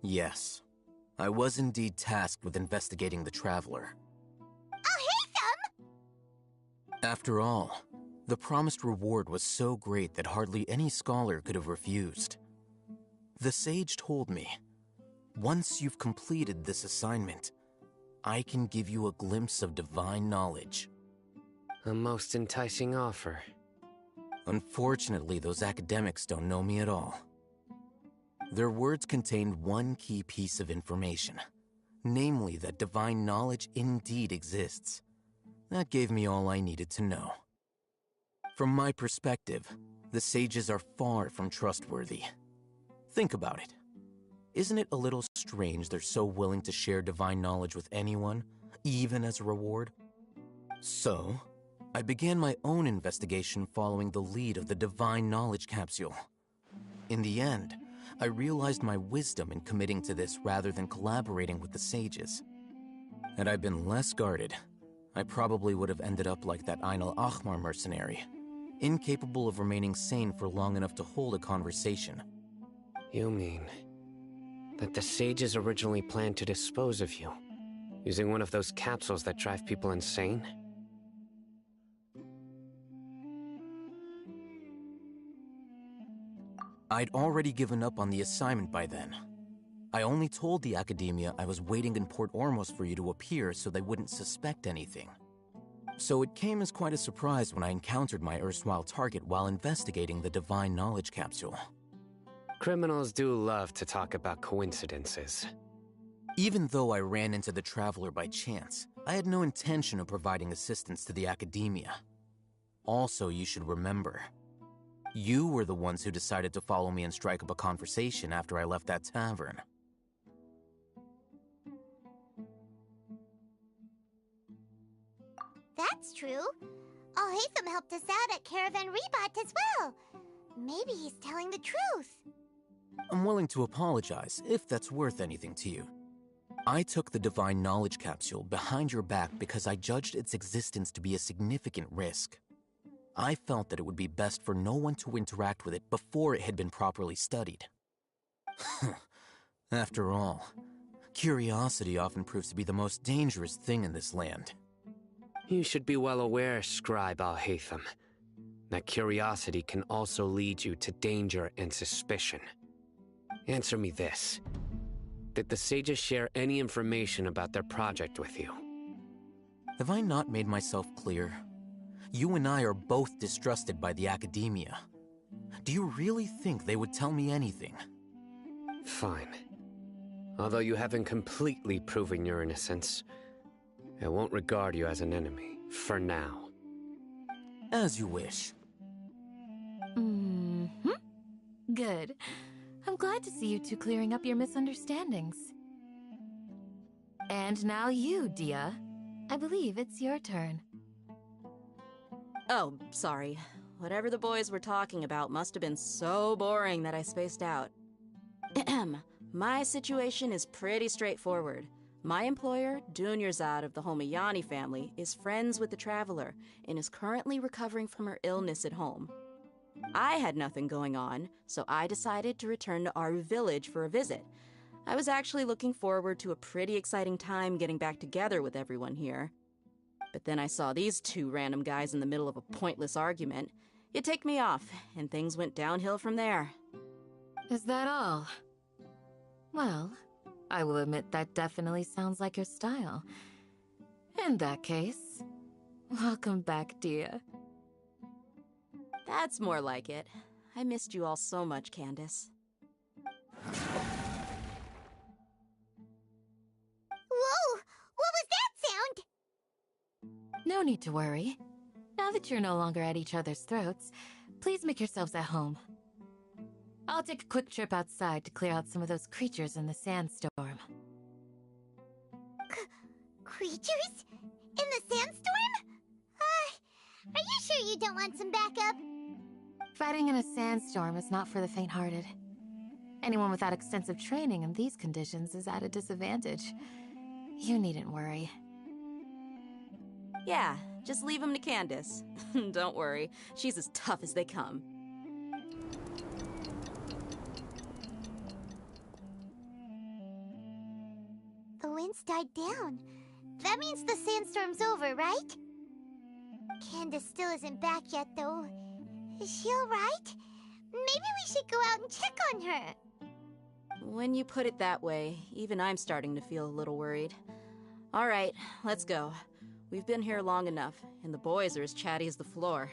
Yes. I was indeed tasked with investigating the Traveler. Alhaitham! After all, the promised reward was so great that hardly any scholar could have refused. The sage told me, once you've completed this assignment, I can give you a glimpse of divine knowledge. A most enticing offer. Unfortunately, those academics don't know me at all. Their words contained one key piece of information, namely that divine knowledge indeed exists. That gave me all I needed to know. From my perspective, the sages are far from trustworthy. Think about it. Isn't it a little strange they're so willing to share divine knowledge with anyone, even as a reward? So, I began my own investigation following the lead of the Divine Knowledge Capsule. In the end, I realized my wisdom in committing to this rather than collaborating with the sages. Had I been less guarded, I probably would have ended up like that Ain al-Ahmar mercenary, incapable of remaining sane for long enough to hold a conversation. You mean that the sages originally planned to dispose of you, using one of those capsules that drive people insane? I'd already given up on the assignment by then. I only told the Academia I was waiting in Port Ormos for you to appear so they wouldn't suspect anything. So it came as quite a surprise when I encountered my erstwhile target while investigating the Divine Knowledge Capsule. Criminals do love to talk about coincidences. Even though I ran into the Traveler by chance, I had no intention of providing assistance to the Academia. Also, you should remember, you were the ones who decided to follow me and strike up a conversation after I left that tavern. That's true. Alhaitham helped us out at Caravan Rebat as well. Maybe he's telling the truth. I'm willing to apologize, if that's worth anything to you. I took the Divine Knowledge Capsule behind your back because I judged its existence to be a significant risk. I felt that it would be best for no one to interact with it before it had been properly studied. After all, curiosity often proves to be the most dangerous thing in this land. You should be well aware, Scribe Alhaitham, that curiosity can also lead you to danger and suspicion. Answer me this. Did the sages share any information about their project with you? Have I not made myself clear? You and I are both distrusted by the Academia. Do you really think they would tell me anything? Fine. Although you haven't completely proven your innocence, I won't regard you as an enemy, for now. As you wish. Mm-hmm. Good. I'm glad to see you two clearing up your misunderstandings. And now you, Dia. I believe it's your turn. Oh, sorry. Whatever the boys were talking about must have been so boring that I spaced out. My situation is pretty straightforward. My employer, Dunyarzad of the Homayani family, is friends with the Traveler and is currently recovering from her illness at home. I had nothing going on, so I decided to return to Aru village for a visit. I was actually looking forward to a pretty exciting time getting back together with everyone here. But then I saw these two random guys in the middle of a pointless argument. It ticked me off, and things went downhill from there. Is that all? Well, I will admit that definitely sounds like your style. In that case, welcome back, dear. That's more like it. I missed you all so much, Candace. Whoa! What was that sound? No need to worry. Now that you're no longer at each other's throats, please make yourselves at home. I'll take a quick trip outside to clear out some of those creatures in the sandstorm. Creatures? In the sandstorm? Are you sure you don't want some backup? Fighting in a sandstorm is not for the faint-hearted. Anyone without extensive training in these conditions is at a disadvantage. You needn't worry. Yeah, just leave him to Candace. Don't worry, she's as tough as they come. The wind's died down. That means the sandstorm's over, right? Candace still isn't back yet, though. Is she alright? Maybe we should go out and check on her. When you put it that way, even I'm starting to feel a little worried. All right, let's go. We've been here long enough, and the boys are as chatty as the floor.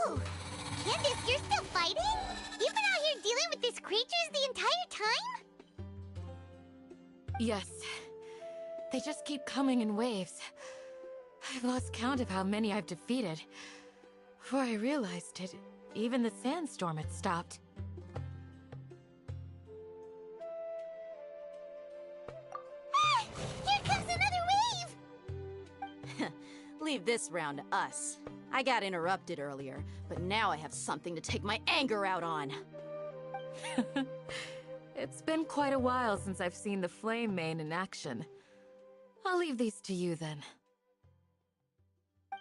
Oh, Candace, you're still fighting? You've been out here dealing with these creatures the entire time? Yes. They just keep coming in waves. I've lost count of how many I've defeated. Before I realized it, even the sandstorm had stopped. Ah! Here comes another wave! Leave this round to us. I got interrupted earlier, but now I have something to take my anger out on. It's been quite a while since I've seen the Flame Mane in action. I'll leave these to you then.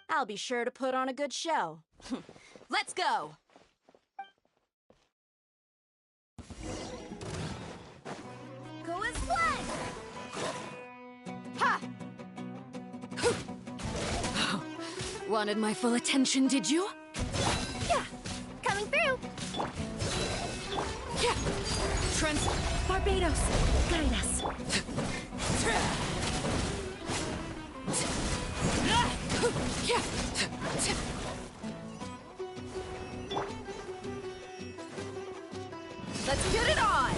I'll be sure to put on a good show. Let's go! Go as one! Ha! Wanted my full attention, did you? Yeah, coming through! Yeah! Trent, Barbados, guide us! Let's get it on!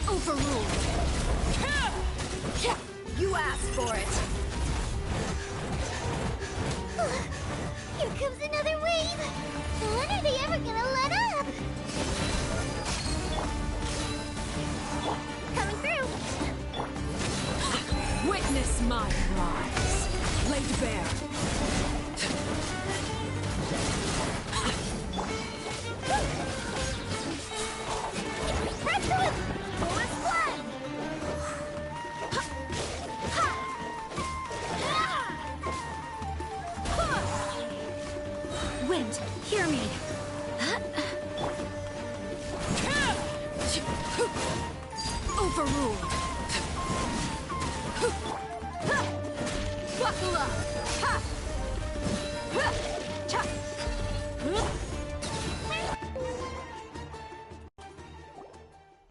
Overruled! asked for it! Here comes another wave! When are they ever gonna let up? Coming through! Witness my rise, laid bare. Let's do it! Fullest flag! Wind, hear me! Overruled. Buckle up! Ha! Cha!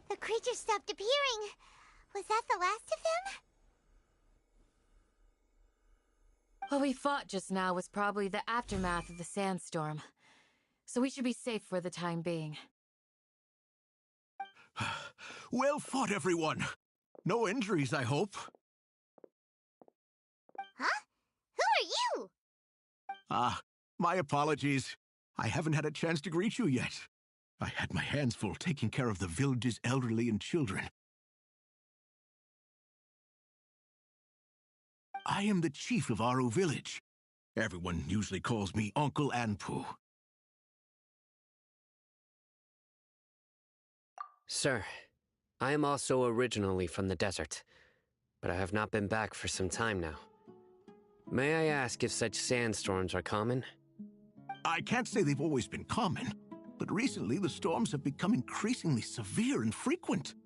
The creature stopped appearing. Was that the last of them? What we fought just now was probably the aftermath of the sandstorm. So we should be safe for the time being. Well fought, everyone. No injuries, I hope. Huh? Who are you? Ah, my apologies. I haven't had a chance to greet you yet. I had my hands full taking care of the village's elderly and children. I am the chief of Aru village. Everyone usually calls me Uncle Anpu. Sir, I am also originally from the desert, but I have not been back for some time now. May I ask if such sandstorms are common? I can't say they've always been common, but recently the storms have become increasingly severe and frequent.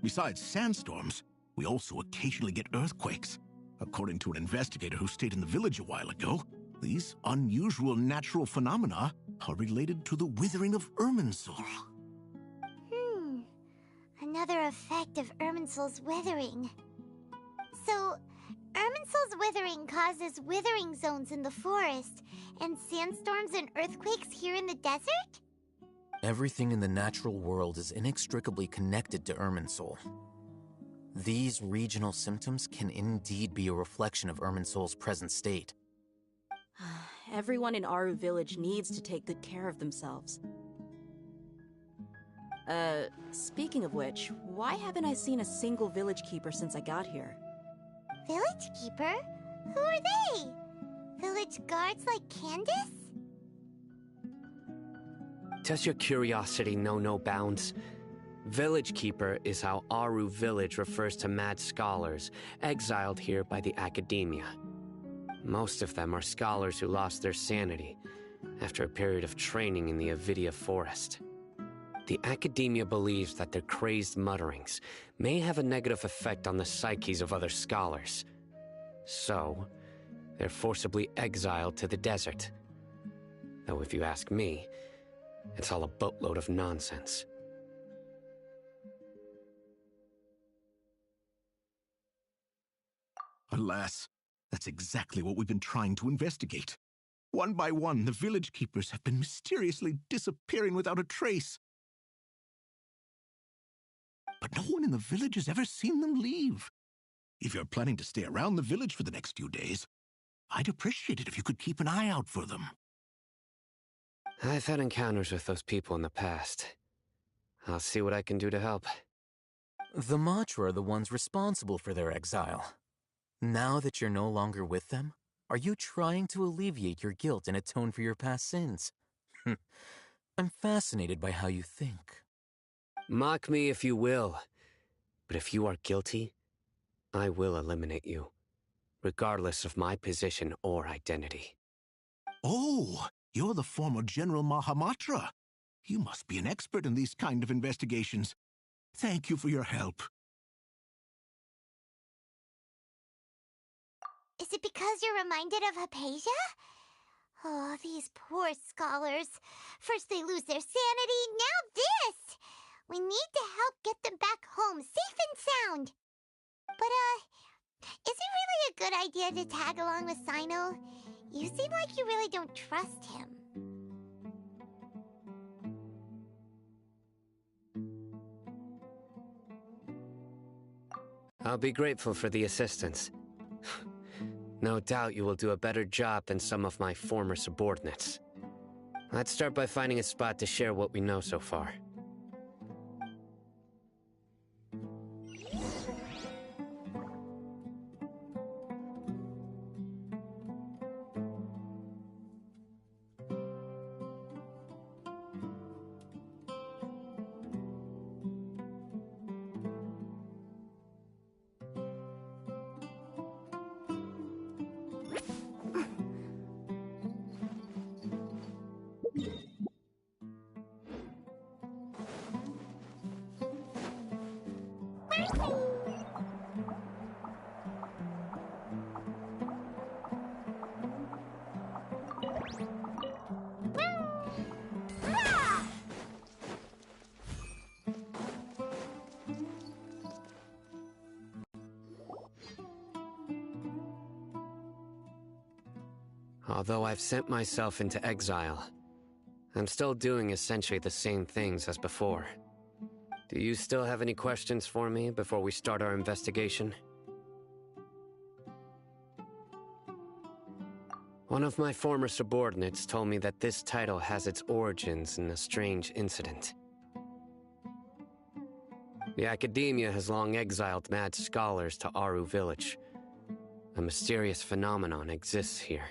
Besides sandstorms, we also occasionally get earthquakes. According to an investigator who stayed in the village a while ago, these unusual natural phenomena are related to the withering of Irminsul. Another effect of Irminsul's withering. So, Irminsul's withering causes withering zones in the forest, and sandstorms and earthquakes here in the desert? Everything in the natural world is inextricably connected to Irminsul. These regional symptoms can indeed be a reflection of Irminsul's present state. Everyone in Aru village needs to take good care of themselves. Speaking of which, why haven't I seen a single village keeper since I got here? Village keeper? Who are they? Village guards like Candace? Does your curiosity know no bounds? Village Keeper is how Aru village refers to mad scholars exiled here by the academia. Most of them are scholars who lost their sanity after a period of training in the Avidia forest. The academia believes that their crazed mutterings may have a negative effect on the psyches of other scholars. So, they're forcibly exiled to the desert. Though if you ask me, it's all a boatload of nonsense. Alas, that's exactly what we've been trying to investigate. One by one, the village keepers have been mysteriously disappearing without a trace. But no one in the village has ever seen them leave. If you're planning to stay around the village for the next few days, I'd appreciate it if you could keep an eye out for them. I've had encounters with those people in the past. I'll see what I can do to help. The Matra are the ones responsible for their exile. Now that you're no longer with them, are you trying to alleviate your guilt and atone for your past sins? I'm fascinated by how you think. Mock me if you will, but if you are guilty, I will eliminate you, regardless of my position or identity. Oh, you're the former General Mahamatra. You must be an expert in these kind of investigations. Thank you for your help. Is it because you're reminded of Hypatia? Oh, these poor scholars. First they lose their sanity, now this! We need to help get them back home, safe and sound. But, is it really a good idea to tag along with Sino? You seem like you really don't trust him. I'll be grateful for the assistance. No doubt you will do a better job than some of my former subordinates. Let's start by finding a spot to share what we know so far. Although I've sent myself into exile, I'm still doing essentially the same things as before. Do you still have any questions for me before we start our investigation? One of my former subordinates told me that this title has its origins in a strange incident. The Academia has long exiled mad scholars to Aru Village. A mysterious phenomenon exists here.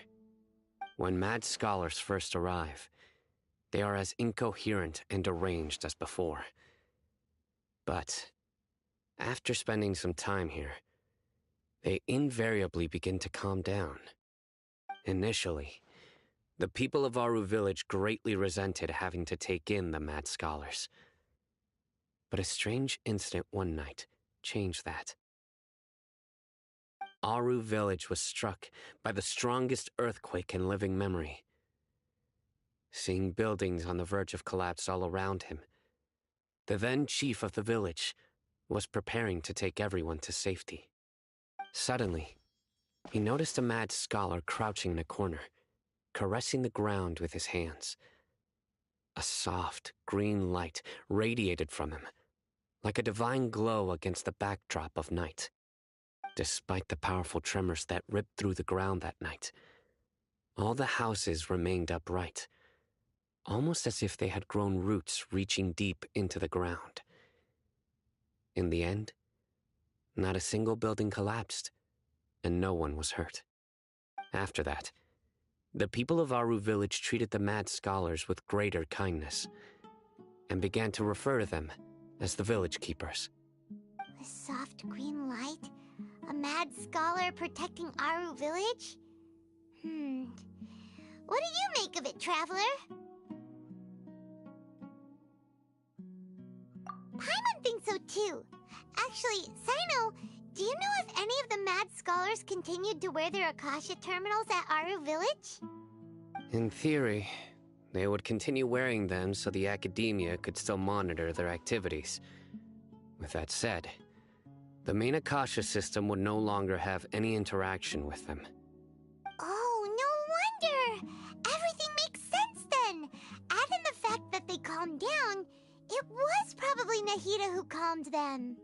When mad scholars first arrive, they are as incoherent and deranged as before. But after spending some time here, they invariably begin to calm down. Initially, the people of Aru Village greatly resented having to take in the mad scholars. But a strange incident one night changed that. Aru Village was struck by the strongest earthquake in living memory. Seeing buildings on the verge of collapse all around him, the then chief of the village was preparing to take everyone to safety. Suddenly, he noticed a mad scholar crouching in a corner, caressing the ground with his hands. A soft, green light radiated from him, like a divine glow against the backdrop of night. Despite the powerful tremors that ripped through the ground that night, all the houses remained upright, almost as if they had grown roots reaching deep into the ground. In the end, not a single building collapsed, and no one was hurt. After that, the people of Aru Village treated the mad scholars with greater kindness, and began to refer to them as the village keepers. A soft green light? A mad scholar protecting Aru Village? What do you make of it, Traveler? Paimon thinks so too. Actually, Sino, do you know if any of the mad scholars continued to wear their Akasha terminals at Aru Village? In theory, they would continue wearing them so the Academia could still monitor their activities. With that said, the main Akasha system would no longer have any interaction with them. Oh, no wonder! Everything makes sense then! Add in the fact that they calmed down, it was probably Nahida who calmed them.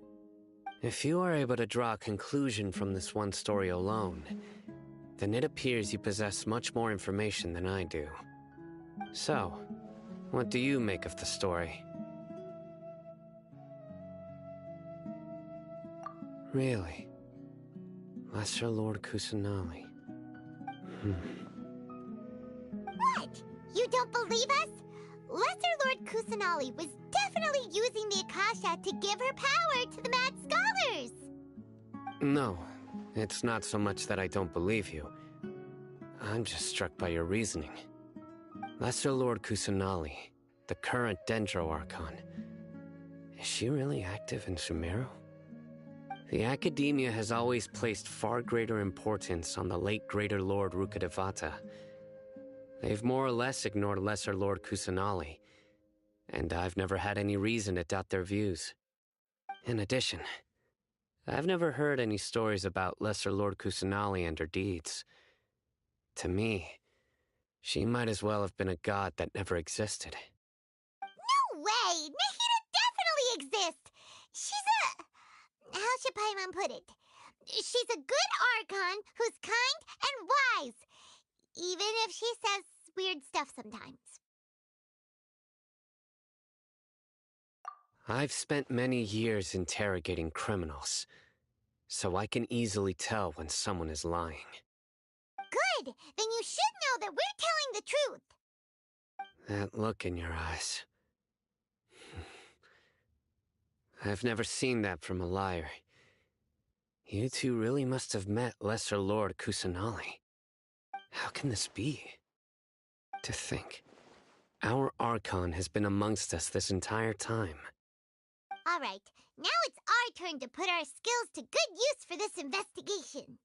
If you are able to draw a conclusion from this one story alone, then it appears you possess much more information than I do. So, what do you make of the story? Really? Lesser Lord Kusanali. What? You don't believe us? Lesser Lord Kusanali was definitely using the Akasha to give her power to the mad scholars! No, it's not so much that I don't believe you. I'm just struck by your reasoning. Lesser Lord Kusanali, the current Dendro Archon, is she really active in Sumeru? The Academia has always placed far greater importance on the late Greater Lord Rukkhadevata. They've more or less ignored Lesser Lord Kusanali, and I've never had any reason to doubt their views. In addition, I've never heard any stories about Lesser Lord Kusanali and her deeds. To me, she might as well have been a god that never existed. No way! Nahida definitely exists! She's a... how should Paimon put it? She's a good Archon who's kind and wise, even if she says weird stuff sometimes. I've spent many years interrogating criminals, so I can easily tell when someone is lying. Good! Then you should know that we're telling the truth. That look in your eyes. I've never seen that from a liar. You two really must have met Lesser Lord Kusanali. How can this be? To think, our Archon has been amongst us this entire time. All right, now it's our turn to put our skills to good use for this investigation.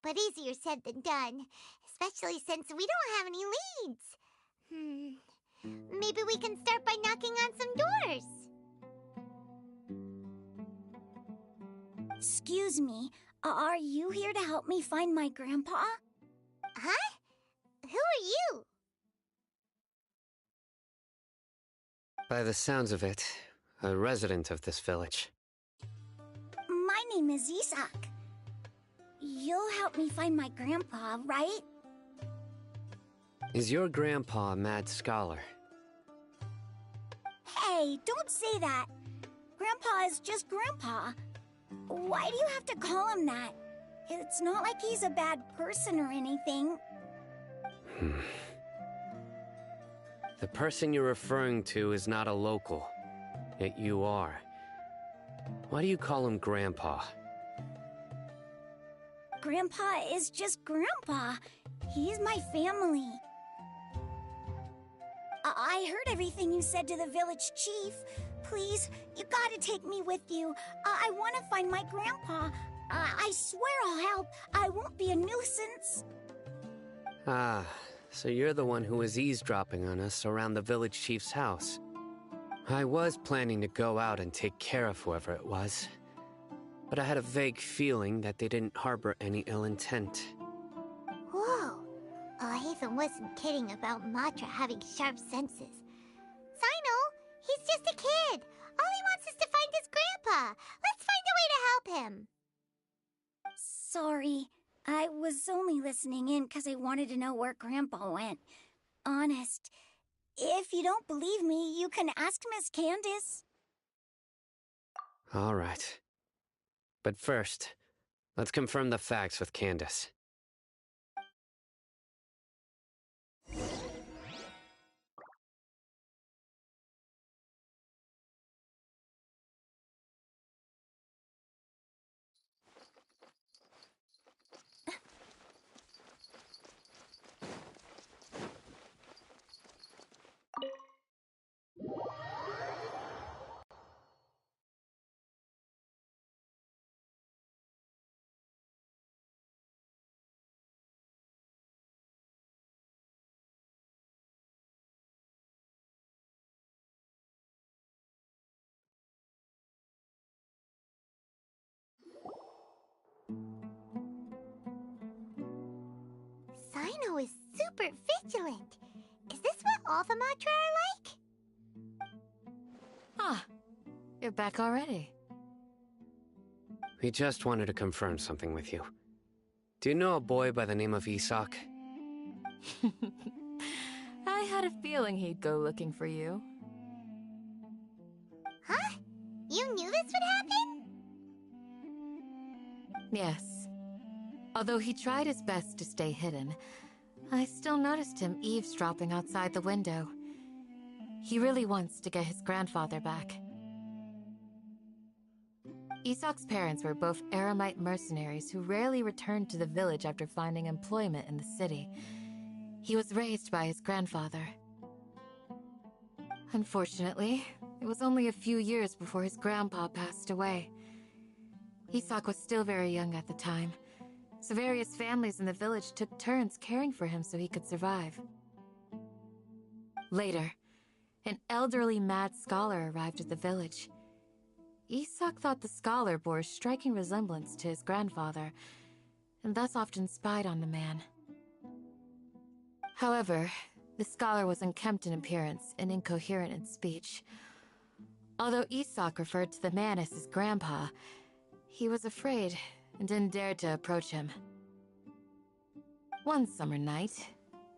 But easier said than done, especially since we don't have any leads. Maybe we can start by knocking on some doors. Excuse me, are you here to help me find my grandpa? Huh? Who are you? By the sounds of it, a resident of this village. My name is Isak. You'll help me find my grandpa, right? Is your grandpa a mad scholar? Hey, don't say that. Grandpa is just Grandpa. Why do you have to call him that? It's not like he's a bad person or anything. The person you're referring to is not a local, yet you are. Why do you call him Grandpa? Grandpa is just Grandpa. He's my family. I heard everything you said to the village chief. Please, you gotta take me with you. I want to find my grandpa. I swear I'll help. I won't be a nuisance. Ah, so you're the one who was eavesdropping on us around the village chief's house. I was planning to go out and take care of whoever it was, but I had a vague feeling that they didn't harbor any ill intent. Whoa. Hatham wasn't kidding about Matra having sharp senses. Sino, he's just a kid. All he wants is to find his grandpa. Let's find a way to help him. Sorry, I was only listening in because I wanted to know where Grandpa went. Honest. If you don't believe me, you can ask Miss Candace. All right. But first, let's confirm the facts with Candace. Sino is super vigilant. Is this what all the Matra are like? Ah, you're back already. We just wanted to confirm something with you. Do you know a boy by the name of Isak? I had a feeling he'd go looking for you. Huh? You knew this would happen? Yes. Although he tried his best to stay hidden, I still noticed him eavesdropping outside the window. He really wants to get his grandfather back. Isak's parents were both Aramite mercenaries who rarely returned to the village after finding employment in the city. He was raised by his grandfather. Unfortunately, it was only a few years before his grandpa passed away. Isak was still very young at the time, so various families in the village took turns caring for him so he could survive. Later, an elderly mad scholar arrived at the village. Isak thought the scholar bore a striking resemblance to his grandfather, and thus often spied on the man. However, The scholar was unkempt in appearance and incoherent in speech. Although Isak referred to the man as his grandpa, he was afraid and didn't dare to approach him. One summer night,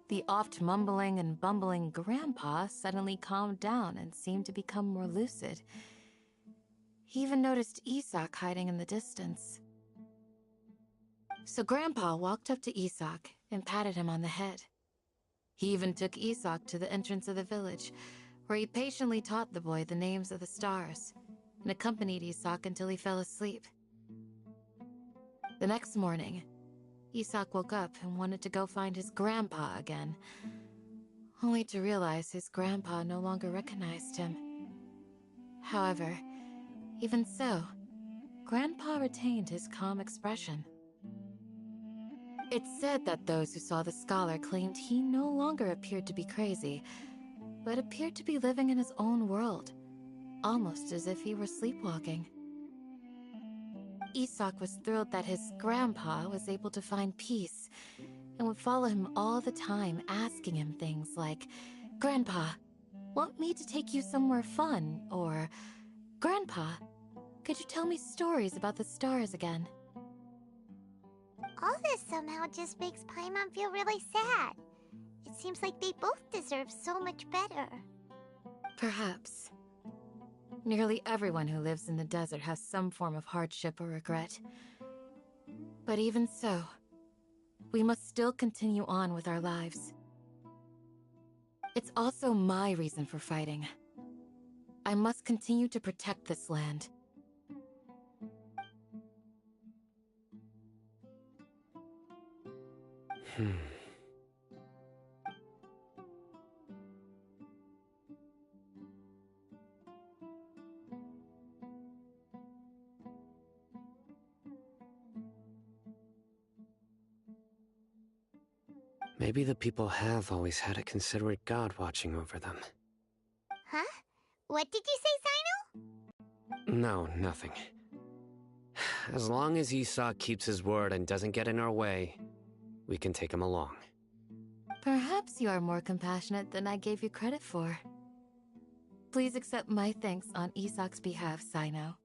the oft mumbling and bumbling grandpa suddenly calmed down and seemed to become more lucid. He even noticed Isak hiding in the distance. So Grandpa walked up to Isak and patted him on the head. He even took Isak to the entrance of the village, where he patiently taught the boy the names of the stars and accompanied Isak until he fell asleep. The next morning, Isak woke up and wanted to go find his grandpa again, only to realize his grandpa no longer recognized him. However, even so, Grandpa retained his calm expression. It's said that those who saw the scholar claimed he no longer appeared to be crazy, but appeared to be living in his own world, almost as if he were sleepwalking. Isak was thrilled that his grandpa was able to find peace and would follow him all the time, asking him things like, "Grandpa, want me to take you somewhere fun?" Or, "Grandpa, could you tell me stories about the stars again?" All this somehow just makes Paimon feel really sad. It seems like they both deserve so much better. Perhaps. Nearly everyone who lives in the desert has some form of hardship or regret. But even so, we must still continue on with our lives. It's also my reason for fighting. I must continue to protect this land. Maybe the people have always had a considerate god watching over them. Huh? What did you say, Sino? No, nothing. As long as Isak keeps his word and doesn't get in our way, we can take him along. Perhaps you are more compassionate than I gave you credit for. Please accept my thanks on Isak's behalf, Sino.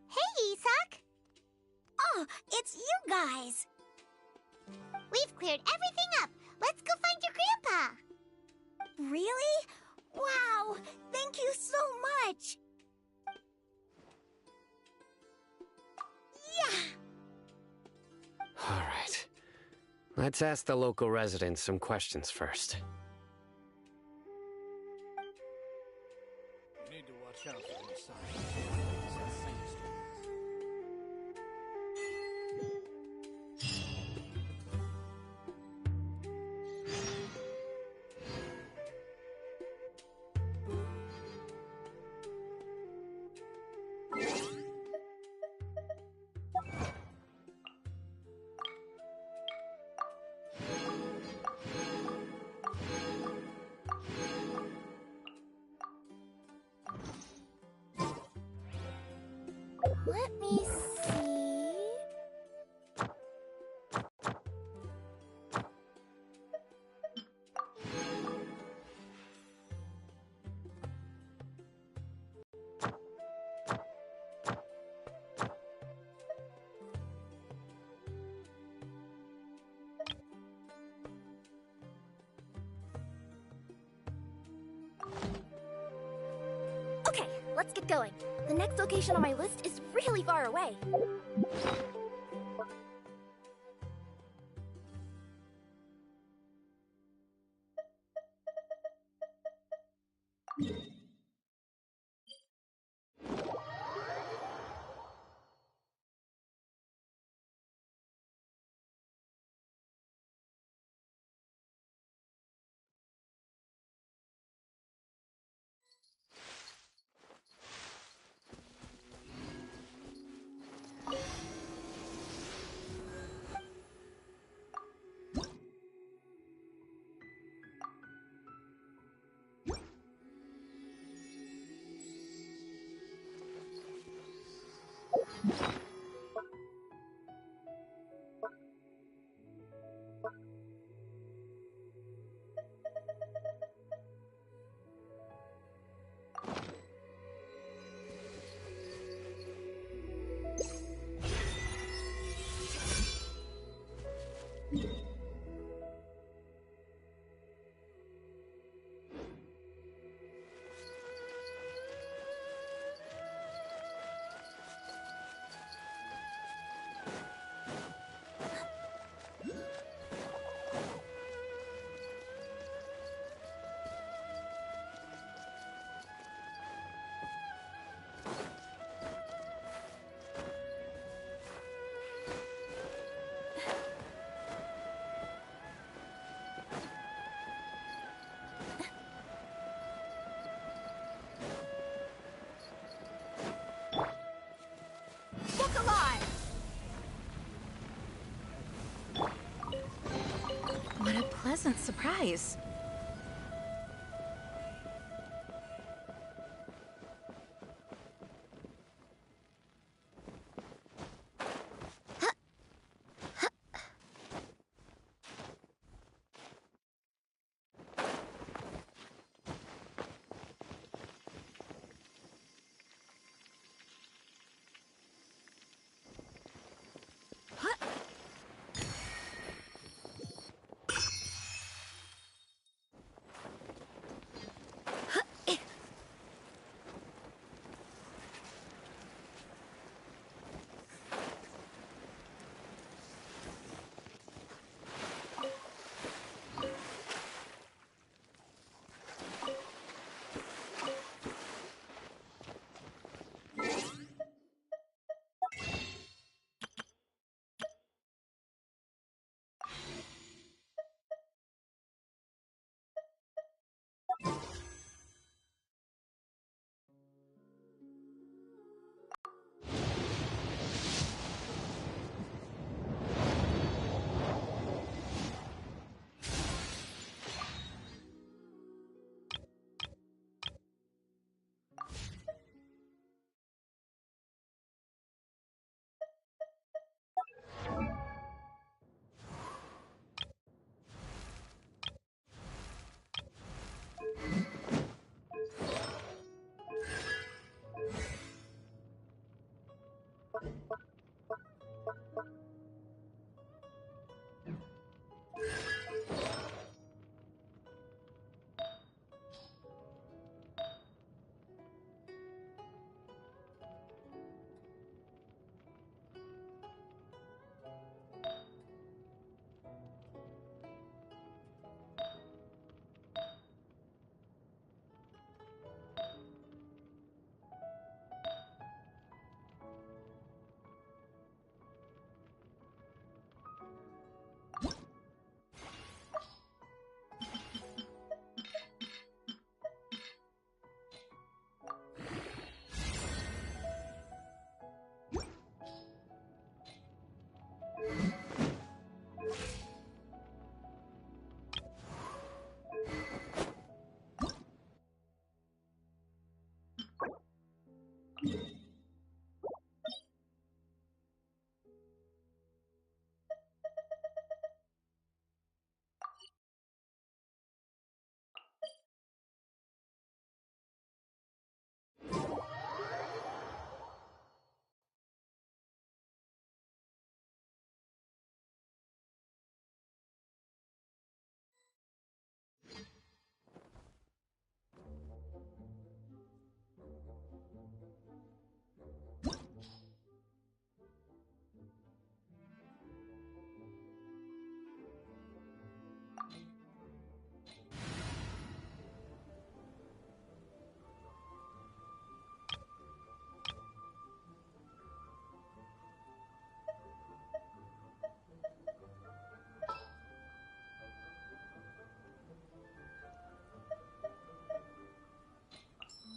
Hey, Isak! Oh, it's you guys! We've cleared everything up. Let's go find your grandpa. Really? Wow! Thank you so much! Yeah! All right. Let's ask the local residents some questions first. You need to watch out for the signs. Let me see... Okay, let's get going. The next location on my list is really far away. Look alive! What a pleasant surprise.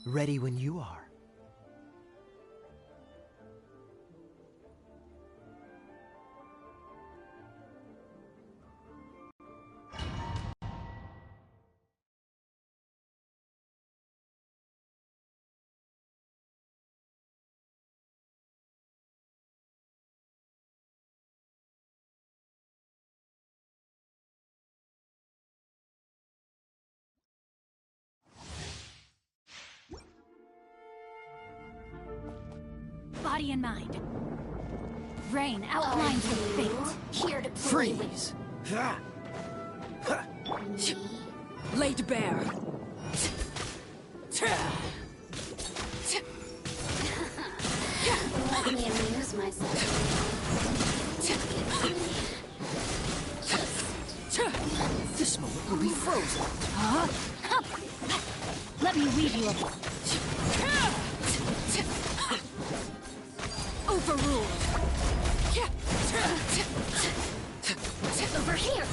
Ready when you are. body and mind. Rain outlines your fate. Here to Freeze! Laid bare. Let me amuse myself. This moment will be frozen. Let me weave you a bit. Overruled. Over here.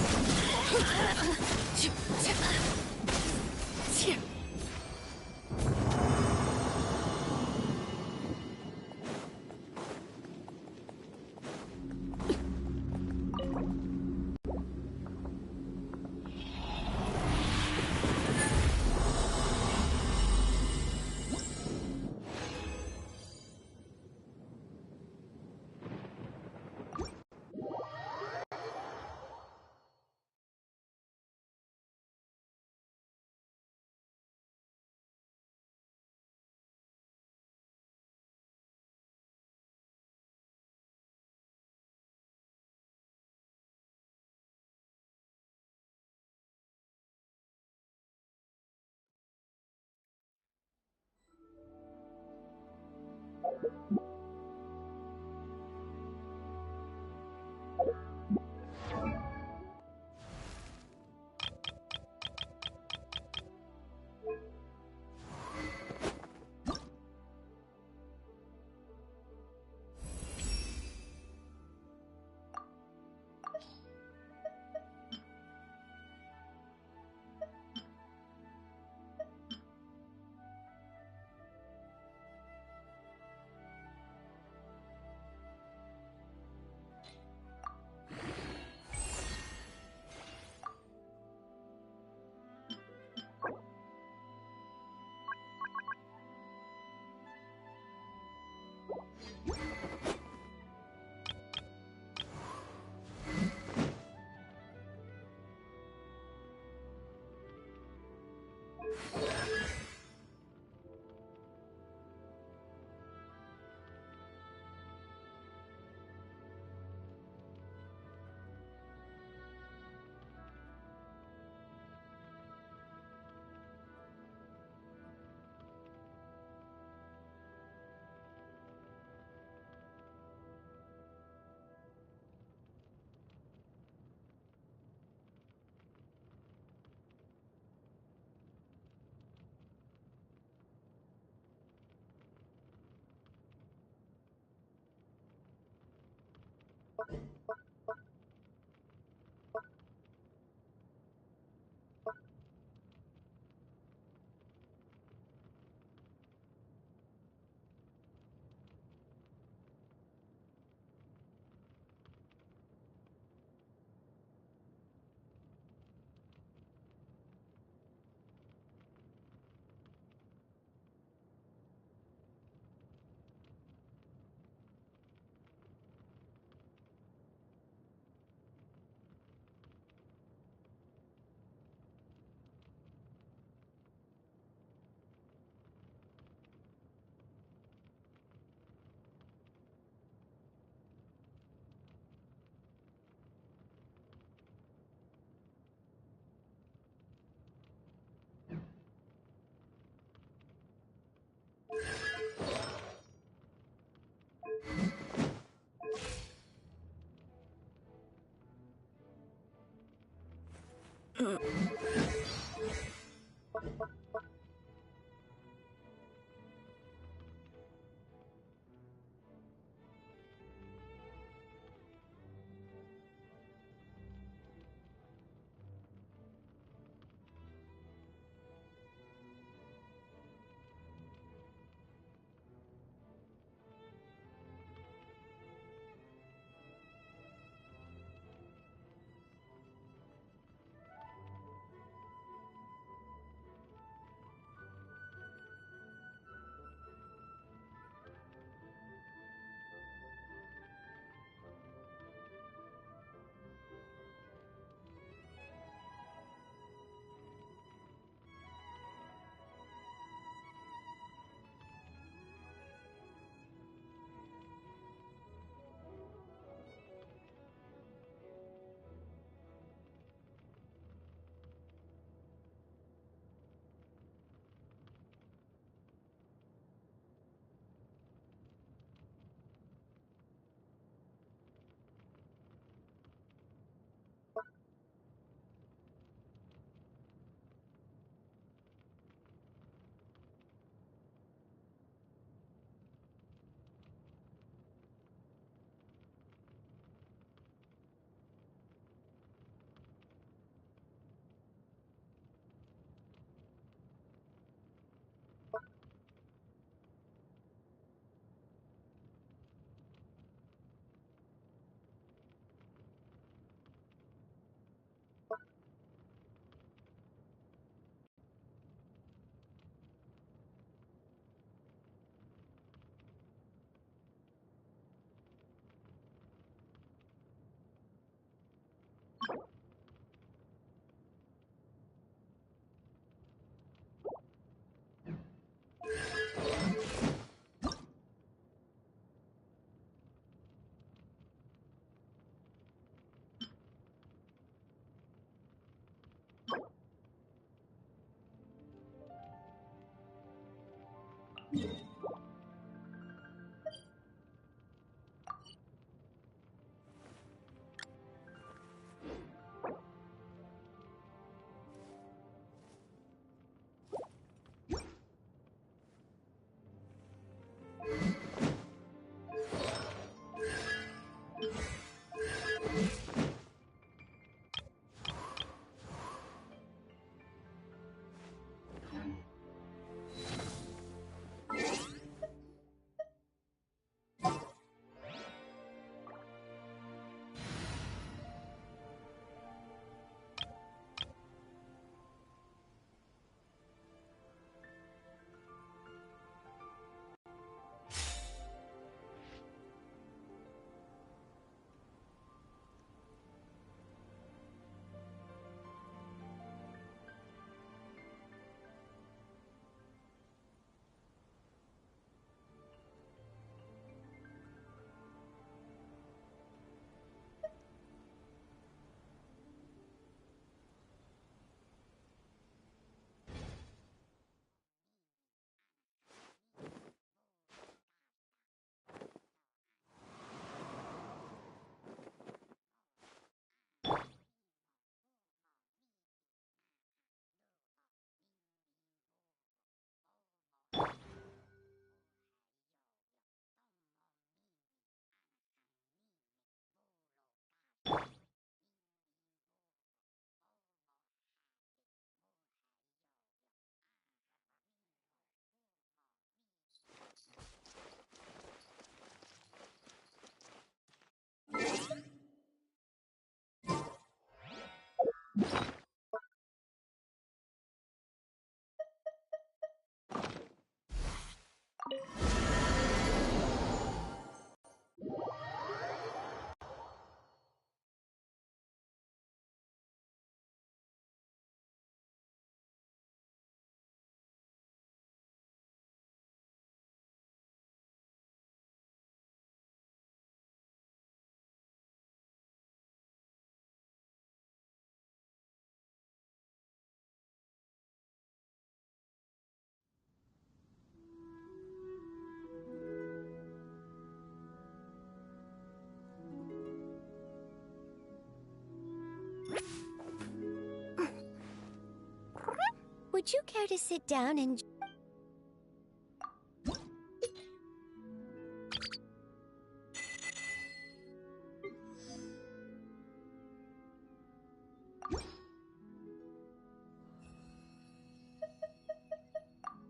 Would you care to sit down and...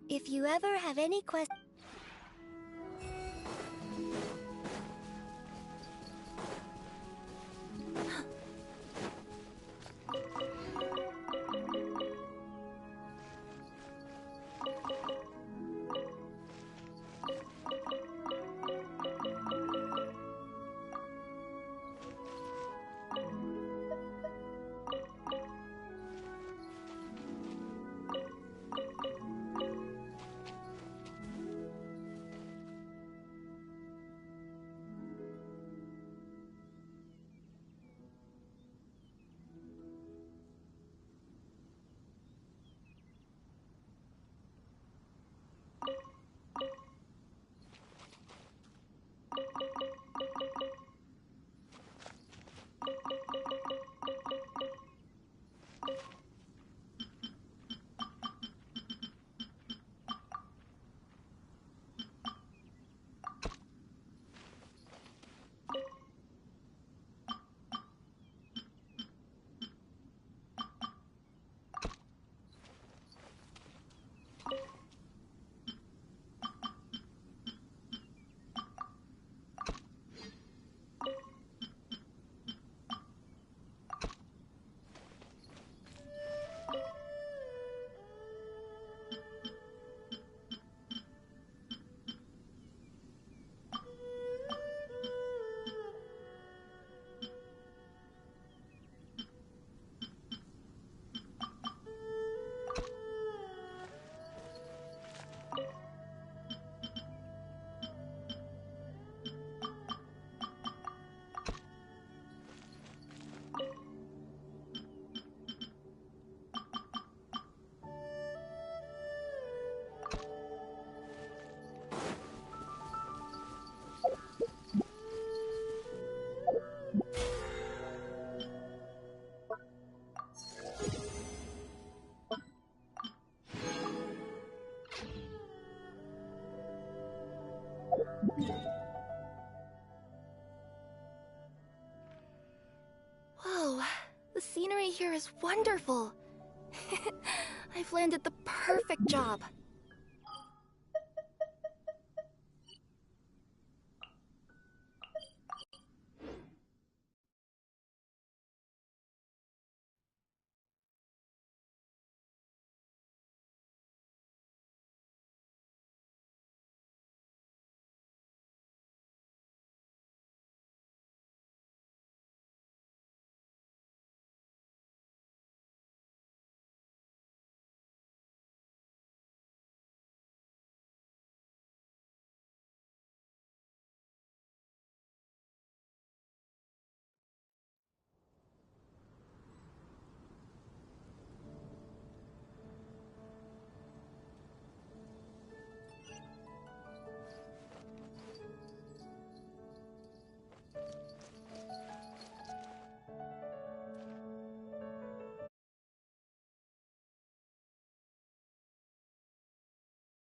If you ever have any questions... Whoa, the scenery here is wonderful. I've landed the perfect job.